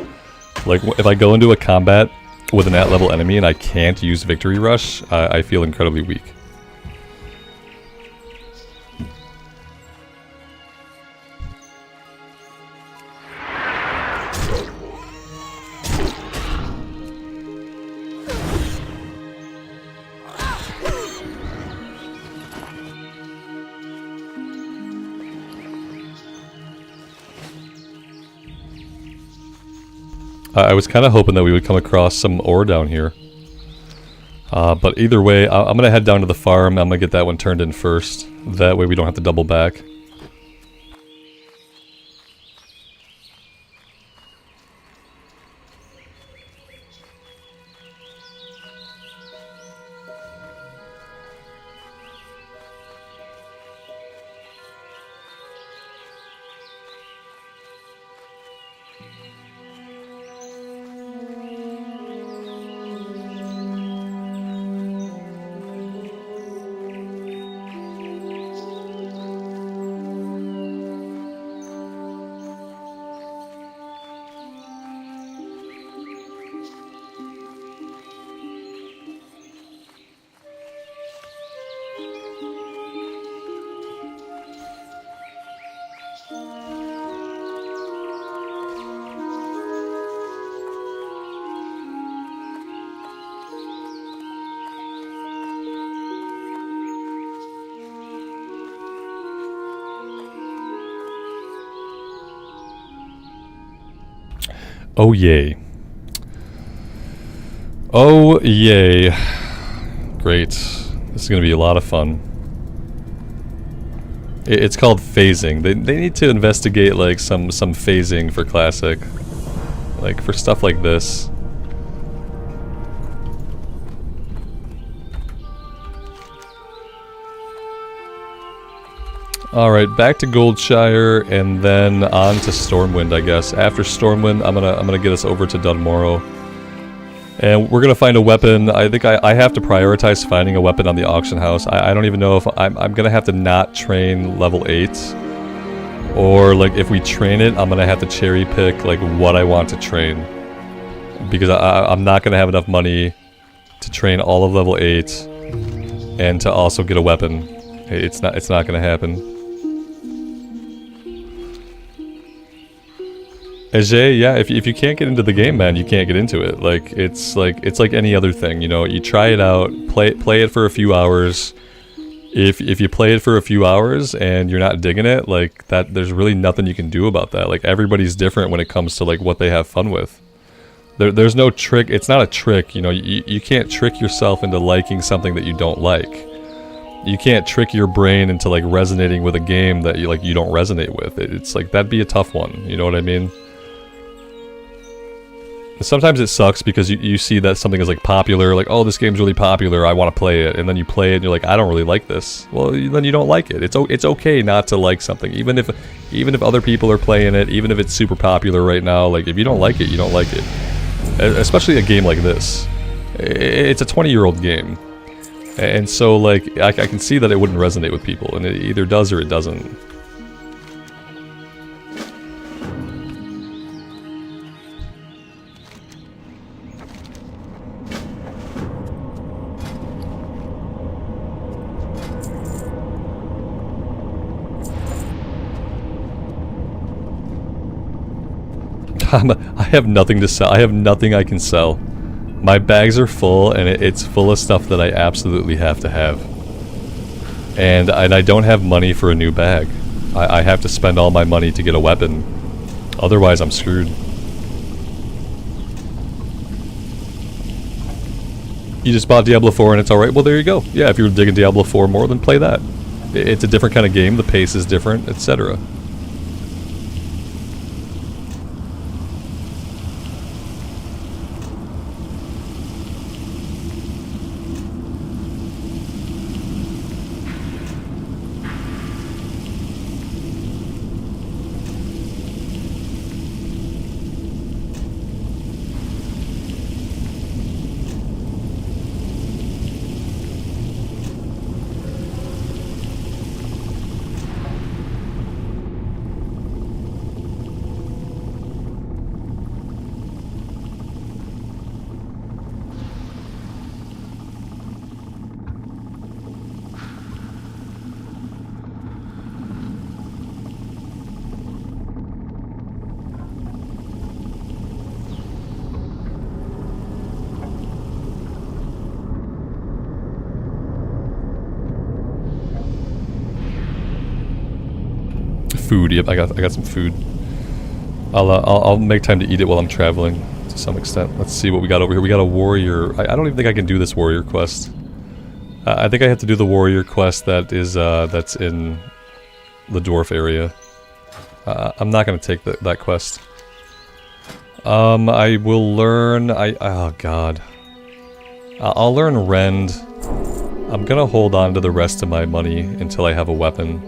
Like, if I go into a combat with an at-level enemy and I can't use Victory Rush, I feel incredibly weak. I was kind of hoping that we would come across some ore down here. But either way, I'm going to head down to the farm. I'm going to get that one turned in first. That way we don't have to double back. Oh yay. Oh yay. Great. This is going to be a lot of fun. It's called phasing. They need to investigate like some phasing for Classic. Like for stuff like this. Alright, back to Goldshire and then on to Stormwind, I guess. After Stormwind, I'm gonna get us over to Dunmorrow. And we're gonna find a weapon. I think I have to prioritize finding a weapon on the auction house. I don't even know if I'm gonna have to not train level 8. Or like if we train it, I'm gonna have to cherry pick like what I want to train. Because I'm not gonna have enough money to train all of level 8 and to also get a weapon. It's not gonna happen. Ajay, yeah, if you can't get into the game, man, you can't get into it. It's like any other thing, you know. You try it out, play it for a few hours. If you play it for a few hours and you're not digging it, like that, there's really nothing you can do about that. Like everybody's different when it comes to like what they have fun with. There's no trick. It's not a trick, you know. You can't trick yourself into liking something that you don't like. You can't trick your brain into like resonating with a game that you don't resonate with. It's like that'd be a tough one. You know what I mean? Sometimes it sucks because you see that something is like popular, like, oh, this game's really popular, I want to play it, and then you play it and you're like, I don't really like this. Well, then you don't like it. It's okay not to like something, even if other people are playing it, even if it's super popular right now. Like, if you don't like it, you don't like it. Especially a game like this. It's a 20-year-old game, and so like I can see that it wouldn't resonate with people, and it either does or it doesn't. I have nothing to sell. I have nothing I can sell. My bags are full, and it's full of stuff that I absolutely have to have. And I don't have money for a new bag. I have to spend all my money to get a weapon. Otherwise, I'm screwed. You just bought Diablo 4 and it's alright? Well, there you go. Yeah, if you're digging Diablo 4 more, then play that. It's a different kind of game, the pace is different, etc. food. Yep, I got some food. I'll make time to eat it while I'm traveling to some extent. Let's see what we got over here. We got a warrior. I don't even think I can do this warrior quest. I think I have to do the warrior quest that is that's in the dwarf area. I'm not gonna take that quest. I will learn. Oh god. I'll learn Rend. I'm gonna hold on to the rest of my money until I have a weapon.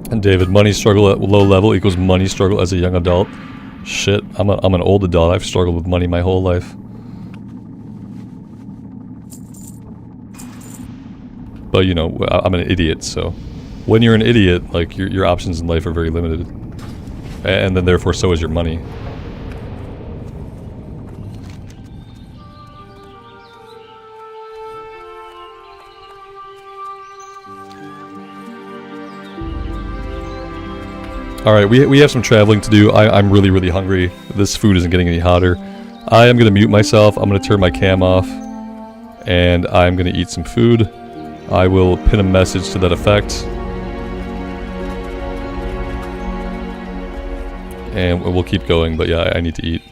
And David, money struggle at low level equals money struggle as a young adult. Shit, I'm an old adult. I've struggled with money my whole life. But you know, I'm an idiot, so when you're an idiot, like your options in life are very limited, and then therefore so is your money. Alright, we have some traveling to do. I'm really, really hungry. This food isn't getting any hotter. I am going to mute myself. I'm going to turn my cam off. And I'm going to eat some food. I will pin a message to that effect. And we'll keep going, but yeah, I need to eat.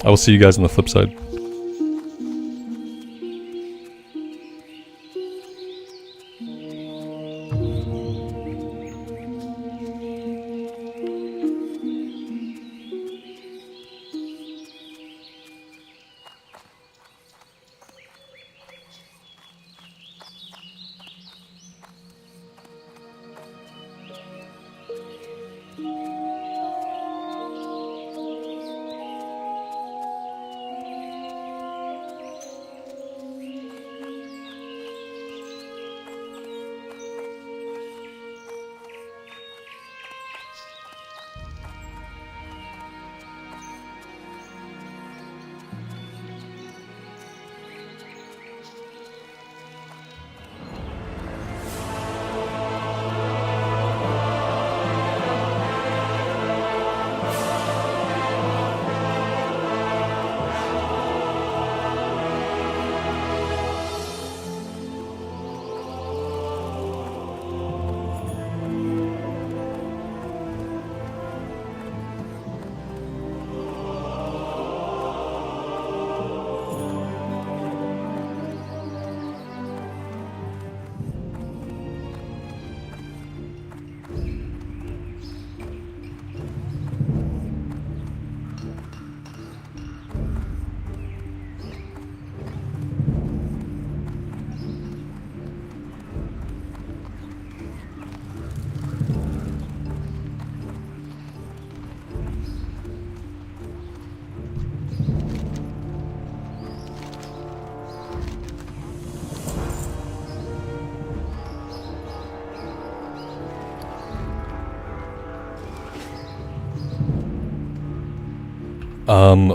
I will see you guys on the flip side.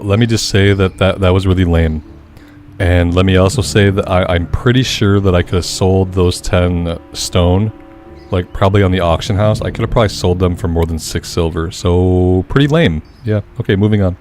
Let me just say that was really lame. And let me also say that I'm pretty sure that I could have sold those 10 stone, like probably on the auction house. I could have probably sold them for more than 6 silver. So, pretty lame. Yeah, okay, moving on.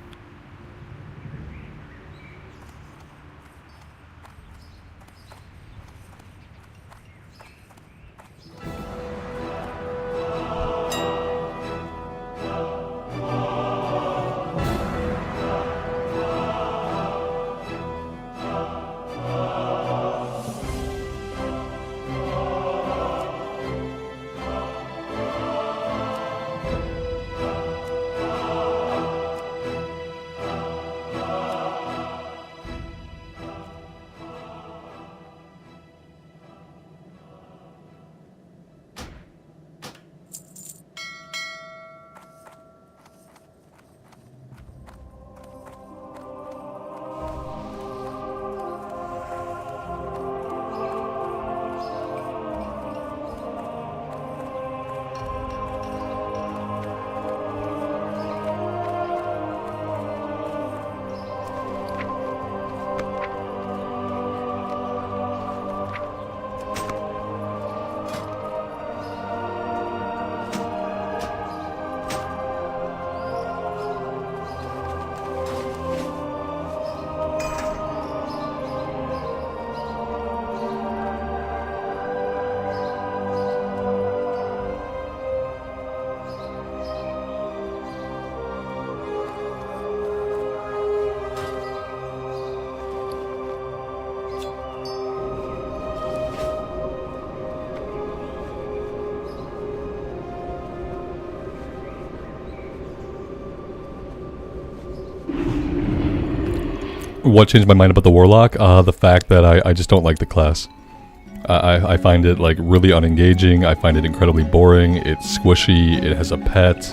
What changed my mind about the Warlock? The fact that I just don't like the class. I find it like really unengaging. I find it incredibly boring. It's squishy. It has a pet.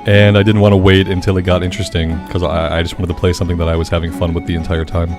And I didn't want to wait until it got interesting because I just wanted to play something that I was having fun with the entire time.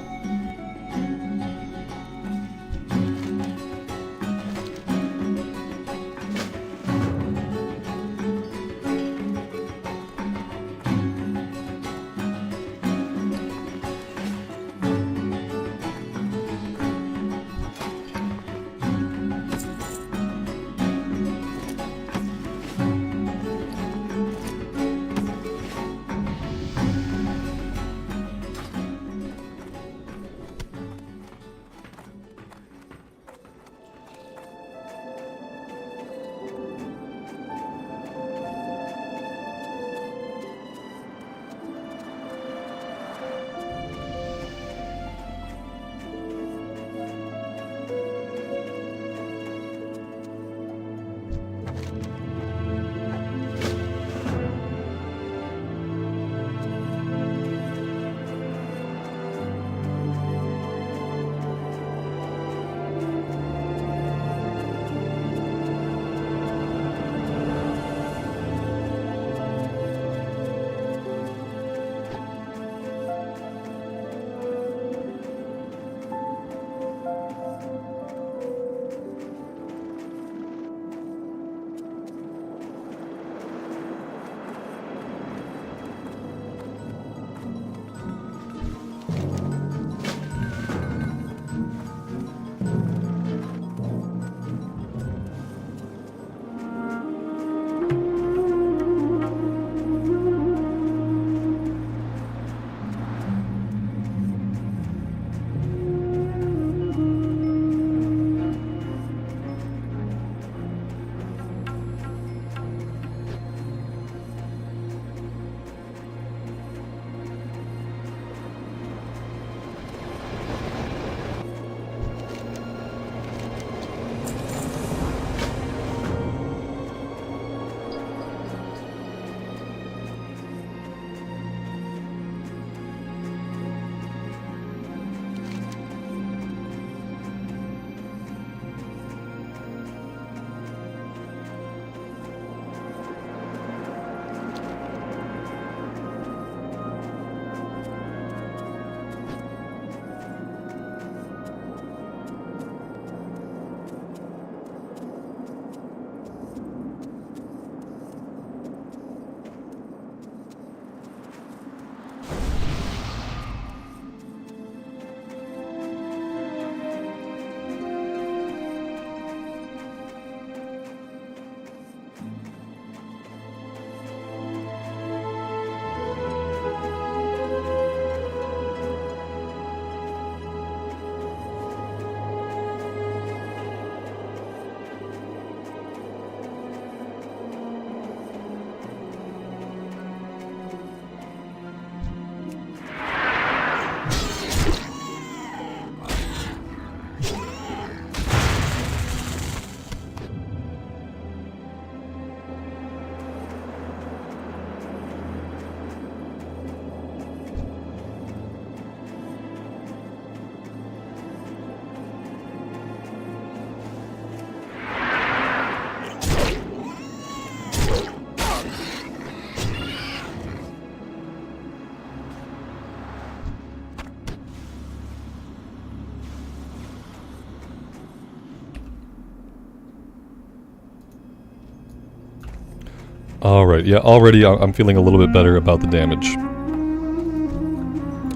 Alright, yeah, already I'm feeling a little bit better about the damage.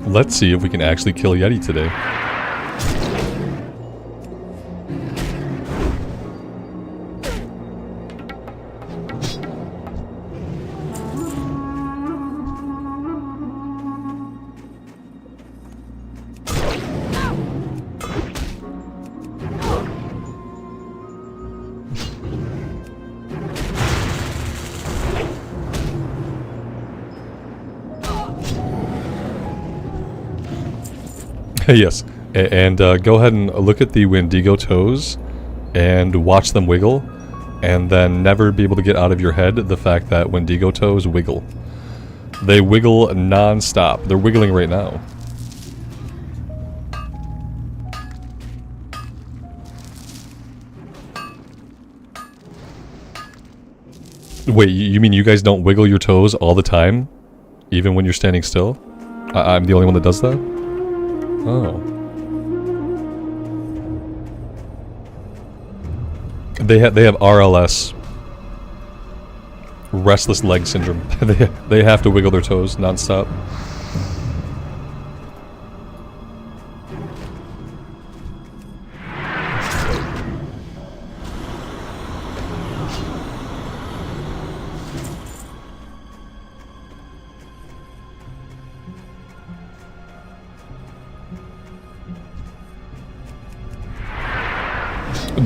Let's see if we can actually kill Yeti today. Yes, and go ahead and look at the Wendigo toes and watch them wiggle, and then never be able to get out of your head the fact that Wendigo toes wiggle. They wiggle non-stop. They're wiggling right now. Wait, you mean you guys don't wiggle your toes all the time? Even when you're standing still? I'm the only one that does that? Oh. They have RLS. Restless leg syndrome. they have to wiggle their toes nonstop.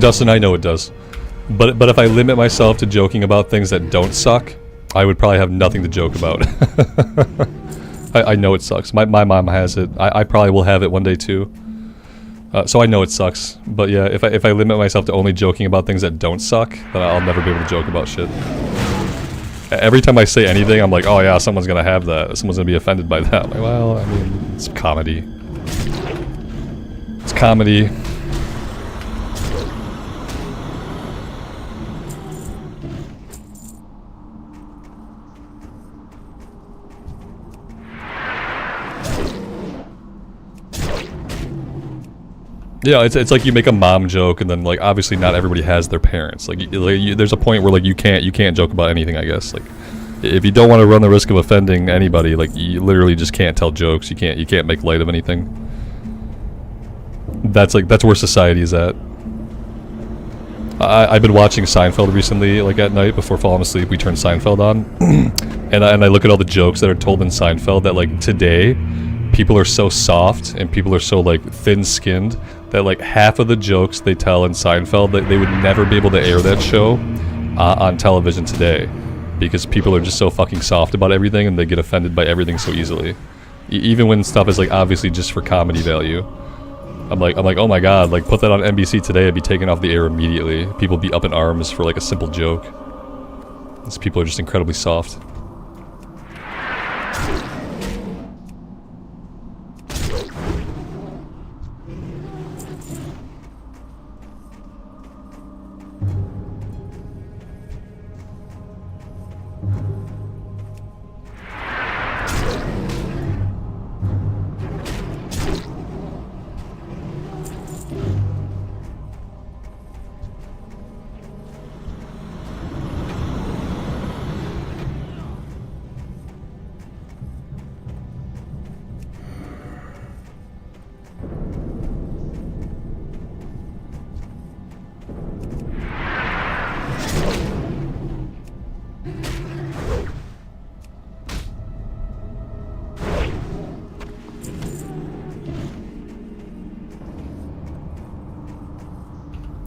Dustin, I know it does. But if I limit myself to joking about things that don't suck, I would probably have nothing to joke about. I know it sucks. My mom has it. I probably will have it one day too. So I know it sucks. But yeah, if I limit myself to only joking about things that don't suck, then I'll never be able to joke about shit. Every time I say anything, I'm like, oh yeah, someone's gonna have that. Someone's gonna be offended by that. I'm like, well, I mean, it's comedy. It's comedy. Yeah, it's like you make a mom joke, and then like obviously not everybody has their parents. Like, there's a point where like you can't joke about anything. I guess like if you don't want to run the risk of offending anybody, like you literally just can't tell jokes. You can't make light of anything. That's where society is at. I've been watching Seinfeld recently, like at night before falling asleep. We turn Seinfeld on, and I look at all the jokes that are told in Seinfeld. That like today, people are so soft and people are so like thin-skinned that like half of the jokes they tell in Seinfeld, that they would never be able to air that show on television today, because people are just so fucking soft about everything and they get offended by everything so easily. Even when stuff is like obviously just for comedy value. I'm like, oh my god, like put that on NBC today, it'd be taken off the air immediately. People would be up in arms for like a simple joke. These people are just incredibly soft.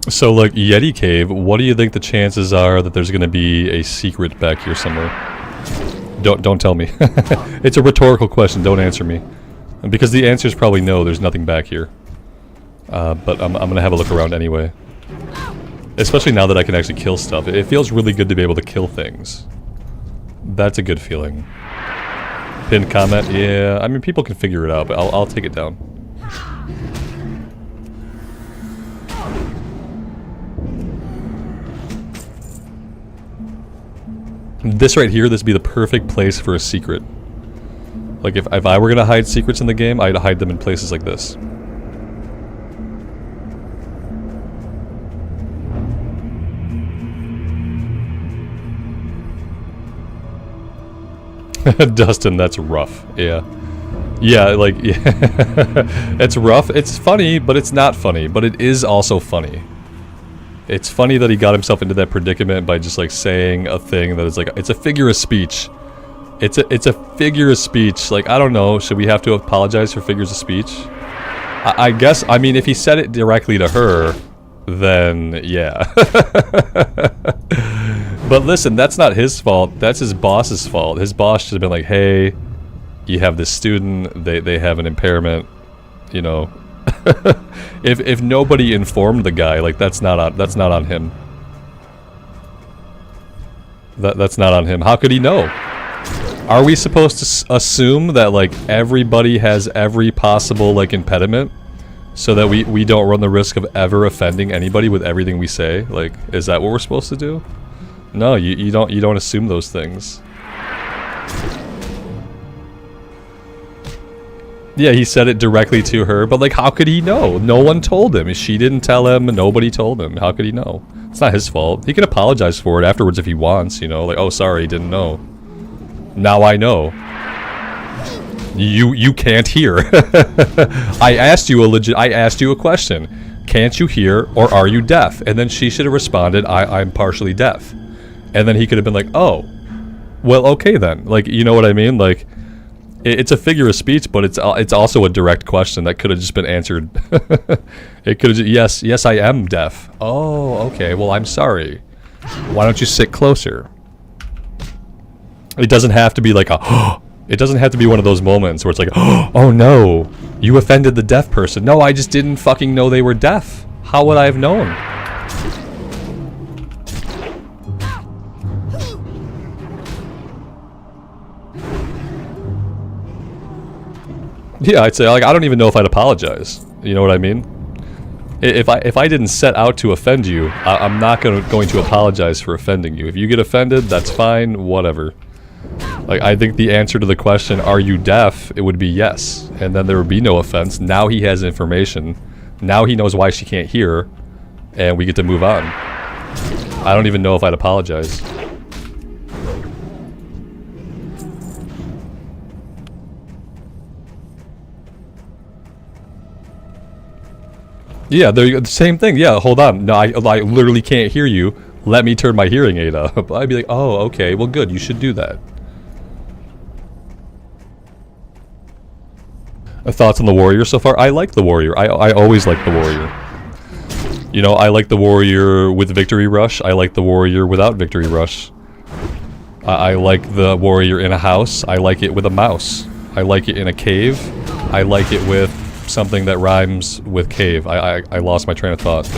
So, like, Yeti Cave, what do you think the chances are that there's gonna be a secret back here somewhere? Don't tell me. It's a rhetorical question, don't answer me. Because the answer is probably no, there's nothing back here. But I'm gonna have a look around anyway. Especially now that I can actually kill stuff. It feels really good to be able to kill things. That's a good feeling. Pinned comment, yeah, I mean, people can figure it out, but I'll take it down. This right here, this would be the perfect place for a secret. Like, if I were gonna hide secrets in the game, I'd hide them in places like this. Dustin, that's rough. Yeah. Yeah, like, yeah. It's rough. It's funny, but it's not funny. But it is also funny. It's funny that he got himself into that predicament by just like saying a thing that is like, it's a figure of speech. It's a figure of speech. Like, I don't know, should we have to apologize for figures of speech? I guess, I mean, if he said it directly to her, then yeah. But listen, that's not his fault, that's his boss's fault. His boss should have been like, hey, you have this student, they have an impairment, you know. If nobody informed the guy, like, that's not on him. That's not on him. How could he know? Are we supposed to assume that like everybody has every possible like impediment, so that we don't run the risk of ever offending anybody with everything we say? Like, is that what we're supposed to do? No, you don't assume those things. Yeah, he said it directly to her, but like, how could he know? No one told him. She didn't tell him, nobody told him. How could he know? It's not his fault. He can apologize for it afterwards if he wants, you know, like, oh, sorry, didn't know. Now I know. You can't hear. I asked you a question. Can't you hear, or are you deaf? And then she should have responded, I'm partially deaf. And then he could have been like, oh, well, okay then. Like, you know what I mean? Like, it's a figure of speech, but it's also a direct question that could have just been answered. It could have just, yes, I am deaf. Oh, okay, well, I'm sorry. Why don't you sit closer? It doesn't have to be like a, it doesn't have to be one of those moments where it's like, oh no, you offended the deaf person. No, I just didn't fucking know they were deaf. How would I have known? Yeah, I'd say, like, I don't even know if I'd apologize. You know what I mean? If I didn't set out to offend you, I'm not going to apologize for offending you. If you get offended, that's fine, whatever. Like, I think the answer to the question, are you deaf, it would be yes. And then there would be no offense. Now he has information. Now he knows why she can't hear. And we get to move on. I don't even know if I'd apologize. Yeah, the same thing. Yeah, hold on. No, I literally can't hear you. Let me turn my hearing aid up. I'd be like, oh, okay, well, good. You should do that. Thoughts on the warrior so far? I like the warrior. I always like the warrior. You know, I like the warrior with victory rush. I like the warrior without victory rush. I like the warrior in a house. I like it with a mouse. I like it in a cave. I like it with something that rhymes with cave. I lost my train of thought.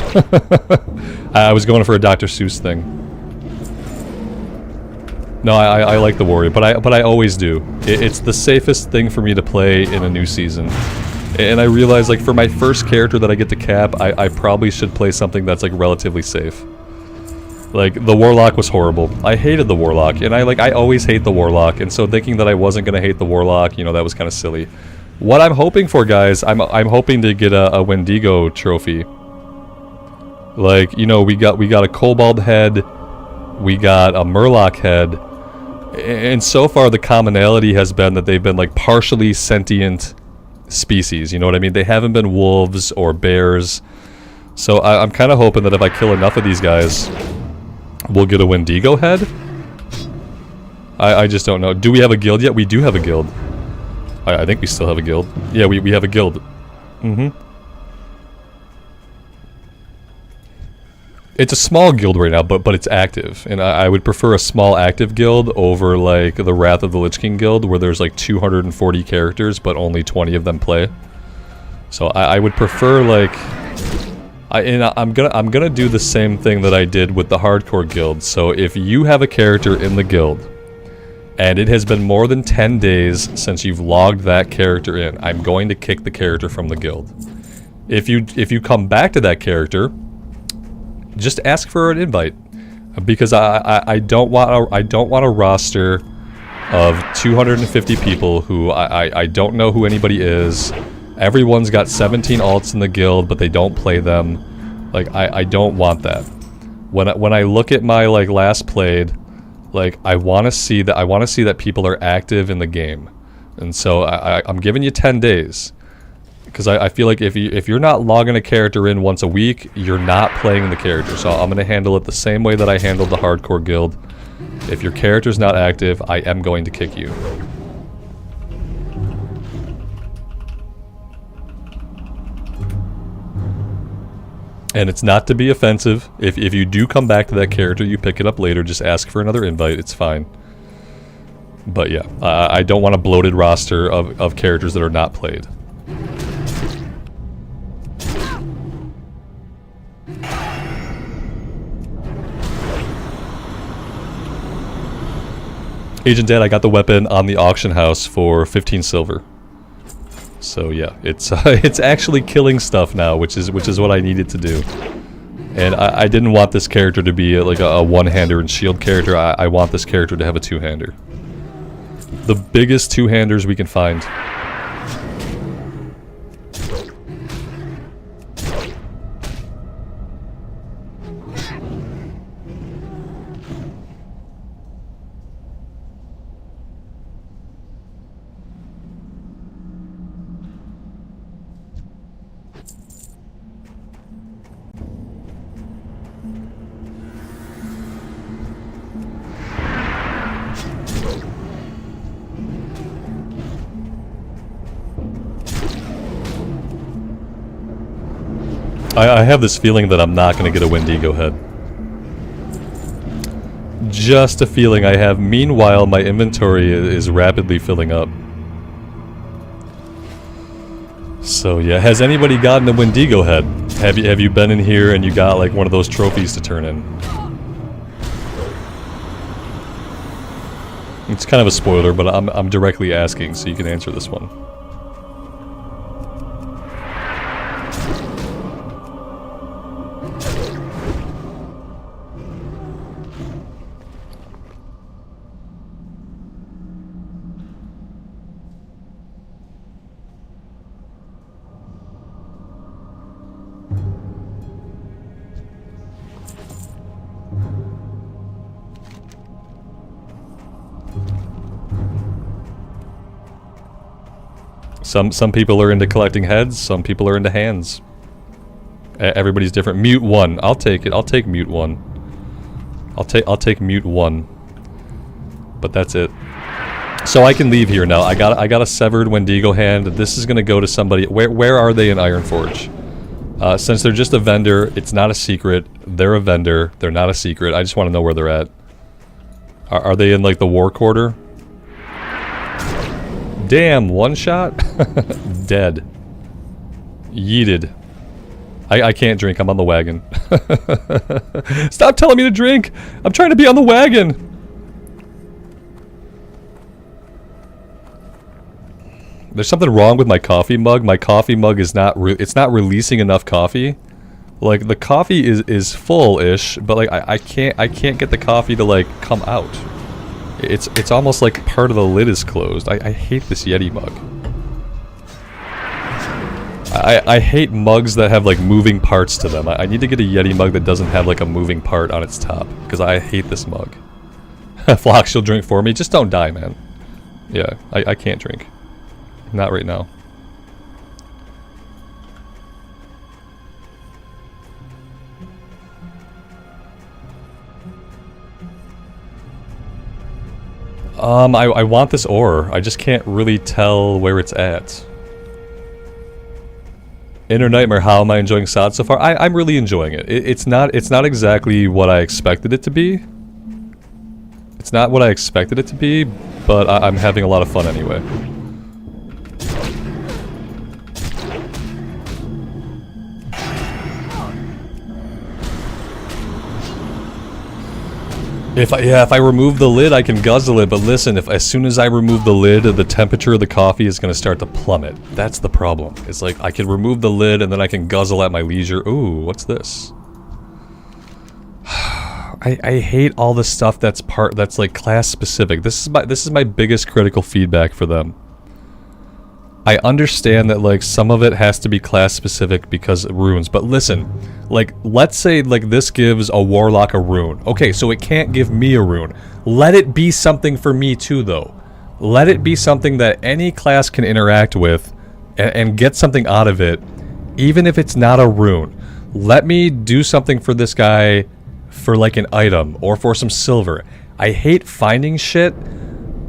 I was going for a Dr. Seuss thing. No, I like the warrior, but I always do. It's the safest thing for me to play in a new season. And I realize, like, for my first character that I get to cap, I probably should play something that's, like, relatively safe. Like, the Warlock was horrible. I hated the Warlock, and I always hate the Warlock, and so thinking that I wasn't gonna hate the Warlock, you know, that was kind of silly. What I'm hoping for, guys, I'm hoping to get a Wendigo trophy. Like, you know, we got a Kobold head, we got a Murloc head, and so far the commonality has been that they've been like partially sentient species. You know what I mean? They haven't been wolves or bears. So I'm kind of hoping that if I kill enough of these guys, we'll get a Wendigo head. I just don't know. Do we have a guild yet? We do have a guild. I think we still have a guild. Yeah, we have a guild. Mm-hmm. It's a small guild right now, but it's active. And I would prefer a small active guild over, like, the Wrath of the Lich King guild, where there's, like, 240 characters, but only 20 of them play. So I would prefer, like... I'm gonna do the same thing that I did with the hardcore guild. So if you have a character in the guild, and it has been more than 10 days since you've logged that character in, I'm going to kick the character from the guild. If you come back to that character, just ask for an invite, because I don't want a roster of 250 people who I don't know who anybody is. Everyone's got 17 alts in the guild, but they don't play them. Like, I don't want that. When I look at my, like, last played, like, I want to see that people are active in the game. And so I'm giving you 10 days. Because I feel like if you're not logging a character in once a week, you're not playing the character. So I'm going to handle it the same way that I handled the hardcore guild. If your character's not active, I am going to kick you. And it's not to be offensive. If you do come back to that character, you pick it up later, just ask for another invite, it's fine. But yeah, I don't want a bloated roster of characters that are not played. Agent Dad, I got the weapon on the auction house for 15 silver. So yeah, it's actually killing stuff now, which is what I needed to do. And I didn't want this character to be like a one-hander and shield character. I want this character to have a two-hander. The biggest two-handers we can find. I have this feeling that I'm not going to get a Wendigo head. Just a feeling I have. Meanwhile, my inventory is rapidly filling up. So yeah, has anybody gotten a Wendigo head? Have you been in here and you got like one of those trophies to turn in? It's kind of a spoiler, but I'm directly asking, so you can answer this one. Some people are into collecting heads, some people are into hands. Everybody's different. Mute 1. I'll take it. I'll take mute 1. I'll take mute 1. But that's it. So I can leave here now. I got a severed Wendigo hand. This is gonna go to somebody. Where are they in Ironforge? Since they're just a vendor, it's not a secret. They're a vendor. They're not a secret. I just want to know where they're at. Are they in like the war quarter? Damn, one shot? Dead. Yeeted. I can't drink, I'm on the wagon. Stop telling me to drink! I'm trying to be on the wagon! There's something wrong with my coffee mug. My coffee mug is not it's not releasing enough coffee. Like the coffee is full-ish, but like I can't get the coffee to like come out. It's almost like part of the lid is closed. I hate this Yeti mug. I hate mugs that have like moving parts to them. I need to get a Yeti mug that doesn't have like a moving part on its top, because I hate this mug. Flox, you'll drink for me. Just don't die, man. Yeah, I can't drink. Not right now. I want this ore. I just can't really tell where it's at. Inner Nightmare, how am I enjoying SOD so far? I'm really enjoying it. It's not exactly what I expected it to be. It's not what I expected it to be, but I'm having a lot of fun anyway. If I remove the lid, I can guzzle it, but listen, as soon as I remove the lid, the temperature of the coffee is going to start to plummet. That's the problem. It's like, I can remove the lid, and then I can guzzle at my leisure. Ooh, what's this? I hate all the stuff that's like class specific. This is my biggest critical feedback for them. I understand that like some of it has to be class specific because of runes, but listen, like let's say like this gives a warlock a rune. Okay, so it can't give me a rune. Let it be something for me too though. Let it be something that any class can interact with and get something out of it, even if it's not a rune. Let me do something for this guy for like an item or for some silver. I hate finding shit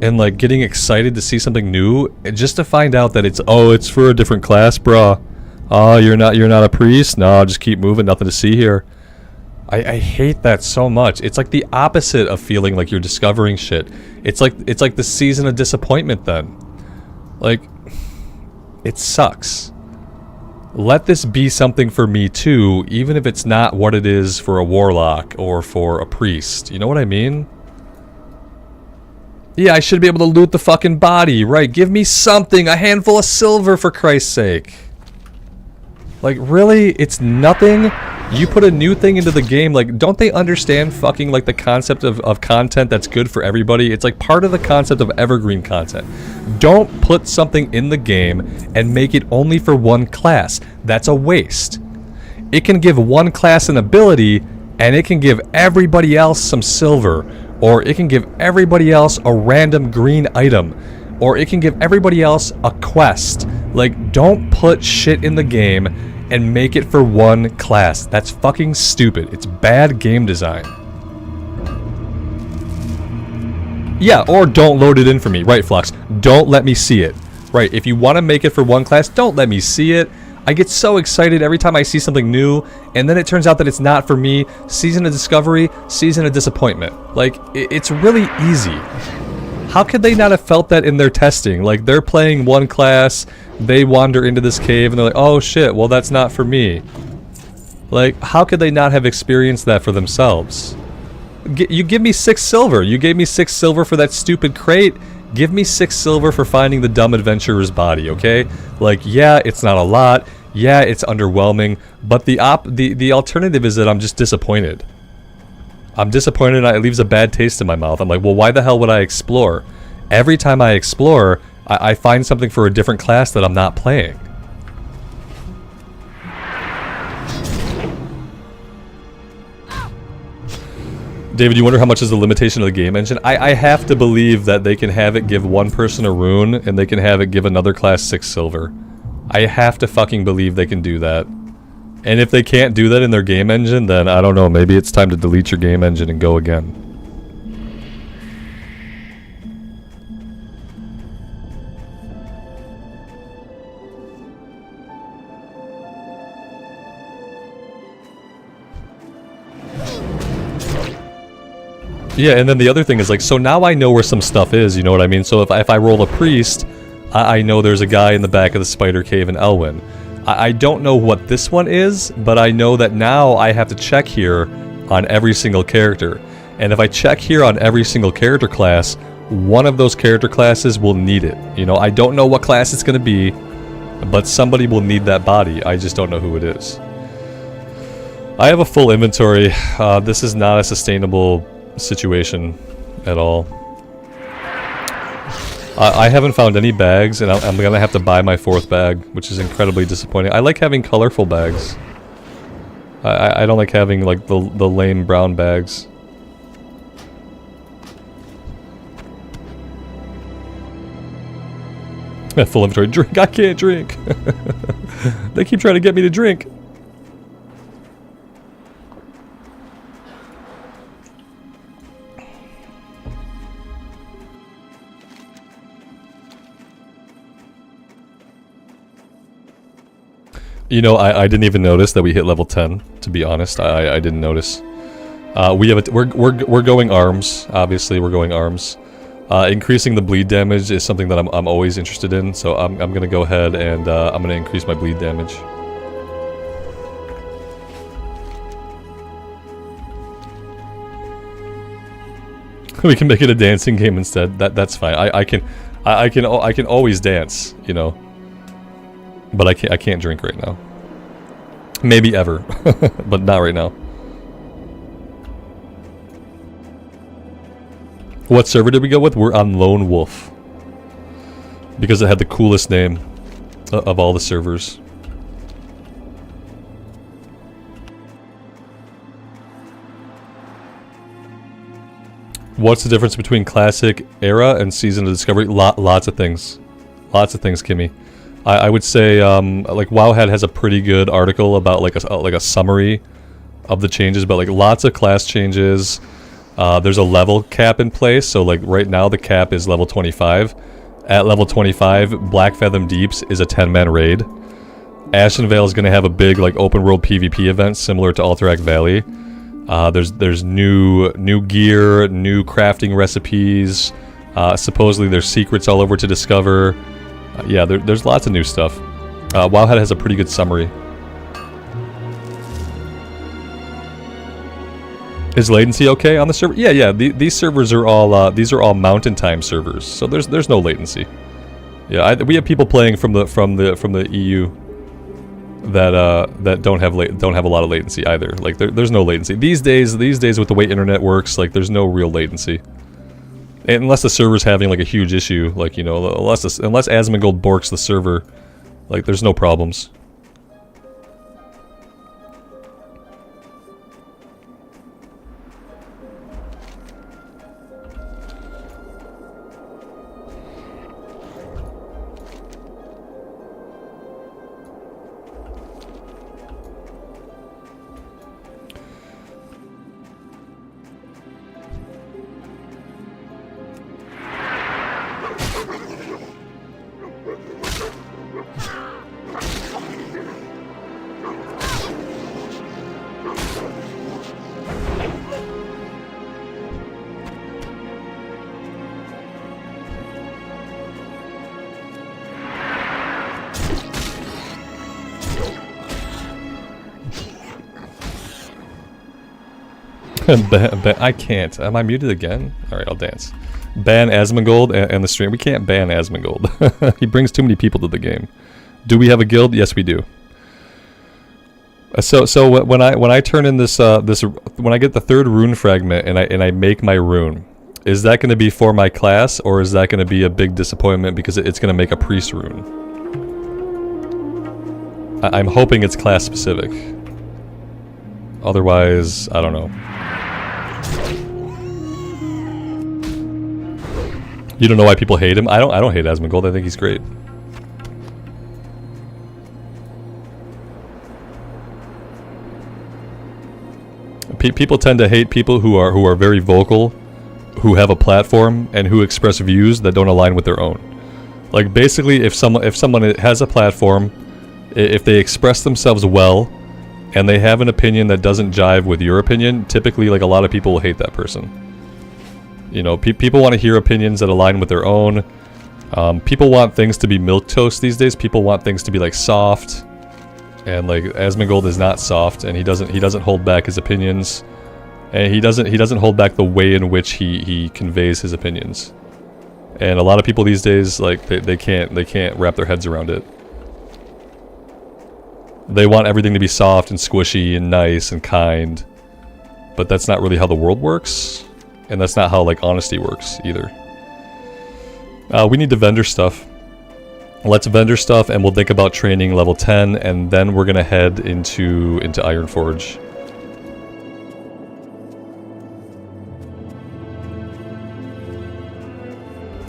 and like getting excited to see something new just to find out that it's for a different class, bruh. Oh, you're not a priest? No, just keep moving, nothing to see here. I hate that so much. It's like the opposite of feeling like you're discovering shit. It's like the season of disappointment then. Like, it sucks. Let this be something for me too, even if it's not what it is for a warlock or for a priest. You know what I mean? Yeah, I should be able to loot the fucking body, right? Give me something, a handful of silver for Christ's sake. Like, really? It's nothing? You put a new thing into the game, like, don't they understand fucking, like, the concept of content that's good for everybody? It's, like, part of the concept of evergreen content. Don't put something in the game and make it only for one class. That's a waste. It can give one class an ability, and it can give everybody else some silver, or it can give everybody else a random green item, or it can give everybody else a quest. Like, don't put shit in the game and make it for one class. That's fucking stupid. It's bad game design. Yeah, or don't load it in for me. Right, Flux. Don't let me see it. Right, if you want to make it for one class, don't let me see it. I get so excited every time I see something new, and then it turns out that it's not for me. Season of discovery, season of disappointment. Like, it's really easy. How could they not have felt that in their testing? Like, they're playing one class, they wander into this cave, and they're like, oh shit, well that's not for me. Like, how could they not have experienced that for themselves? You give me 6 silver. You gave me 6 silver for that stupid crate. Give me 6 silver for finding the dumb adventurer's body, okay? Like, yeah, it's not a lot. Yeah, it's underwhelming. But the alternative is that I'm just disappointed. I'm disappointed and it leaves a bad taste in my mouth. I'm like, well, why the hell would I explore? Every time I explore, I find something for a different class that I'm not playing. David, you wonder how much is the limitation of the game engine? I have to believe that they can have it give one person a rune, and they can have it give another class 6 silver. I have to fucking believe they can do that. And if they can't do that in their game engine, then I don't know, maybe it's time to delete your game engine and go again. Yeah, and then the other thing is, like, so now I know where some stuff is, you know what I mean? So if I roll a priest, I know there's a guy in the back of the spider cave in Elwyn. I don't know what this one is, but I know that now I have to check here on every single character. And if I check here on every single character class, one of those character classes will need it. You know, I don't know what class it's going to be, but somebody will need that body. I just don't know who it is. I have a full inventory. This is not a sustainable situation at all. I haven't found any bags, and I'm gonna have to buy my 4th bag, which is incredibly disappointing. I like having colorful bags. I don't like having, like, the lame brown bags. Full inventory. Drink. I can't drink. They keep trying to get me to drink. You know, I didn't even notice that we hit level 10, to be honest. I didn't notice. We're going arms. Obviously, we're going arms. Increasing the bleed damage is something that I'm always interested in, so I'm gonna go ahead and I'm gonna increase my bleed damage. We can make it a dancing game instead. That's fine. I can always dance, you know. But I can't drink right now. Maybe ever, but not right now. What server did we go with? We're on Lone Wolf. Because it had the coolest name of all the servers. What's the difference between Classic Era and Season of Discovery? Lots of things. Lots of things, Kimmy. I would say, like, Wowhead has a pretty good article about, like a summary of the changes, but, like, lots of class changes. There's a level cap in place, so, like, right now the cap is level 25. At level 25, Black Fathom Deeps is a 10-man raid. Ashenvale is going to have a big, like, open-world PvP event similar to Alterac Valley. There's new gear, new crafting recipes. Supposedly there's secrets all over to discover. Yeah, there's lots of new stuff. Wowhead has a pretty good summary. Is latency okay on the server? Yeah. These servers are all these are all mountain time servers, so there's no latency. Yeah, we have people playing from the EU. that don't have a lot of latency either. Like there's no latency these days with the way internet works. Like there's no real latency, and unless the server's having like a huge issue, like, you know, unless Asmongold borks the server, like there's no problems. I can't. Am I muted again? Alright, I'll dance. Ban Asmongold and the stream. We can't ban Asmongold. He brings too many people to the game. Do we have a guild? Yes, we do. So when I turn in this when I get the 3rd rune fragment and I make my rune, is that going to be for my class, or is that going to be a big disappointment because it's going to make a priest rune? I'm hoping it's class specific. Otherwise, I don't know. You don't know why people hate him? I don't hate Asmongold. I think he's great. People tend to hate people who are very vocal, who have a platform, and who express views that don't align with their own. Like basically, if someone has a platform, if they express themselves well, and they have an opinion that doesn't jive with your opinion, typically, like, a lot of people will hate that person. You know, people want to hear opinions that align with their own. People want things to be milquetoast these days. People want things to be like soft, and like Asmongold is not soft, and he doesn't hold back his opinions, and he doesn't hold back the way in which he conveys his opinions. And a lot of people these days, like, they can't wrap their heads around it. They want everything to be soft and squishy and nice and kind, but that's not really how the world works. And that's not how, like, honesty works, either. We need to vendor stuff. Let's vendor stuff, and we'll think about training level 10, and then we're gonna head into Ironforge.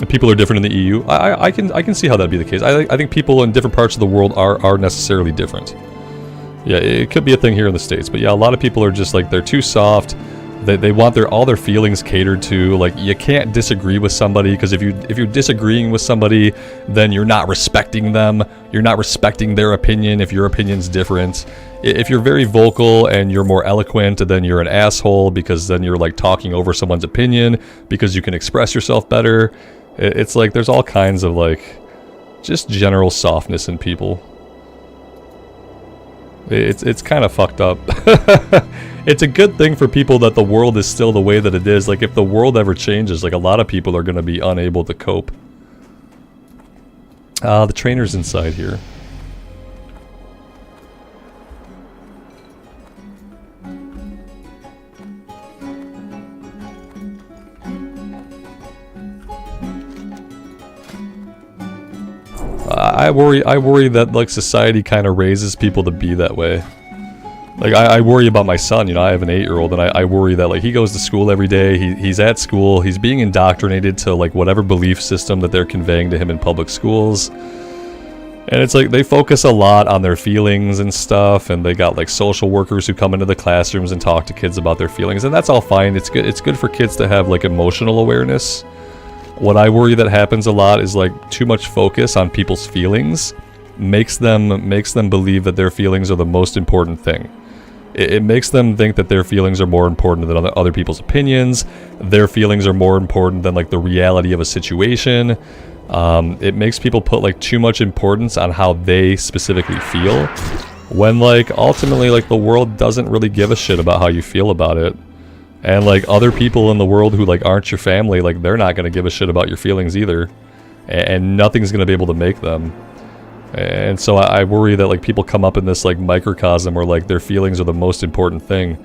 People are different in the EU. I can see how that'd be the case. I think people in different parts of the world are necessarily different. Yeah, it could be a thing here in the States, but yeah, a lot of people are just like, they're too soft. They want all their feelings catered to. Like, you can't disagree with somebody, because if you're disagreeing with somebody, then you're not respecting them. You're not respecting their opinion if your opinion's different. If you're very vocal and you're more eloquent, then you're an asshole, because then you're like talking over someone's opinion because you can express yourself better. It's like there's all kinds of like just general softness in people. It's kind of fucked up. It's a good thing for people that the world is still the way that it is. Like, if the world ever changes, like, a lot of people are going to be unable to cope. The trainer's inside here. I worry that, like, society kind of raises people to be that way. Like, I worry about my son, you know, I have an 8-year-old, and I worry that, like, he goes to school every day, he's at school, he's being indoctrinated to, like, whatever belief system that they're conveying to him in public schools. And it's like, they focus a lot on their feelings and stuff, and they got, like, social workers who come into the classrooms and talk to kids about their feelings, and that's all fine. It's good for kids to have, like, emotional awareness. What I worry that happens a lot is, like, too much focus on people's feelings makes them believe that their feelings are the most important thing. It makes them think that their feelings are more important than other people's opinions. Their feelings are more important than, like, the reality of a situation. It makes people put, like, too much importance on how they specifically feel, when, like, ultimately, like, the world doesn't really give a shit about how you feel about it. And, like, other people in the world who, like, aren't your family, like, they're not gonna give a shit about your feelings either. And nothing's gonna be able to make them. And so I worry that like people come up in this like microcosm where like their feelings are the most important thing,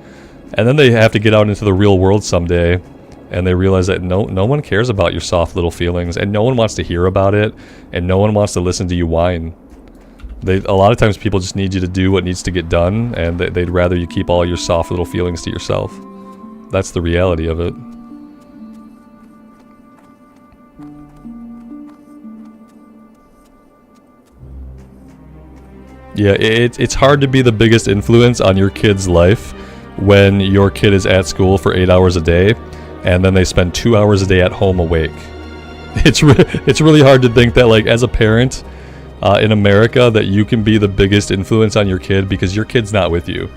and then they have to get out into the real world someday, and they realize that no one cares about your soft little feelings, and no one wants to hear about it, and no one wants to listen to you whine. A lot of times people just need you to do what needs to get done, and they'd rather you keep all your soft little feelings to yourself. That's the reality of it. Yeah, it's hard to be the biggest influence on your kid's life when your kid is at school for 8 hours a day, and then they spend 2 hours a day at home awake. It's really hard to think that, like, as a parent in America, that you can be the biggest influence on your kid because your kid's not with you.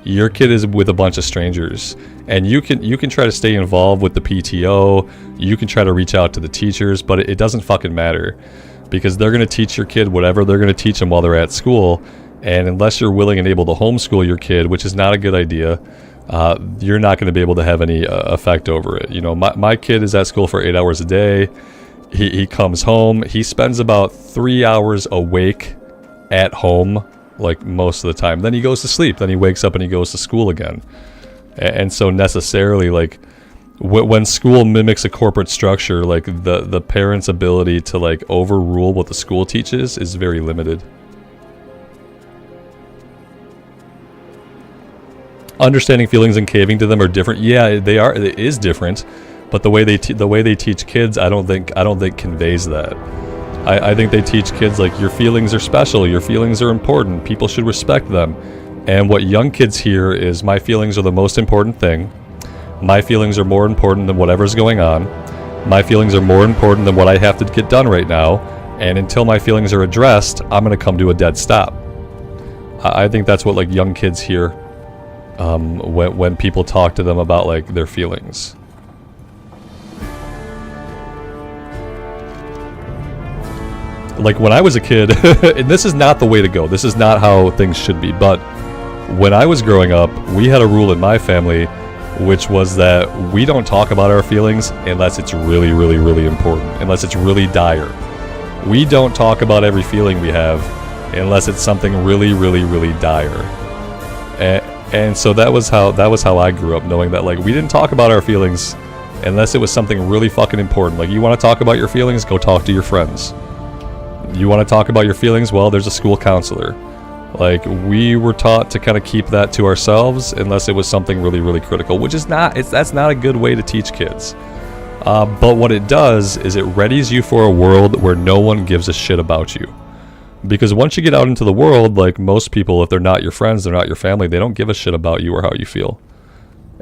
Your kid is with a bunch of strangers, and you can try to stay involved with the PTO. You can try to reach out to the teachers, but it doesn't fucking matter. Because they're going to teach your kid whatever they're going to teach them while they're at school, and unless you're willing and able to homeschool your kid, which is not a good idea, you're not going to be able to have any effect over it. You know, my kid is at school for 8 hours a day. He comes home. He spends about 3 hours awake at home, like most of the time. Then he goes to sleep. Then he wakes up and he goes to school again. And so necessarily, like, when school mimics a corporate structure, like the parents' ability to like overrule what the school teaches is very limited. Understanding feelings and caving to them are different. Yeah, they are. It is different, but the way they teach kids, I don't think conveys that. I think they teach kids like your feelings are special, your feelings are important, people should respect them, and what young kids hear is my feelings are the most important thing. My feelings are more important than whatever's going on. My feelings are more important than what I have to get done right now. And until my feelings are addressed, I'm going to come to a dead stop. I think that's what like young kids hear when people talk to them about like their feelings. Like when I was a kid, and this is not the way to go. This is not how things should be. But when I was growing up, we had a rule in my family, which was that we don't talk about our feelings unless it's really, really, really important, unless it's really dire. We don't talk about every feeling we have unless it's something really, really, really dire. And so that was how I grew up, knowing that like we didn't talk about our feelings unless it was something really fucking important. Like, you want to talk about your feelings? Go talk to your friends. You want to talk about your feelings? Well, there's a school counselor. Like, we were taught to kind of keep that to ourselves unless it was something really, really critical, which is that's not a good way to teach kids. But what it does is it readies you for a world where no one gives a shit about you. Because once you get out into the world, like most people, if they're not your friends, they're not your family, they don't give a shit about you or how you feel.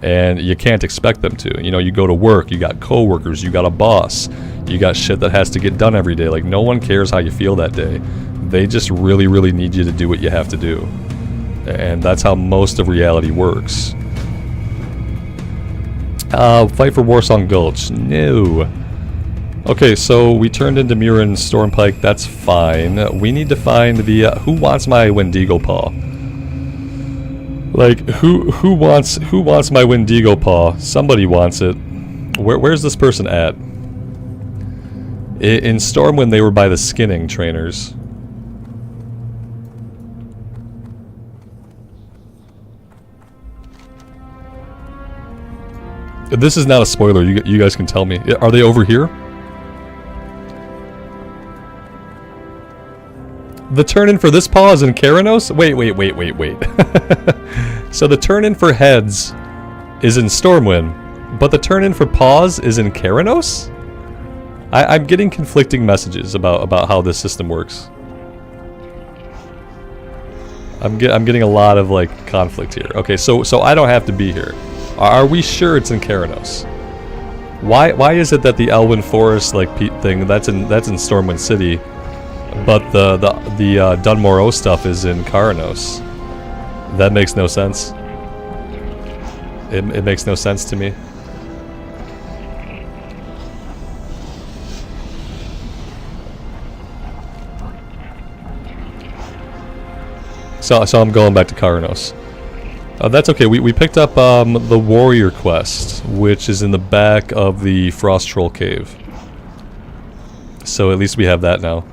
And you can't expect them to. You know, you go to work, you got coworkers, you got a boss, you got shit that has to get done every day. Like, no one cares how you feel that day. They just really, really need you to do what you have to do. And that's how most of reality works. Fight for Warsong Gulch. No. Okay, so we turned into Murin Stormpike. That's fine. We need to find the... who wants my Wendigo Paw? Like, who wants my Wendigo Paw? Somebody wants it. Where's this person at? In Stormwind, they were by the skinning trainers. This is not a spoiler. You guys can tell me. Are they over here? The turn-in for this paw is in Keranos? Wait. So the turn-in for heads is in Stormwind, but the turn-in for paws is in Keranos? I'm getting conflicting messages about how this system works. I'm getting a lot of like conflict here. Okay, so I don't have to be here. Are we sure it's in Keranos? Why is it that the Elwyn Forest like thing that's in Stormwind City, but the Dunmore stuff is in Keranos? That makes no sense. It makes no sense to me. So I'm going back to Keranos. That's okay. We picked up the Warrior quest, which is in the back of the Frost Troll Cave. So at least we have that now.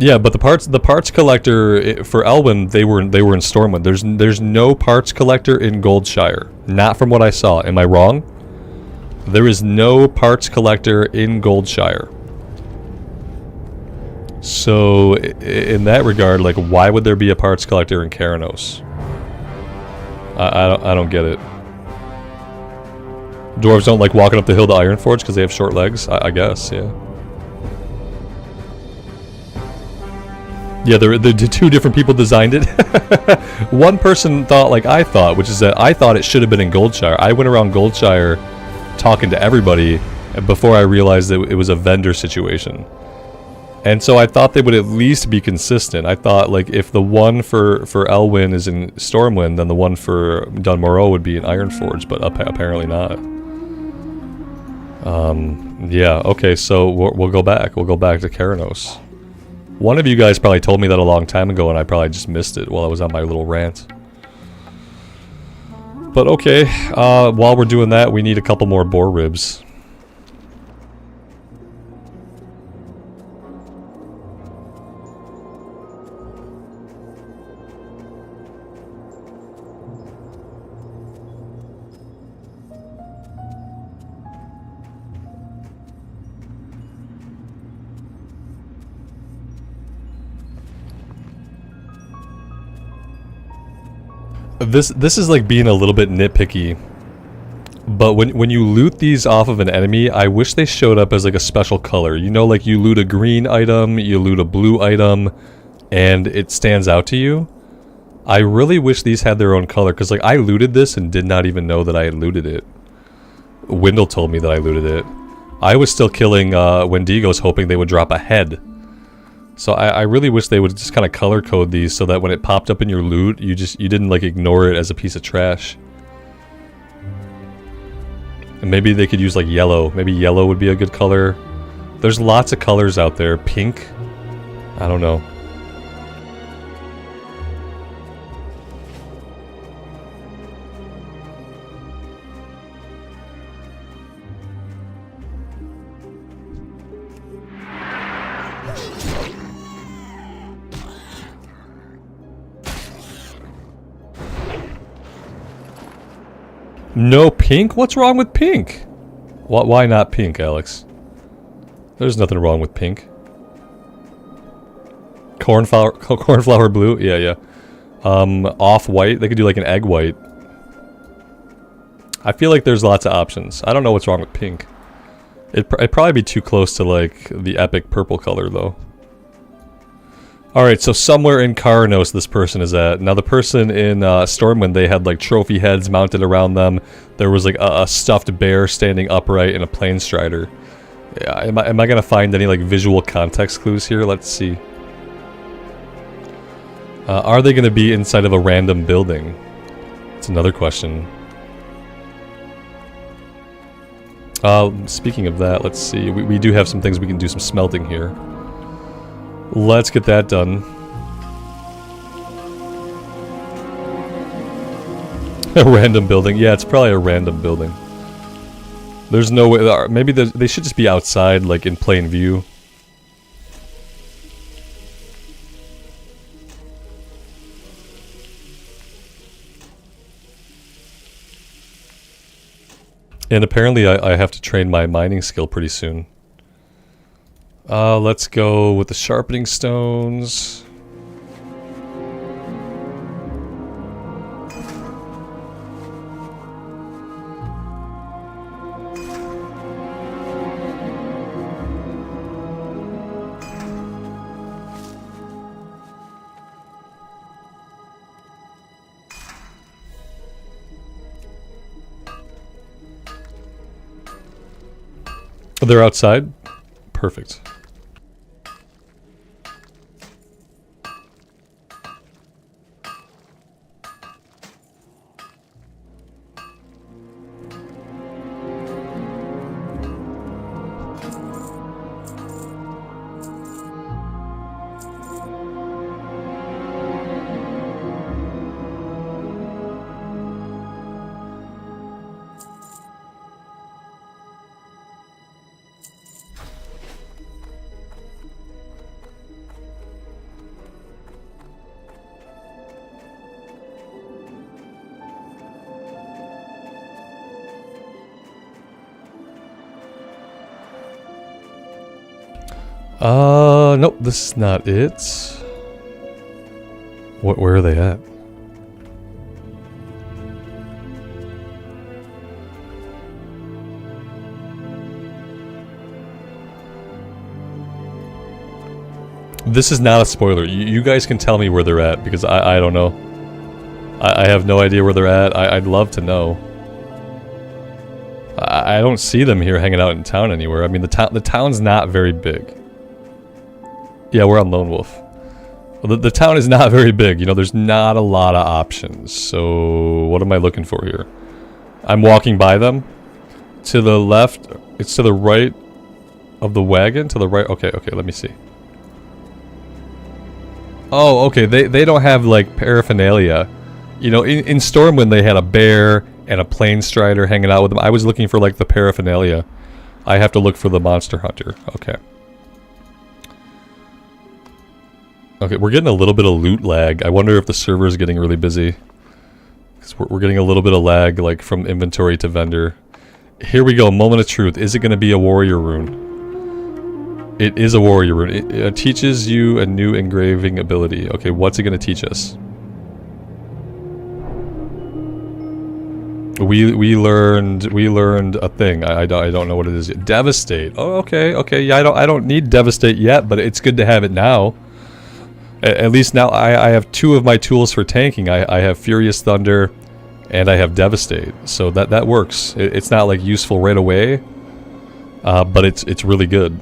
Yeah, but the parts collector for Elwyn, they were in Stormwind. There's no parts collector in Goldshire. Not from what I saw. Am I wrong? There is no parts collector in Goldshire. So in that regard, like, why would there be a parts collector in Karanos? I don't get it. Dwarves don't like walking up the hill to Ironforge because they have short legs? I guess, yeah. Yeah, the two different people designed it. One person thought like I thought, which is that I thought it should have been in Goldshire. I went around Goldshire talking to everybody before I realized that it was a vendor situation. And so I thought they would at least be consistent. I thought like if the one for Elwyn is in Stormwind, then the one for Dunmorrow would be in Ironforge, but apparently not. Yeah, okay, so we'll go back. We'll go back to Karanos. One of you guys probably told me that a long time ago, and I probably just missed it while I was on my little rant. But okay, while we're doing that, we need a couple more boar ribs. This is like being a little bit nitpicky, but when you loot these off of an enemy, I wish they showed up as like a special color. You know, like you loot a green item, you loot a blue item, and it stands out to you. I really wish these had their own color, because like I looted this and did not even know that I had looted it. Wendell told me that I looted it. I was still killing Wendigos hoping they would drop a head. So I really wish they would just kind of color code these so that when it popped up in your loot, you didn't like ignore it as a piece of trash. And maybe they could use like yellow. Maybe yellow would be a good color. There's lots of colors out there. Pink? I don't know. No pink? What's wrong with pink? Why not pink, Alex? There's nothing wrong with pink. Cornflower blue? Yeah. Off-white? They could do like an egg white. I feel like there's lots of options. I don't know what's wrong with pink. It'd probably be too close to like the epic purple color though. Alright, so somewhere in Karanos this person is at. Now the person in Stormwind, they had like trophy heads mounted around them. There was like a stuffed bear standing upright in a plain strider. Yeah, am I gonna find any like visual context clues here? Let's see. Are they gonna be inside of a random building? That's another question. Speaking of that, let's see. We do have some things we can do some smelting here. Let's get that done. A random building. Yeah, it's probably a random building. There's no way... Maybe they should just be outside, like in plain view. And apparently I have to train my mining skill pretty soon. Let's go with the sharpening stones. They're outside? Perfect. Nope, this is not it. Where are they at? This is not a spoiler. You guys can tell me where they're at, because I don't know. I have no idea where they're at. I'd love to know. I don't see them here hanging out in town anywhere. I mean, the town's not very big. Yeah, we're on Lone Wolf. Well, the town is not very big. You know, there's not a lot of options. So, what am I looking for here? I'm walking by them. To the left, it's to the right of the wagon. To the right. Okay, let me see. Oh, okay, they don't have, like, paraphernalia. You know, in Stormwind they had a bear and a plain strider hanging out with them. I was looking for, like, the paraphernalia. I have to look for the monster hunter. Okay. Okay, we're getting a little bit of loot lag. I wonder if the server is getting really busy. Because we're getting a little bit of lag, like, from inventory to vendor. Here we go, moment of truth. Is it going to be a warrior rune? It is a warrior rune. It teaches you a new engraving ability. Okay, what's it going to teach us? We learned a thing. I don't know what it is yet. Devastate. Oh, okay. Yeah, I don't need Devastate yet, but it's good to have it now. At least now I have two of my tools for tanking. I have Furious Thunder, and I have Devastate. So that works. It's not like useful right away, but it's really good.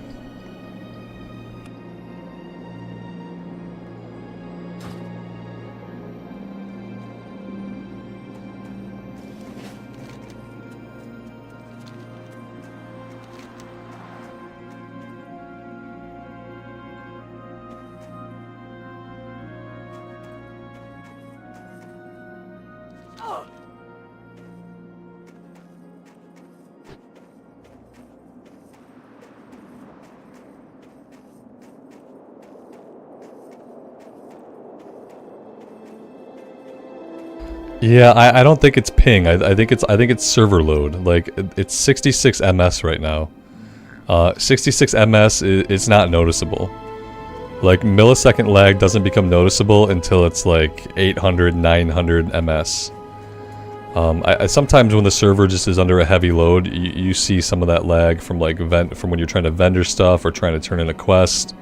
Yeah, I don't think it's ping. I think it's server load. Like, it's 66 ms right now. 66 ms is not noticeable. Like, millisecond lag doesn't become noticeable until it's like 800, 900 ms. Sometimes when the server just is under a heavy load, you see some of that lag from like from when you're trying to vendor stuff or trying to turn in a quest.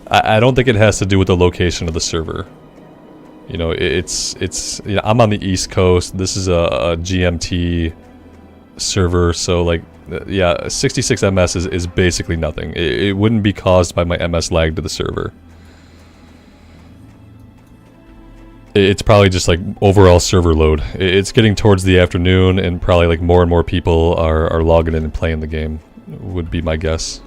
I don't think it has to do with the location of the server. You know, it's you know, I'm on the East Coast. This is a GMT server, so like, yeah, 66 ms is basically nothing. It wouldn't be caused by my ms lag to the server. It's probably just like overall server load. It's getting towards the afternoon, and probably like more and more people are logging in and playing the game, would be my guess.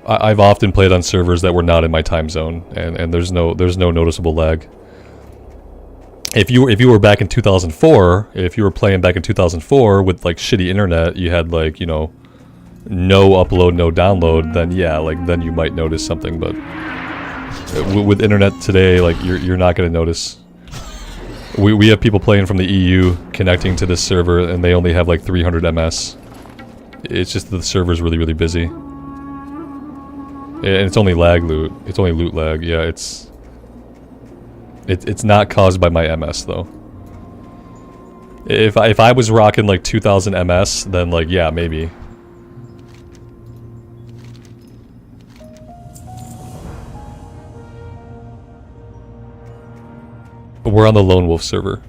I've often played on servers that were not in my time zone, and there's no noticeable lag. If you were back in 2004, if you were playing back in 2004 with like shitty internet, you had like, you know, no upload, no download, then yeah, like then you might notice something. But with internet today, like you're not going to notice. We have people playing from the EU connecting to this server, and they only have like 300 ms. It's just that the server's really busy. And it's only lag loot. It's only loot lag. Yeah, it's not caused by my MS though. If I was rocking like 2000 MS, then like yeah, maybe. But we're on the Lone Wolf server.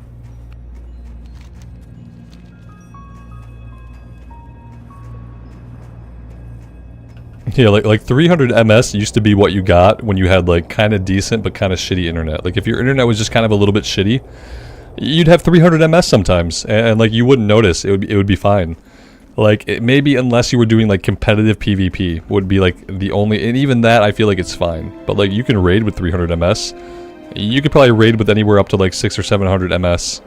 Yeah, like 300 ms used to be what you got when you had like kind of decent but kind of shitty internet. Like if your internet was just kind of a little bit shitty, you'd have 300 ms sometimes, and like you wouldn't notice. It would be fine. Like maybe unless you were doing like competitive PvP would be like the only, and even that I feel like it's fine. But like you can raid with 300 ms. You could probably raid with anywhere up to like 600 or 700 ms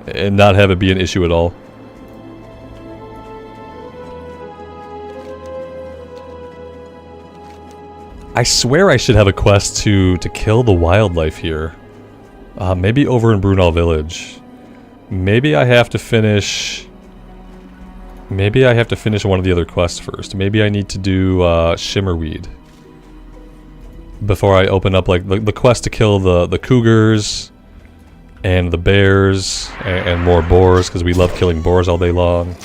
and not have it be an issue at all. I swear I should have a quest to kill the wildlife here. Maybe over in Brunel Village. Maybe I have to finish... Maybe I have to finish one of the other quests first. Maybe I need to do Shimmerweed before I open up like the quest to kill the cougars and the bears and more boars, because we love killing boars all day long.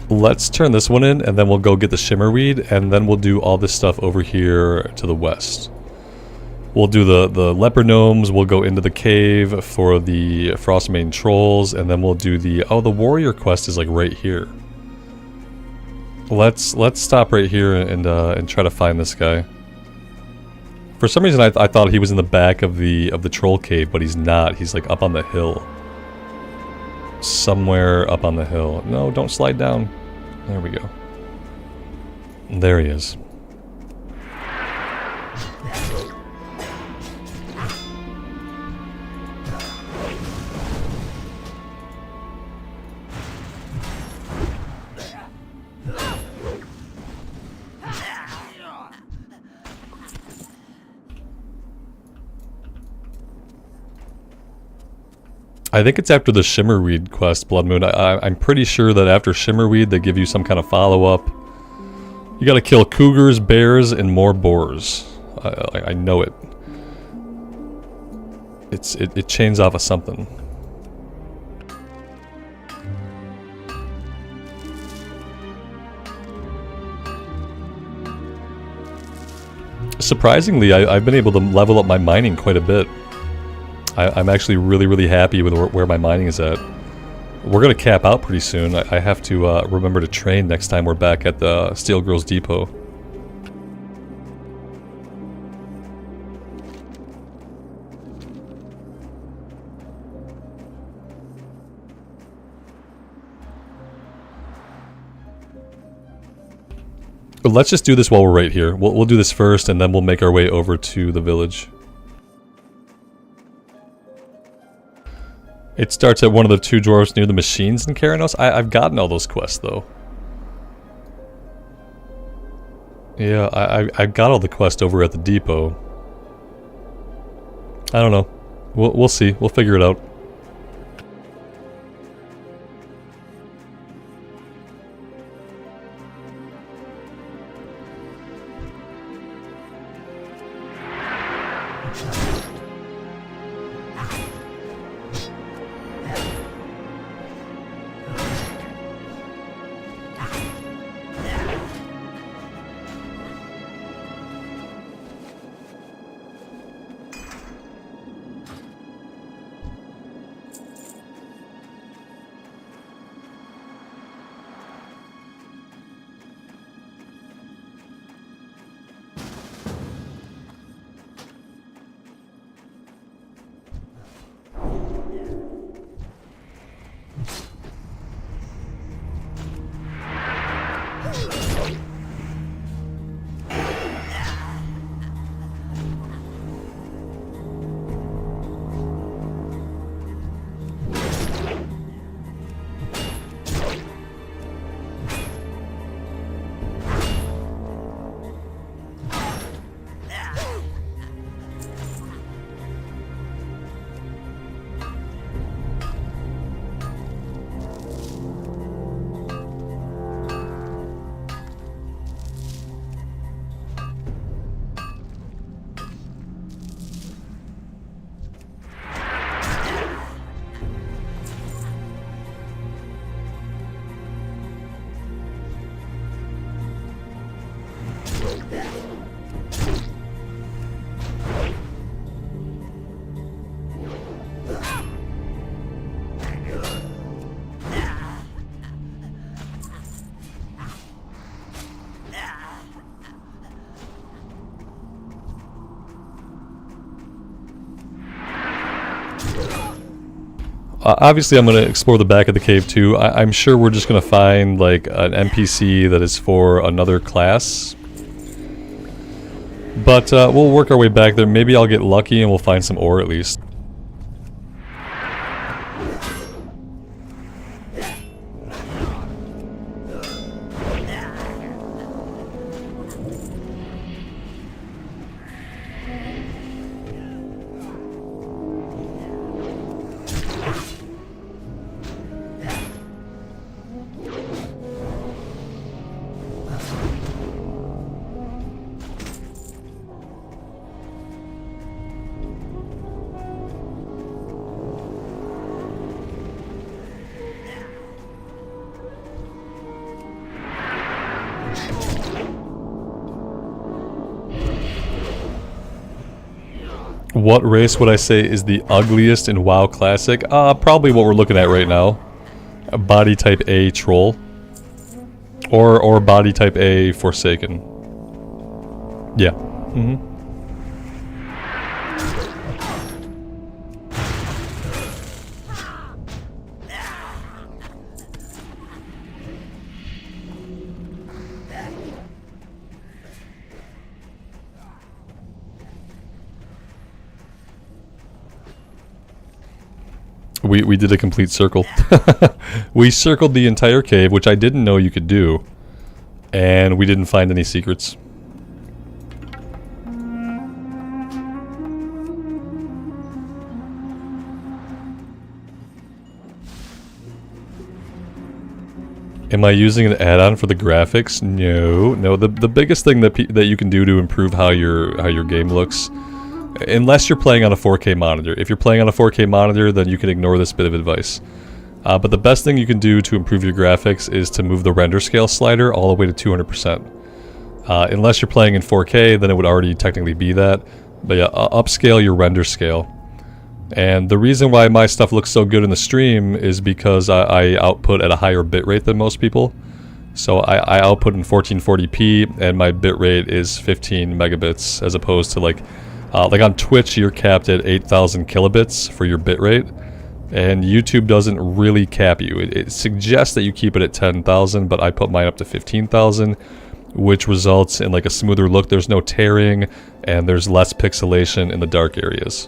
Let's turn this one in, and then we'll go get the Shimmerweed, and then we'll do all this stuff over here to the west. We'll do the leper gnomes, we'll go into the cave for the Frostmane trolls, and then we'll do the... Oh, the warrior quest is like right here. Let's stop right here and try to find this guy. For some reason I thought he was in the back of the troll cave, but he's not. He's like up on the hill. Somewhere up on the hill. No, don't slide down. There we go. There he is. I think it's after the Shimmerweed quest, Blood Moon. I'm pretty sure that after Shimmerweed they give you some kind of follow-up. You gotta kill cougars, bears, and more boars. I know it. It chains off of something. Surprisingly, I've been able to level up my mining quite a bit. I'm actually really happy with where my mining is at. We're gonna cap out pretty soon. I have to remember to train next time we're back at the Steel Girls Depot. But let's just do this while we're right here. We'll do this first, and then we'll make our way over to the village. It starts at one of the two dwarves near the machines in Karanos. I've gotten all those quests, though. Yeah, I got all the quests over at the depot. I don't know. We'll see. We'll figure it out. Obviously I'm going to explore the back of the cave too. I'm sure we're just going to find like an NPC that is for another class. But we'll work our way back there. Maybe I'll get lucky and we'll find some ore at least. What race would I say is the ugliest in WoW Classic? Probably what we're looking at right now. A body type A troll. Or body type A Forsaken. Yeah. Mm-hmm. We did a complete circle. We circled the entire cave, which I didn't know you could do. And we didn't find any secrets. Am I using an add-on for the graphics? No. The biggest thing that you can do to improve how your game looks, unless you're playing on a 4K monitor. If you're playing on a 4K monitor, then you can ignore this bit of advice. But the best thing you can do to improve your graphics is to move the render scale slider all the way to 200%. Unless you're playing in 4K, then it would already technically be that. But yeah, upscale your render scale. And the reason why my stuff looks so good in the stream is because I output at a higher bitrate than most people. So I output in 1440p, and my bitrate is 15 megabits, as opposed to like on Twitch, you're capped at 8,000 kilobits for your bitrate, and YouTube doesn't really cap you. It suggests that you keep it at 10,000, but I put mine up to 15,000, which results in like a smoother look. There's no tearing, and there's less pixelation in the dark areas.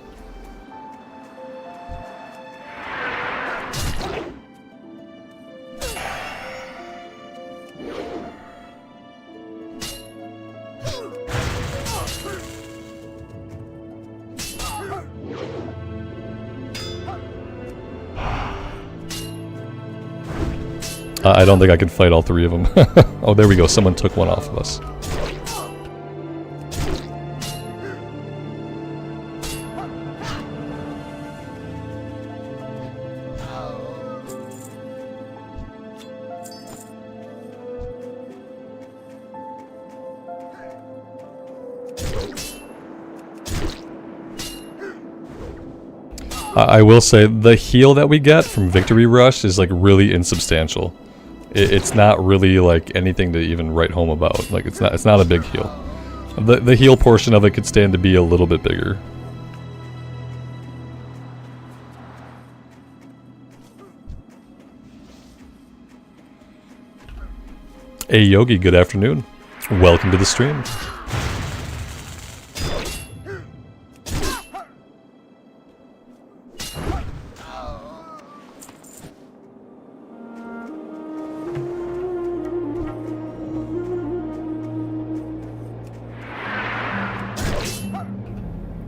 I don't think I can fight all three of them. Oh, there we go. Someone took one off of us. I will say the heal that we get from Victory Rush is like really insubstantial. It's not really like anything to even write home about. Like it's not a big heal. The heal portion of it could stand to be a little bit bigger. Hey Yogi, good afternoon. Welcome to the stream.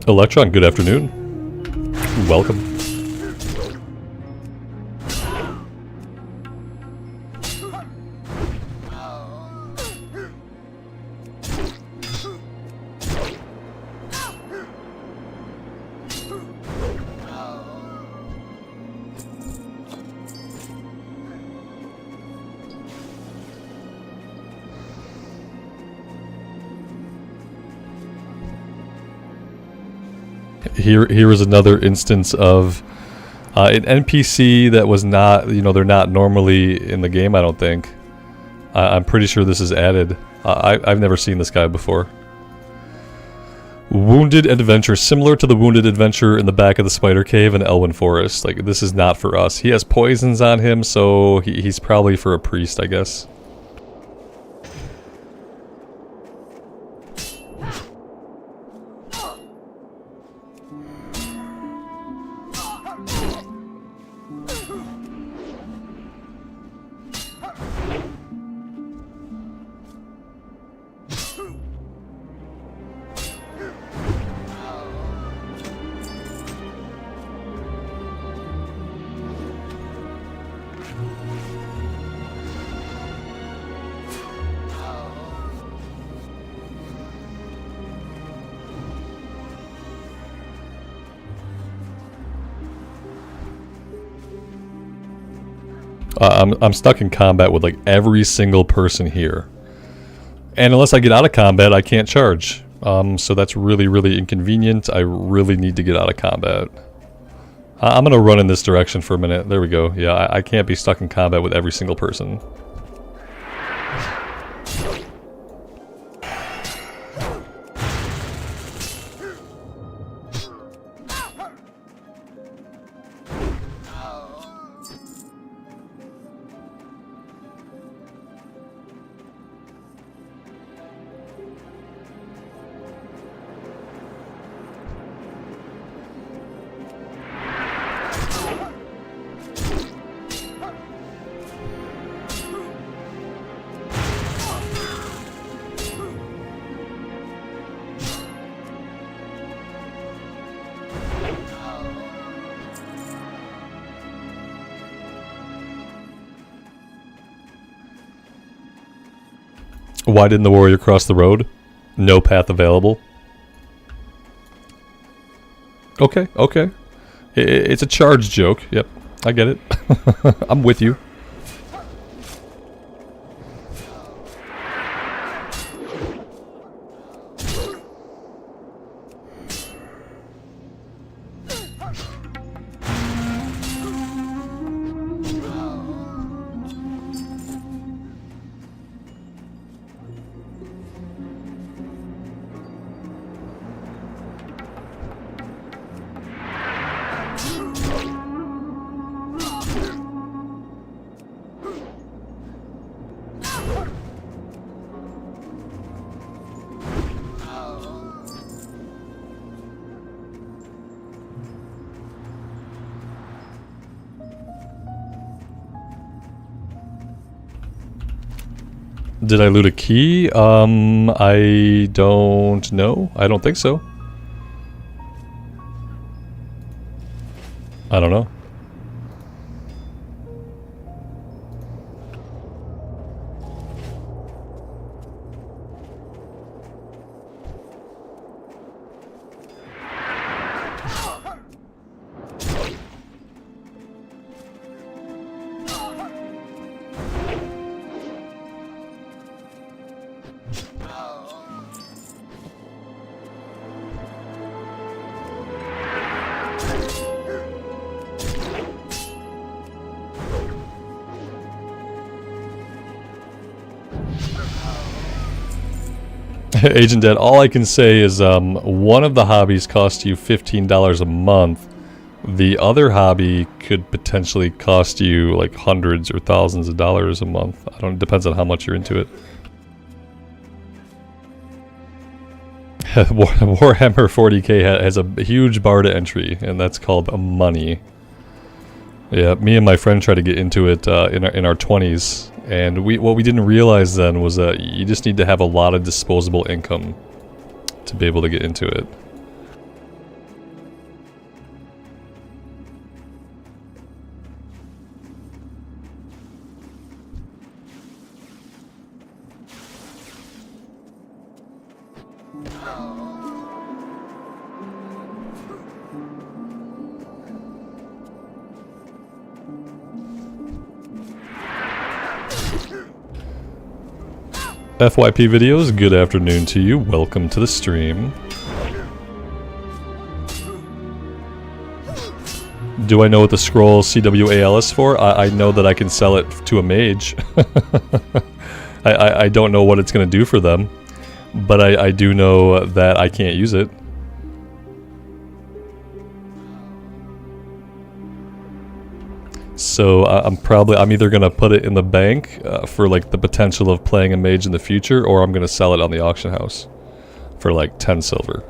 Electron, good afternoon. Welcome. Here is another instance of an NPC that was not, they're not normally in the game, I don't think. I'm pretty sure this is added. I've never seen this guy before. Wounded Adventure, similar to the Wounded Adventure in the back of the Spider Cave in Elwyn Forest. Like, this is not for us. He has poisons on him, so he's probably for a priest, I guess. I'm stuck in combat with like every single person here, and unless I get out of combat, I can't charge. So that's really, really inconvenient. I really need to get out of combat. I'm gonna run in this direction for a minute. There we go. Yeah, I can't be stuck in combat with every single person. Why didn't the warrior cross the road? No path available. Okay, okay. It's a charge joke. Yep, I get it. I'm with you. Did I loot a key? I don't know. I don't think so. I don't know. Agent Dad, all I can say is one of the hobbies costs you $15 a month. The other hobby could potentially cost you like hundreds or thousands of dollars a month. I don't. Depends on how much you're into it. Warhammer 40k has a huge bar to entry, and that's called money. Yeah, me and my friend tried to get into it in our 20s, and what we didn't realize then was that you just need to have a lot of disposable income to be able to get into it. FYP videos, good afternoon to you. Welcome to the stream. Do I know what the scroll CWAL is for? I know that I can sell it to a mage. I don't know what it's going to do for them, but I do know that I can't use it. So I'm either gonna put it in the bank for like the potential of playing a mage in the future, or I'm gonna sell it on the auction house for like 10 silver.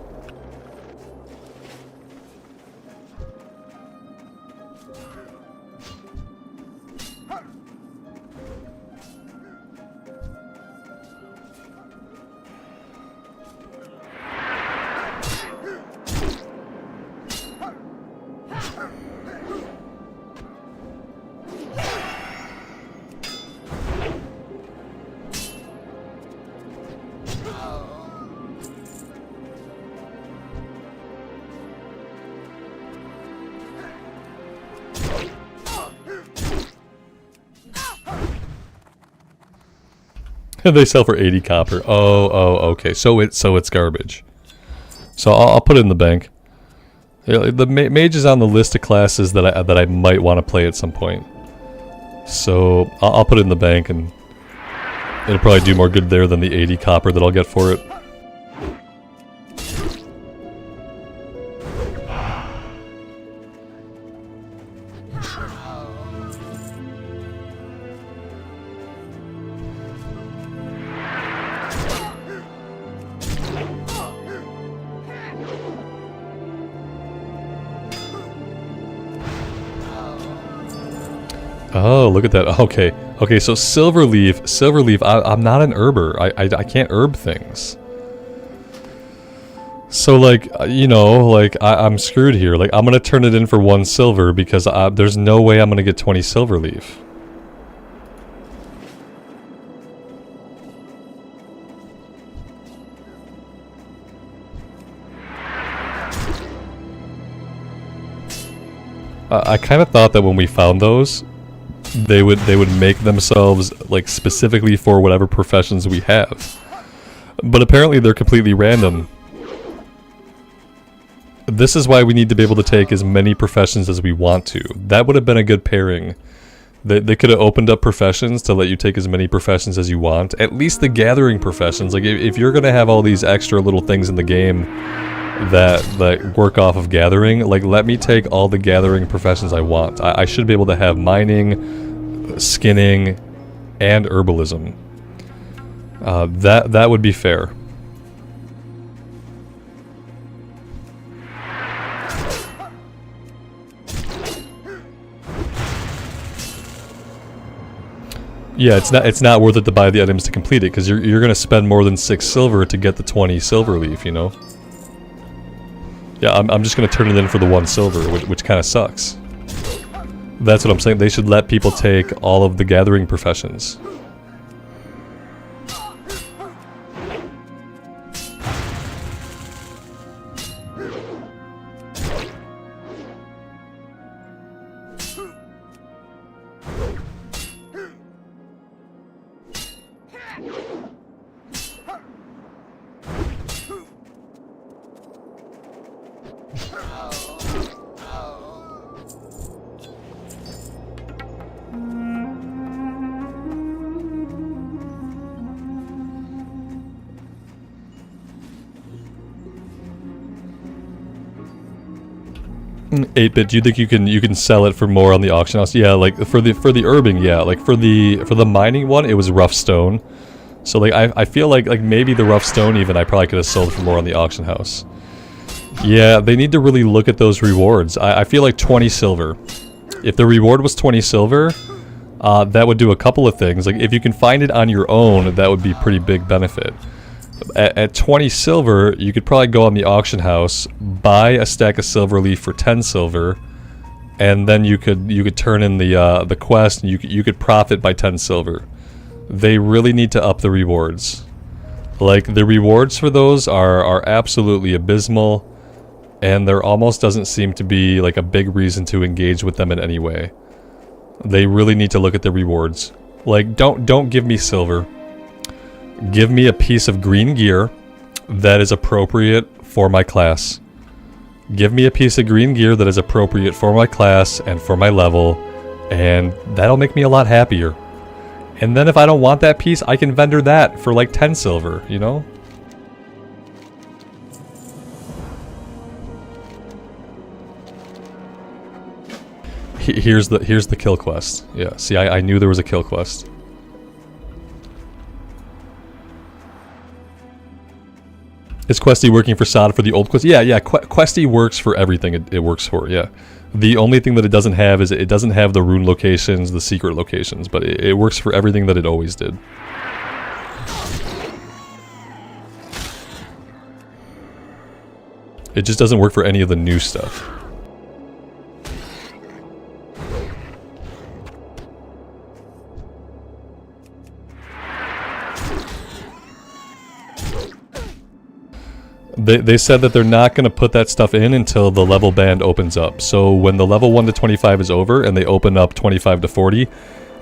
They sell for 80 copper. Oh, okay. So it's garbage. So I'll put it in the bank. Yeah, the mage is on the list of classes that I might want to play at some point. So I'll put it in the bank, and it'll probably do more good there than the 80 copper that I'll get for it. Oh, look at that. Okay, so Silverleaf, I'm not an herber. I can't herb things. So, like, you know, like, I'm screwed here. Like, I'm gonna turn it in for 1 silver because there's no way I'm gonna get 20 Silverleaf. I kind of thought that when we found those, they would make themselves like specifically for whatever professions we have, but apparently they're completely random. This is why we need to be able to take as many professions as we want to. That would have been a good pairing. They could have opened up professions to let you take as many professions as you want. At least the gathering professions. Like if you're gonna have all these extra little things in the game that work off of gathering, like let me take all the gathering professions I want. I should be able to have mining, skinning, and herbalism. That would be fair. Yeah, it's not worth it to buy the items to complete it, because you're gonna spend more than 6 silver to get the 20 silver leaf, you know? Yeah, I'm just gonna turn it in for the 1 silver, which kind of sucks. That's what I'm saying. They should let people take all of the gathering professions. $8-bit, do you think you can sell it for more on the auction house? Yeah, like for the herbing, yeah. Like for the mining one, it was rough stone. So like I feel like maybe the rough stone even I probably could have sold for more on the auction house. Yeah, they need to really look at those rewards. I feel like 20 silver. If the reward was 20 silver, that would do a couple of things. Like if you can find it on your own, that would be pretty big benefit. At 20 silver, you could probably go on the auction house, buy a stack of silver leaf for 10 silver, and then you could turn in the quest, and you could profit by 10 silver. They really need to up the rewards. Like the rewards for those are absolutely abysmal, and there almost doesn't seem to be like a big reason to engage with them in any way. They really need to look at the rewards. Like don't give me silver. Give me a piece of green gear that is appropriate for my class. Give me a piece of green gear that is appropriate for my class and for my level, and that'll make me a lot happier. And then if I don't want that piece, I can vendor that for like 10 silver, you know? Here's the kill quest. Yeah, see, I knew there was a kill quest. Is Questie working for Sod for the old quest? Yeah, Questie works for everything it works for, yeah. The only thing that it doesn't have is it doesn't have the rune locations, the secret locations, but it works for everything that it always did. It just doesn't work for any of the new stuff. They said that they're not going to put that stuff in until the level band opens up. So when the level 1 to 25 is over and they open up 25 to 40,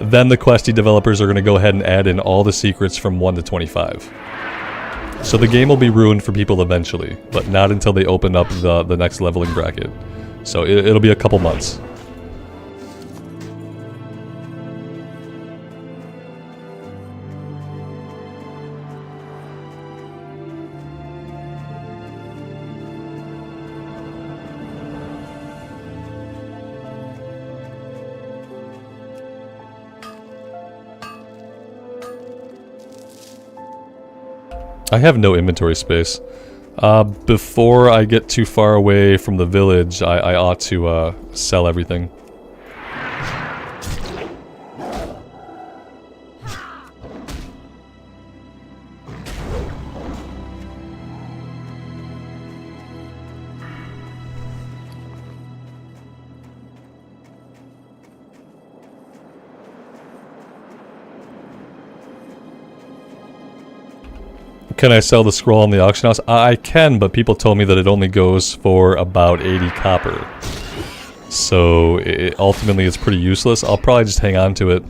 then the Questie developers are going to go ahead and add in all the secrets from 1 to 25. So the game will be ruined for people eventually, but not until they open up the next leveling bracket. So it'll be a couple months. I have no inventory space. Before I get too far away from the village, I ought to sell everything. Can I sell the scroll in the auction house? I can, but people told me that it only goes for about 80 copper. So ultimately it's pretty useless. I'll probably just hang on to it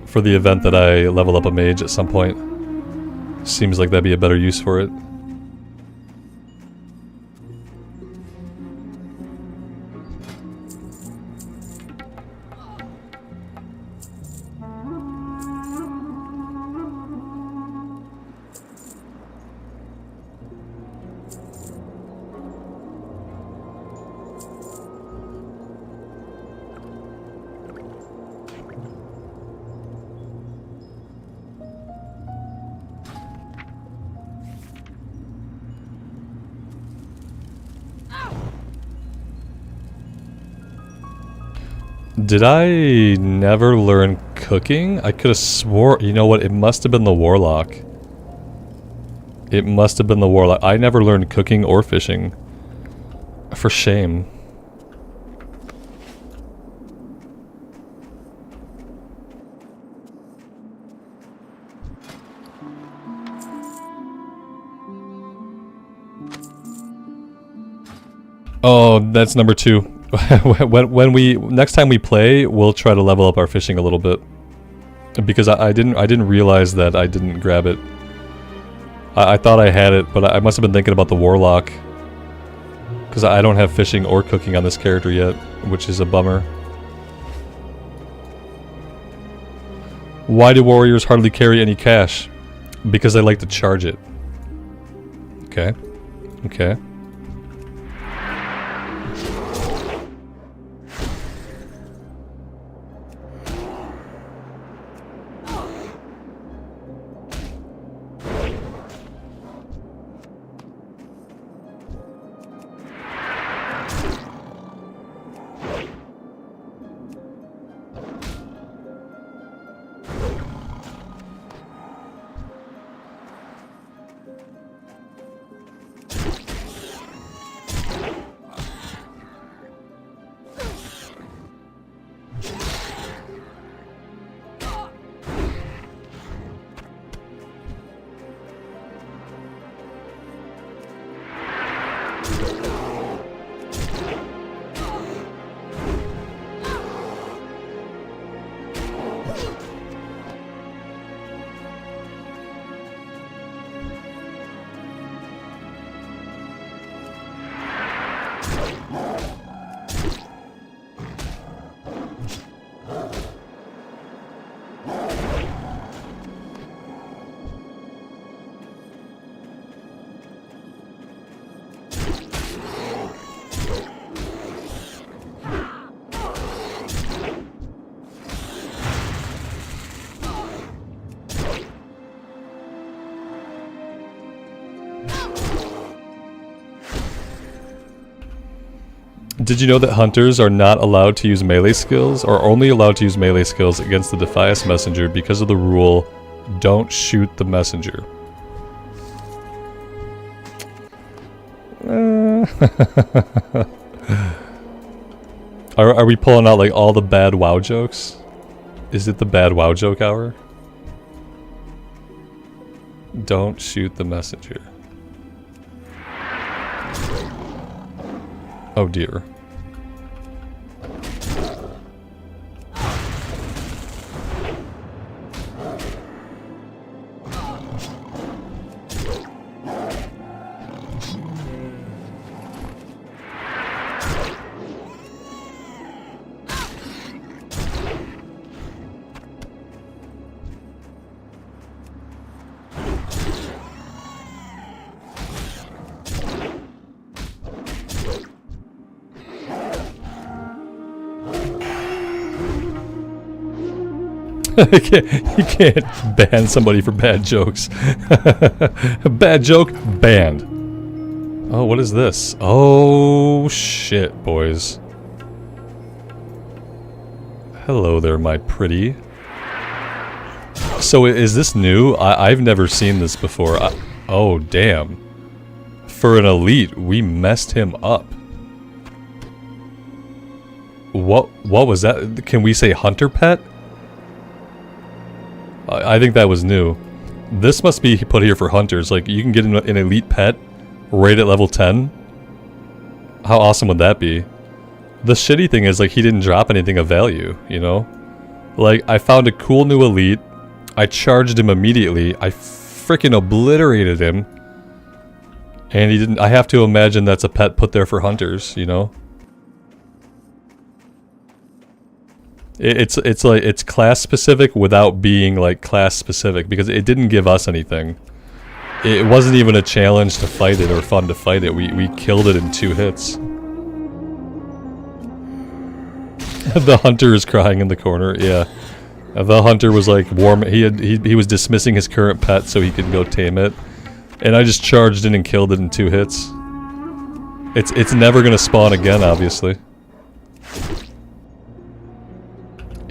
for the event that I level up a mage at some point. Seems like that'd be a better use for it. Did I never learn cooking? I could have swore... You know what? It must have been the Warlock. It must have been the Warlock. I never learned cooking or fishing. For shame. Oh, that's number 2. when we next time we play, we'll try to level up our fishing a little bit, because I didn't realize that I didn't grab it. I thought I had it, but I must have been thinking about the Warlock, because I don't have fishing or cooking on this character yet, which is a bummer. Why do warriors hardly carry any cash? Because they like to charge it. Okay. Okay. Did you know that hunters are not allowed to use melee skills, or only allowed to use melee skills against the Defias messenger because of the rule, don't shoot the messenger? Are we pulling out like all the bad WoW jokes? Is it the bad WoW joke hour? Don't shoot the messenger. Oh dear. You can't ban somebody for bad jokes. Bad joke, banned. Oh, what is this? Oh, shit, boys. Hello there, my pretty. So is this new? I've never seen this before. Oh, damn. For an elite, we messed him up. What was that? Can we say hunter pet? I think that was new. This must be put here for hunters. Like, you can get an elite pet right at level 10. How awesome would that be? The shitty thing is, like, he didn't drop anything of value, you know? Like, I found a cool new elite. I charged him immediately. I freaking obliterated him. And he didn't... I have to imagine that's a pet put there for hunters, you know? It's like, it's class specific without being like class specific, because it didn't give us anything. It wasn't even a challenge to fight it or fun to fight it. We killed it in 2 hits. The hunter is crying in the corner. Yeah, the hunter was like warm. He was dismissing his current pet so he could go tame it, and I just charged in and killed it in 2 hits. It's never gonna spawn again, obviously.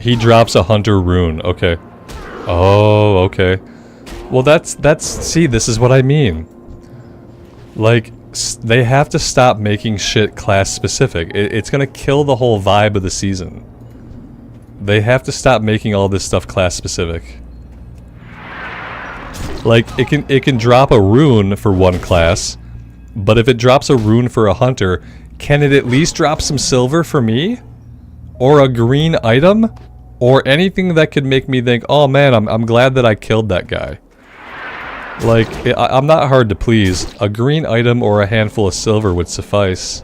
He drops a hunter rune. Okay. Oh, okay. Well, see, this is what I mean. Like, they have to stop making shit class specific. It's gonna kill the whole vibe of the season. They have to stop making all this stuff class specific. Like, it can drop a rune for one class, but if it drops a rune for a hunter, can it at least drop some silver for me? Or a green item? Or anything that could make me think, oh man, I'm glad that I killed that guy. Like, I'm not hard to please. A green item or a handful of silver would suffice.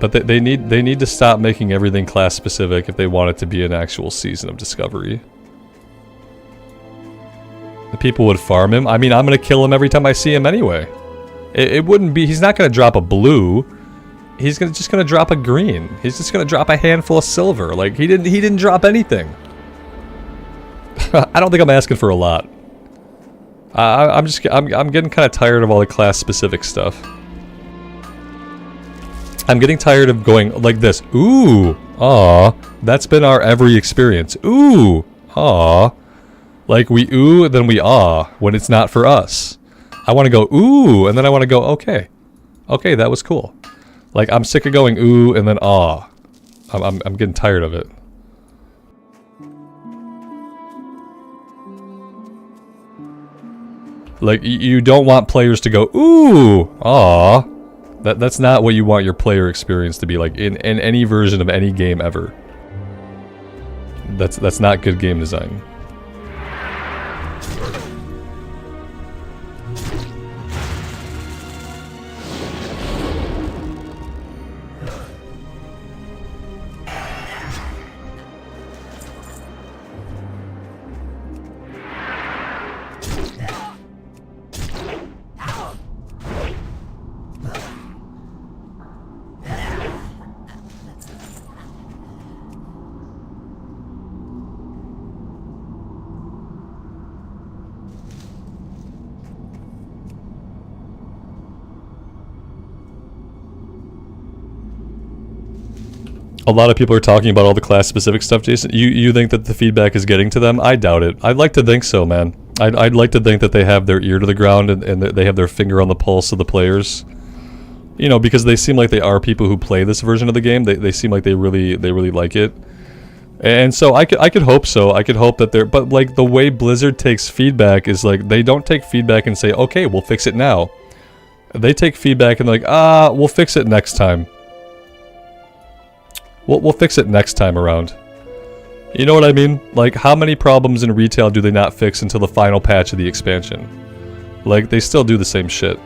But they need to stop making everything class specific if they want it to be an actual season of Discovery. The people would farm him. I mean, I'm gonna kill him every time I see him anyway. It wouldn't be... He's not gonna drop a blue. He's just gonna drop a green. He's just gonna drop a handful of silver. Like, he didn't drop anything. I don't think I'm asking for a lot. I'm getting kind of tired of all the class specific stuff. I'm getting tired of going like this. Ooh, aw. That's been our every experience. Ooh, aw. Like, we ooh, then we aw when it's not for us. I want to go ooh, and then I want to go okay. Okay, that was cool. Like, I'm sick of going ooh and then aw. I'm getting tired of it. Like, you don't want players to go ooh, aw. That's not what you want your player experience to be like in any version of any game ever. That's not good game design. A lot of people are talking about all the class-specific stuff, Jason. You think that the feedback is getting to them? I doubt it. I'd like to think so, man. I'd like to think that they have their ear to the ground and that they have their finger on the pulse of the players. You know, because they seem like they are people who play this version of the game. They seem like they really like it. And so I could hope so. I could hope that they're... But, like, the way Blizzard takes feedback is, like, they don't take feedback and say, okay, we'll fix it now. They take feedback and, like, we'll fix it next time. We'll fix it next time around. You know what I mean? Like, how many problems in retail do they not fix until the final patch of the expansion? Like, they still do the same shit.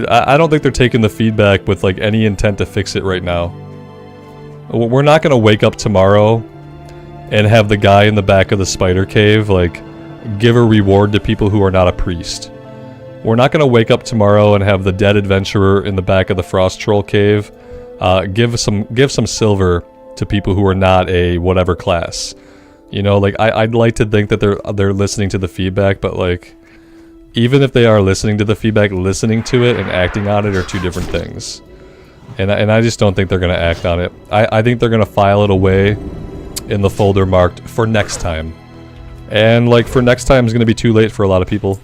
I don't think they're taking the feedback with, like, any intent to fix it right now. We're not gonna wake up tomorrow and have the guy in the back of the spider cave, like, give a reward to people who are not a priest. We're not gonna wake up tomorrow and have the dead adventurer in the back of the frost troll cave give some silver to people who are not a whatever class. You know, like, I'd like to think that they're listening to the feedback, but, like, even if they are listening to the feedback, listening to it and acting on it are two different things. And I just don't think they're going to act on it. I think they're going to file it away in the folder marked for next time. And, like, for next time is going to be too late for a lot of people.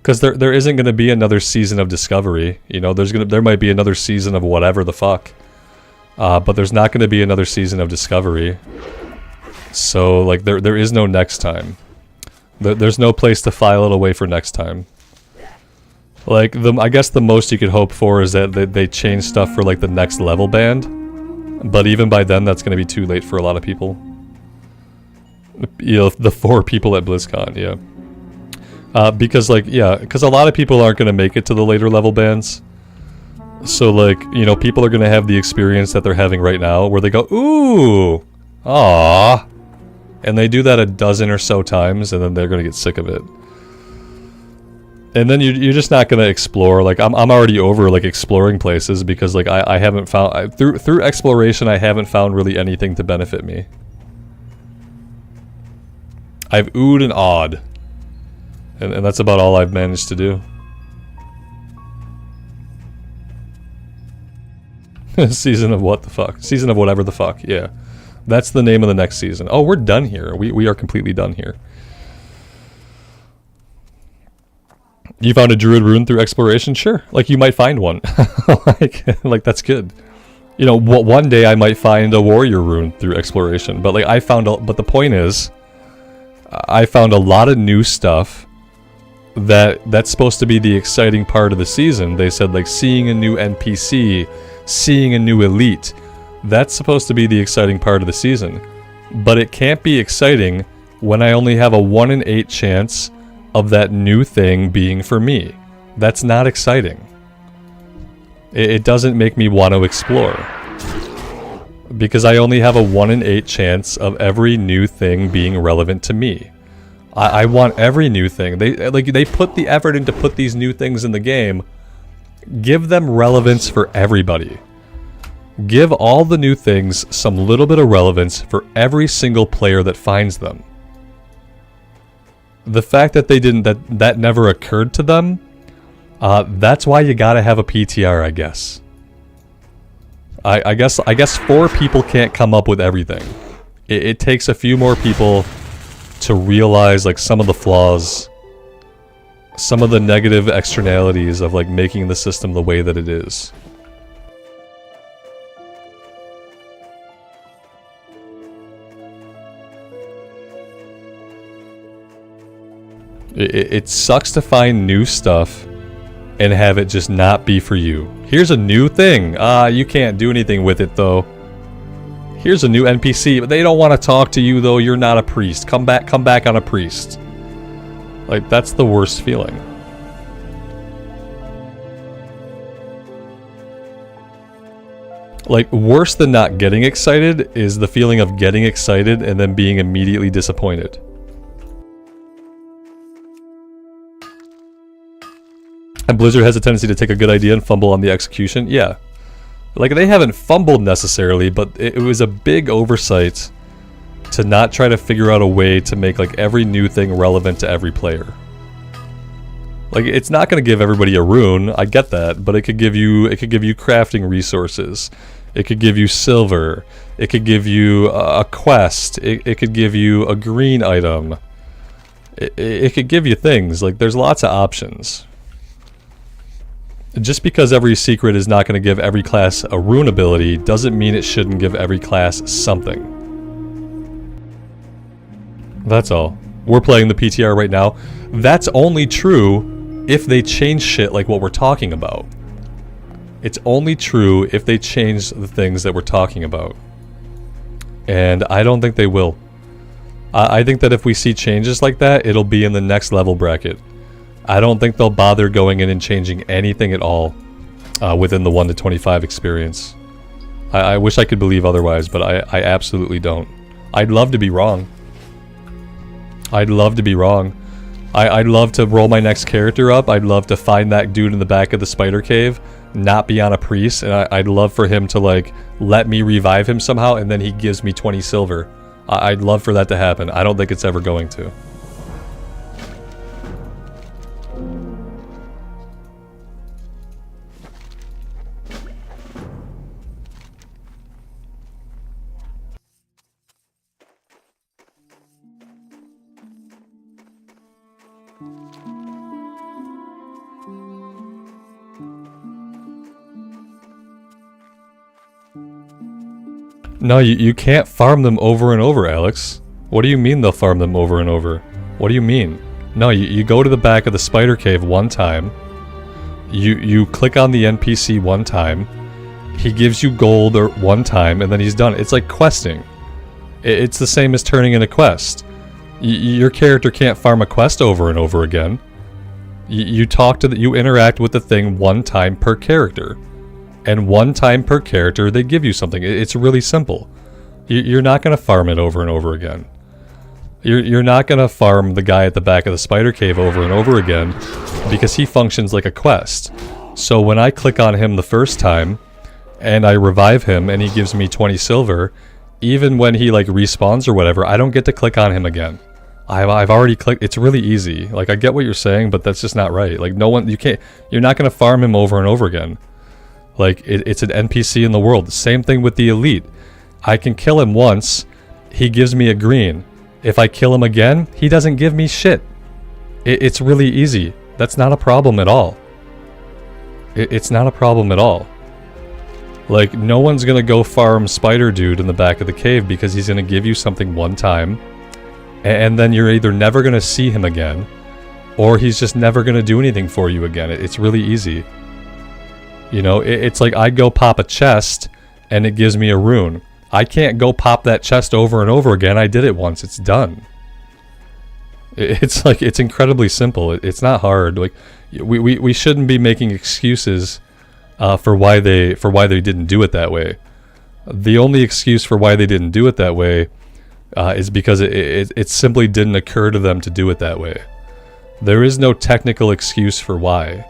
Because there isn't going to be another season of Discovery. You know, there might be another season of whatever the fuck. But there's not going to be another season of Discovery. So, like, there is no next time. There's no place to file it away for next time. Like, I guess the most you could hope for is that they change stuff for, like, the next level band. But even by then, that's going to be too late for a lot of people. You know, the 4 people at BlizzCon, yeah. Because a lot of people aren't going to make it to the later level bands. So, like, you know, people are going to have the experience that they're having right now, where they go, ooh, aww. And they do that a dozen or so times, and then they're going to get sick of it. And then you're just not going to explore. Like, I'm already over, like, exploring places, because, like, I haven't found... Through exploration, I haven't found really anything to benefit me. I've oohed and awed. And that's about all I've managed to do. Season of what the fuck? Season of whatever the fuck, yeah. That's the name of the next season. Oh, we're done here. We are completely done here. You found a druid rune through exploration? Sure. Like, you might find one. like that's good. You know, one day I might find a warrior rune through exploration. But, like, but the point is, I found a lot of new stuff that's supposed to be the exciting part of the season. They said, like, seeing a new NPC, seeing a new elite. That's supposed to be the exciting part of the season. But it can't be exciting when I only have a 1 in 8 chance of that new thing being for me. That's not exciting. It doesn't make me want to explore. Because I only have a 1 in 8 chance of every new thing being relevant to me. I want every new thing. They put the effort into put these new things in the game. Give them relevance for everybody. Give all the new things some little bit of relevance for every single player that finds them. The fact that they didn't, that never occurred to them, that's why you gotta have a PTR, I guess. I guess 4 people can't come up with everything. It takes a few more people to realize, like, some of the flaws, some of the negative externalities of, like, making the system the way that it is. It sucks to find new stuff and have it just not be for you. Here's a new thing. You can't do anything with it, though. Here's a new NPC, but they don't want to talk to you, though. You're not a priest. Come back on a priest. Like, that's the worst feeling. Like, worse than not getting excited is the feeling of getting excited and then being immediately disappointed. And Blizzard has a tendency to take a good idea and fumble on the execution. Yeah. Like, they haven't fumbled necessarily, but it was a big oversight to not try to figure out a way to make, like, every new thing relevant to every player. Like, it's not going to give everybody a rune, I get that, but it could give you crafting resources. It could give you silver. It could give you a quest. It could give you a green item. It could give you things. Like, there's lots of options. Just because every secret is not going to give every class a rune ability doesn't mean it shouldn't give every class something. That's all. We're playing the PTR right now. That's only true if they change shit like what we're talking about. It's only true if they change the things that we're talking about. And I don't think they will. I think that if we see changes like that, it'll be in the next level bracket. I don't think they'll bother going in and changing anything at all within the 1 to 25 experience. I wish I could believe otherwise, but I absolutely don't. I'd love to be wrong. I'd love to be wrong. I'd love to roll my next character up. I'd love to find that dude in the back of the spider cave, not be on a priest, and I'd love for him to, like, let me revive him somehow, and then he gives me 20 silver. I'd love for that to happen. I don't think it's ever going to. No, you can't farm them over and over, Alex. What do you mean they'll farm them over and over? What do you mean? No, you go to the back of the spider cave one time. You click on the NPC one time. He gives you gold or one time, and then he's done. It's like questing. It's the same as turning in a quest. Your character can't farm a quest over and over again. You interact with the thing one time per character. And one time per character, they give you something. It's really simple. You're not going to farm it over and over again. You're not going to farm the guy at the back of the spider cave over and over again because he functions like a quest. So when I click on him the first time and I revive him and he gives me 20 silver, even when he like respawns or whatever, I don't get to click on him again. I've already clicked. It's really easy. Like, I get what you're saying, but that's just not right. Like, you're not going to farm him over and over again. Like, it's an NPC in the world. Same thing with the elite. I can kill him once, he gives me a green. If I kill him again, he doesn't give me shit. It's really easy. That's not a problem at all. It's not a problem at all. Like, no one's gonna go farm Spider Dude in the back of the cave because he's gonna give you something one time, and then you're either never gonna see him again, or he's just never gonna do anything for you again. It's really easy. You know, it's like I go pop a chest and it gives me a rune. I can't go pop that chest over and over again. I did it once. It's done. It's like, it's incredibly simple. It's not hard. Like, we shouldn't be making excuses for why they didn't do it that way. The only excuse for why they didn't do it that way is because it simply didn't occur to them to do it that way. There is no technical excuse for why.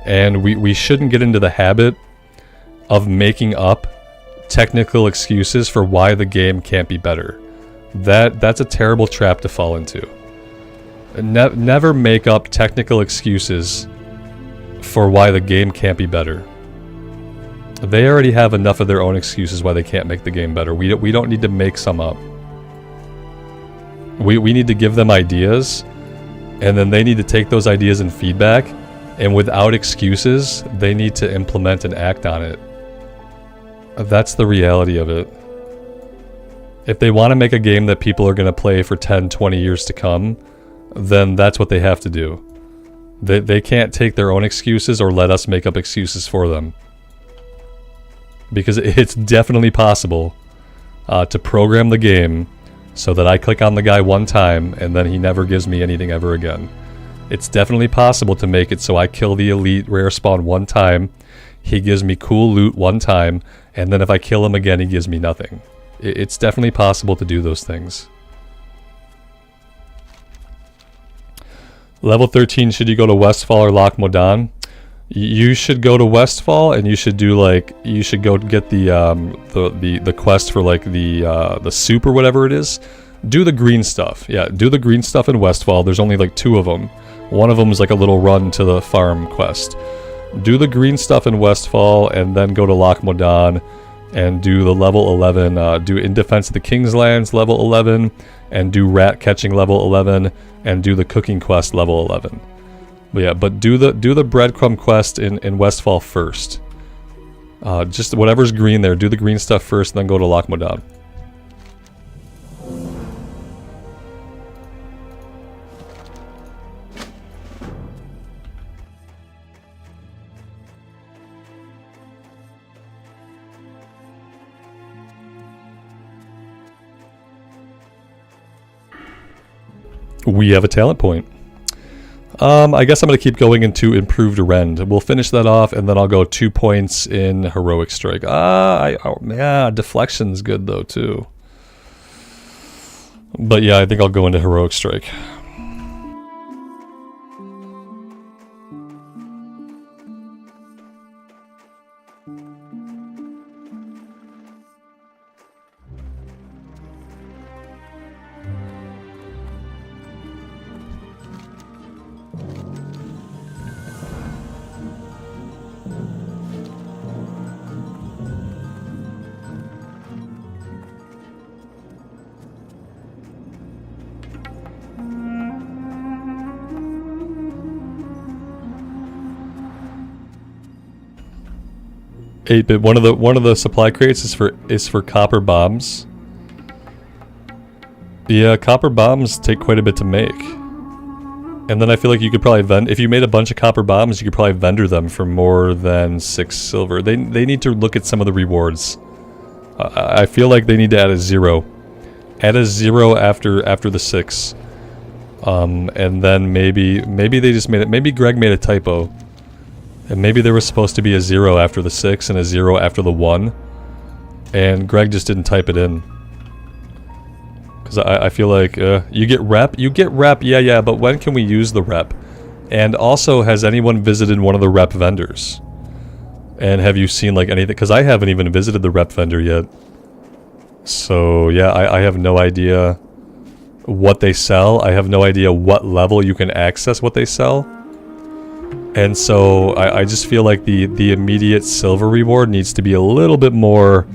And we shouldn't get into the habit of making up technical excuses for why the game can't be better. That's a terrible trap to fall into. Never make up technical excuses for why the game can't be better. They already have enough of their own excuses why they can't make the game better. We don't need to make some up. We need to give them ideas, and then they need to take those ideas and feedback, and without excuses, they need to implement and act on it. That's the reality of it. If they want to make a game that people are going to play for 10, 20 years to come, then that's what they have to do. They can't take their own excuses or let us make up excuses for them. Because it's definitely possible to program the game so that I click on the guy one time and then he never gives me anything ever again. It's definitely possible to make it so I kill the elite rare spawn one time, he gives me cool loot one time, and then if I kill him again, he gives me nothing. It's definitely possible to do those things. Level 13, should you go to Westfall or Loch Modan? You should go to Westfall, and you should do like, you should go get the quest for like the soup or whatever it is. Do the green stuff. Yeah, do the green stuff in Westfall. There's only like 2 of them. One of them is like a little run to the farm quest. Do the green stuff in Westfall, and then go to Loch Modan. and do the level 11, do In Defense of the King's Lands level 11, and do Rat Catching level 11, and do the Cooking Quest level 11. But yeah, but do the Breadcrumb Quest in Westfall first. Just whatever's green there, do the green stuff first, and then go to Loch Modan. We have a talent point. I guess I'm going to keep going into Improved Rend. We'll finish that off, and then I'll go 2 points in Heroic Strike. Yeah, Deflection's good, though, too. But yeah, I think I'll go into Heroic Strike. 8-bit. One of the supply crates is for copper bombs. Yeah, copper bombs take quite a bit to make. And then I feel like you could probably if you made a bunch of copper bombs, you could probably vendor them for more than 6 silver. They need to look at some of the rewards. I feel like they need to add a 0. Add a 0 after the 6. And then maybe they just made it. Maybe Greg made a typo. And maybe there was supposed to be a 0 after the 6 and a 0 after the 1. And Greg just didn't type it in. Because I feel like, you get rep, yeah, but when can we use the rep? And also, has anyone visited one of the rep vendors? And have you seen, like, anything? Because I haven't even visited the rep vendor yet. So, yeah, I have no idea what they sell. I have no idea what level you can access what they sell. And so, I just feel like the immediate silver reward needs to be a little bit more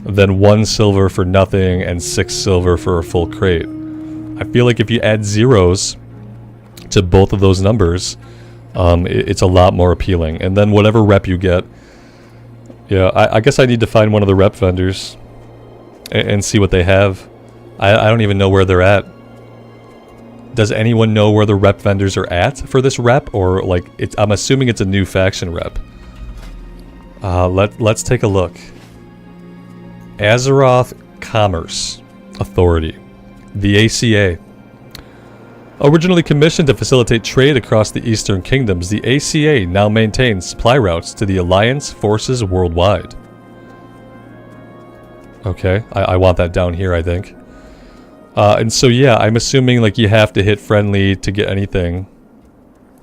than 1 silver for nothing and 6 silver for a full crate. I feel like if you add zeros to both of those numbers, it's a lot more appealing. And then whatever rep you get, yeah, I guess I need to find one of the rep vendors and see what they have. I don't even know where they're at. Does anyone know where the rep vendors are at for this rep? Or, like, I'm assuming it's a new faction rep. Let's take a look. Azeroth Commerce Authority, the ACA. Originally commissioned to facilitate trade across the Eastern Kingdoms, the ACA now maintains supply routes to the Alliance forces worldwide. Okay, I want that down here, I think. And so, yeah, I'm assuming, like, you have to hit friendly to get anything.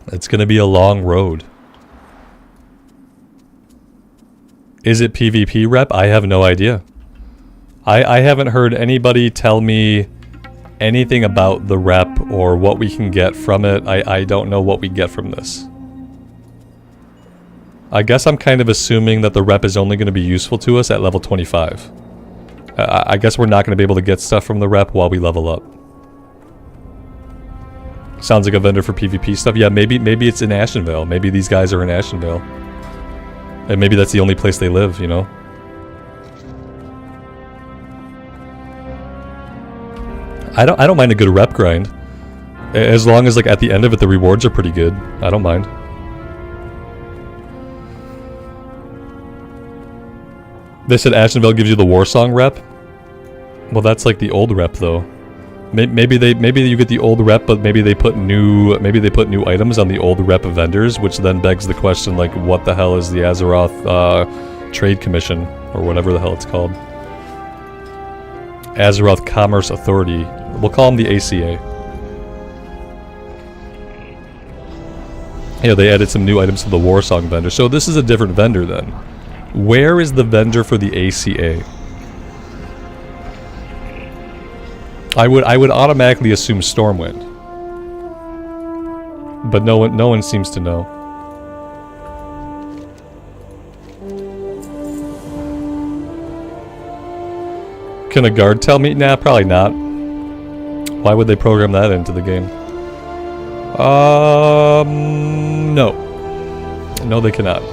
It's gonna be a long road. Is it PvP rep? I have no idea. I haven't heard anybody tell me anything about the rep or what we can get from it. I don't know what we get from this. I guess I'm kind of assuming that the rep is only going to be useful to us at level 25. I guess we're not going to be able to get stuff from the rep while we level up. Sounds like a vendor for PvP stuff. Yeah, maybe it's in Ashenvale. Maybe these guys are in Ashenvale. And maybe that's the only place they live, you know? I don't mind a good rep grind. As long as, like, at the end of it the rewards are pretty good. I don't mind. They said Ashenvale gives you the Warsong rep. Well, that's like the old rep though. Maybe you get the old rep, but maybe they put new items on the old rep vendors, which then begs the question, like, what the hell is the Azeroth Trade Commission or whatever the hell it's called? Azeroth Commerce Authority. We'll call them the ACA. Yeah, they added some new items to the Warsong vendor. So this is a different vendor then. Where is the vendor for the ACA? I would automatically assume Stormwind. But no one seems to know. Can a guard tell me? Nah, probably not. Why would they program that into the game? No. No, they cannot.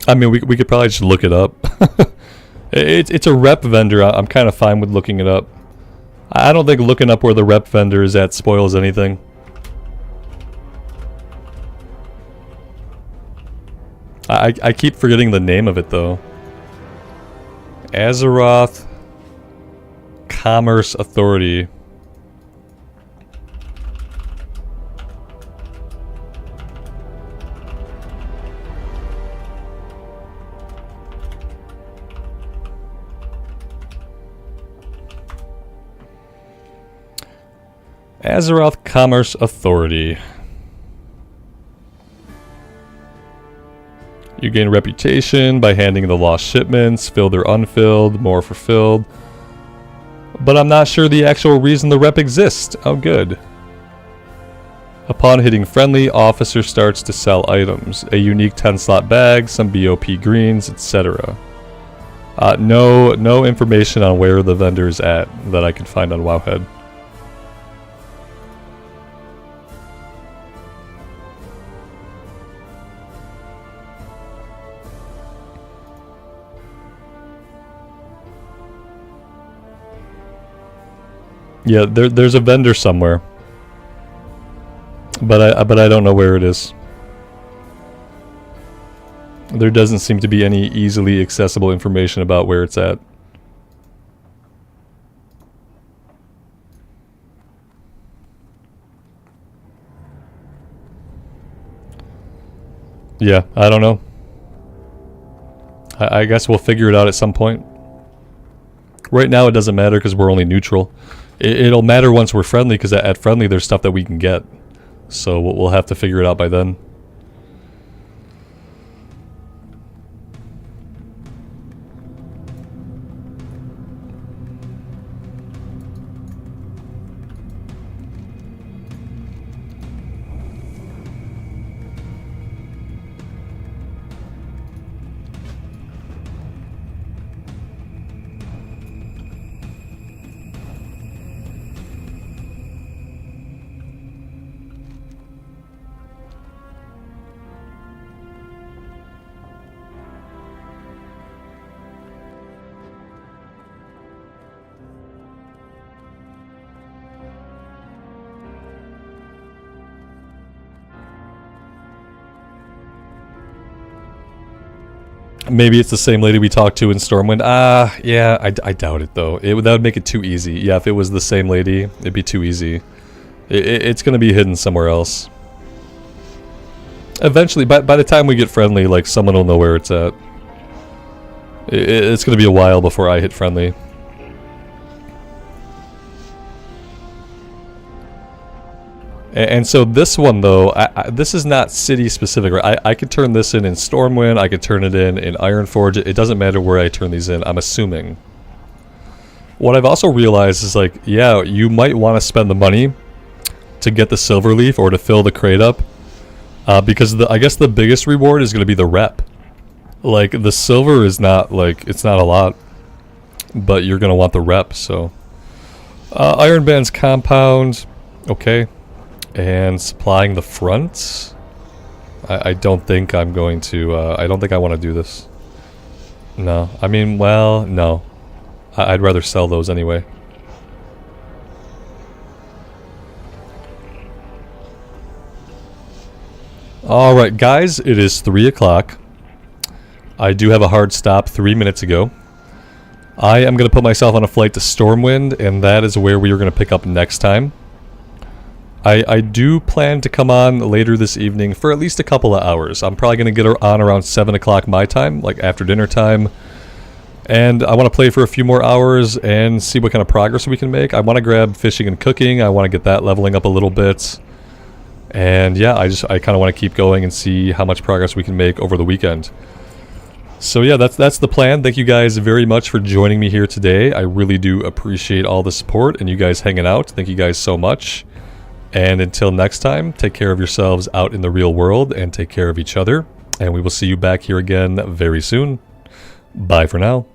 I mean, we could probably just look it up. It's a rep vendor. I'm kind of fine with looking it up. I don't think looking up where the rep vendor is at spoils anything. I keep forgetting the name of it though. Azeroth Commerce Authority. Azeroth Commerce Authority. You gain reputation by handing the lost shipments, filled or unfilled, more for filled. But I'm not sure the actual reason the rep exists. Oh, good. Upon hitting friendly, officer starts to sell items. A unique 10-slot bag, some BOP greens, etc. No information on where the vendor is at that I can find on Wowhead. Yeah, there's a vendor somewhere, but I don't know where it is. There doesn't seem to be any easily accessible information about where it's at. Yeah, I don't know. I guess we'll figure it out at some point. Right now it doesn't matter because we're only neutral. It'll matter once we're friendly, because at friendly there's stuff that we can get. So we'll have to figure it out by then. Maybe it's the same lady we talked to in Stormwind. Yeah, I doubt it though. That would make it too easy. Yeah, if it was the same lady, it'd be too easy. It's gonna be hidden somewhere else. Eventually, by the time we get friendly, like, someone will know where it's at. It's gonna be a while before I hit friendly. And so this one though, this is not city specific, right? I could turn this in Stormwind, I could turn it in Ironforge. It doesn't matter where I turn these in, I'm assuming. What I've also realized is, like, yeah, you might want to spend the money to get the silver leaf or to fill the crate up. Because I guess the biggest reward is going to be the rep. Like, the silver is not, like, it's not a lot. But you're going to want the rep, so. Ironband's compound, okay. And supplying the front. I don't think I'm going to, I don't think I want to do this. No, I mean, well, no. I'd rather sell those anyway. Alright guys, it is 3 o'clock. I do have a hard stop 3 minutes ago. I am going to put myself on a flight to Stormwind, and that is where we are going to pick up next time. I do plan to come on later this evening for at least a couple of hours. I'm probably going to get on around 7 o'clock my time, like after dinner time. And I want to play for a few more hours and see what kind of progress we can make. I want to grab fishing and cooking. I want to get that leveling up a little bit. And yeah, I kind of want to keep going and see how much progress we can make over the weekend. So yeah, that's the plan. Thank you guys very much for joining me here today. I really do appreciate all the support and you guys hanging out. Thank you guys so much. And until next time, take care of yourselves out in the real world and take care of each other. And we will see you back here again very soon. Bye for now.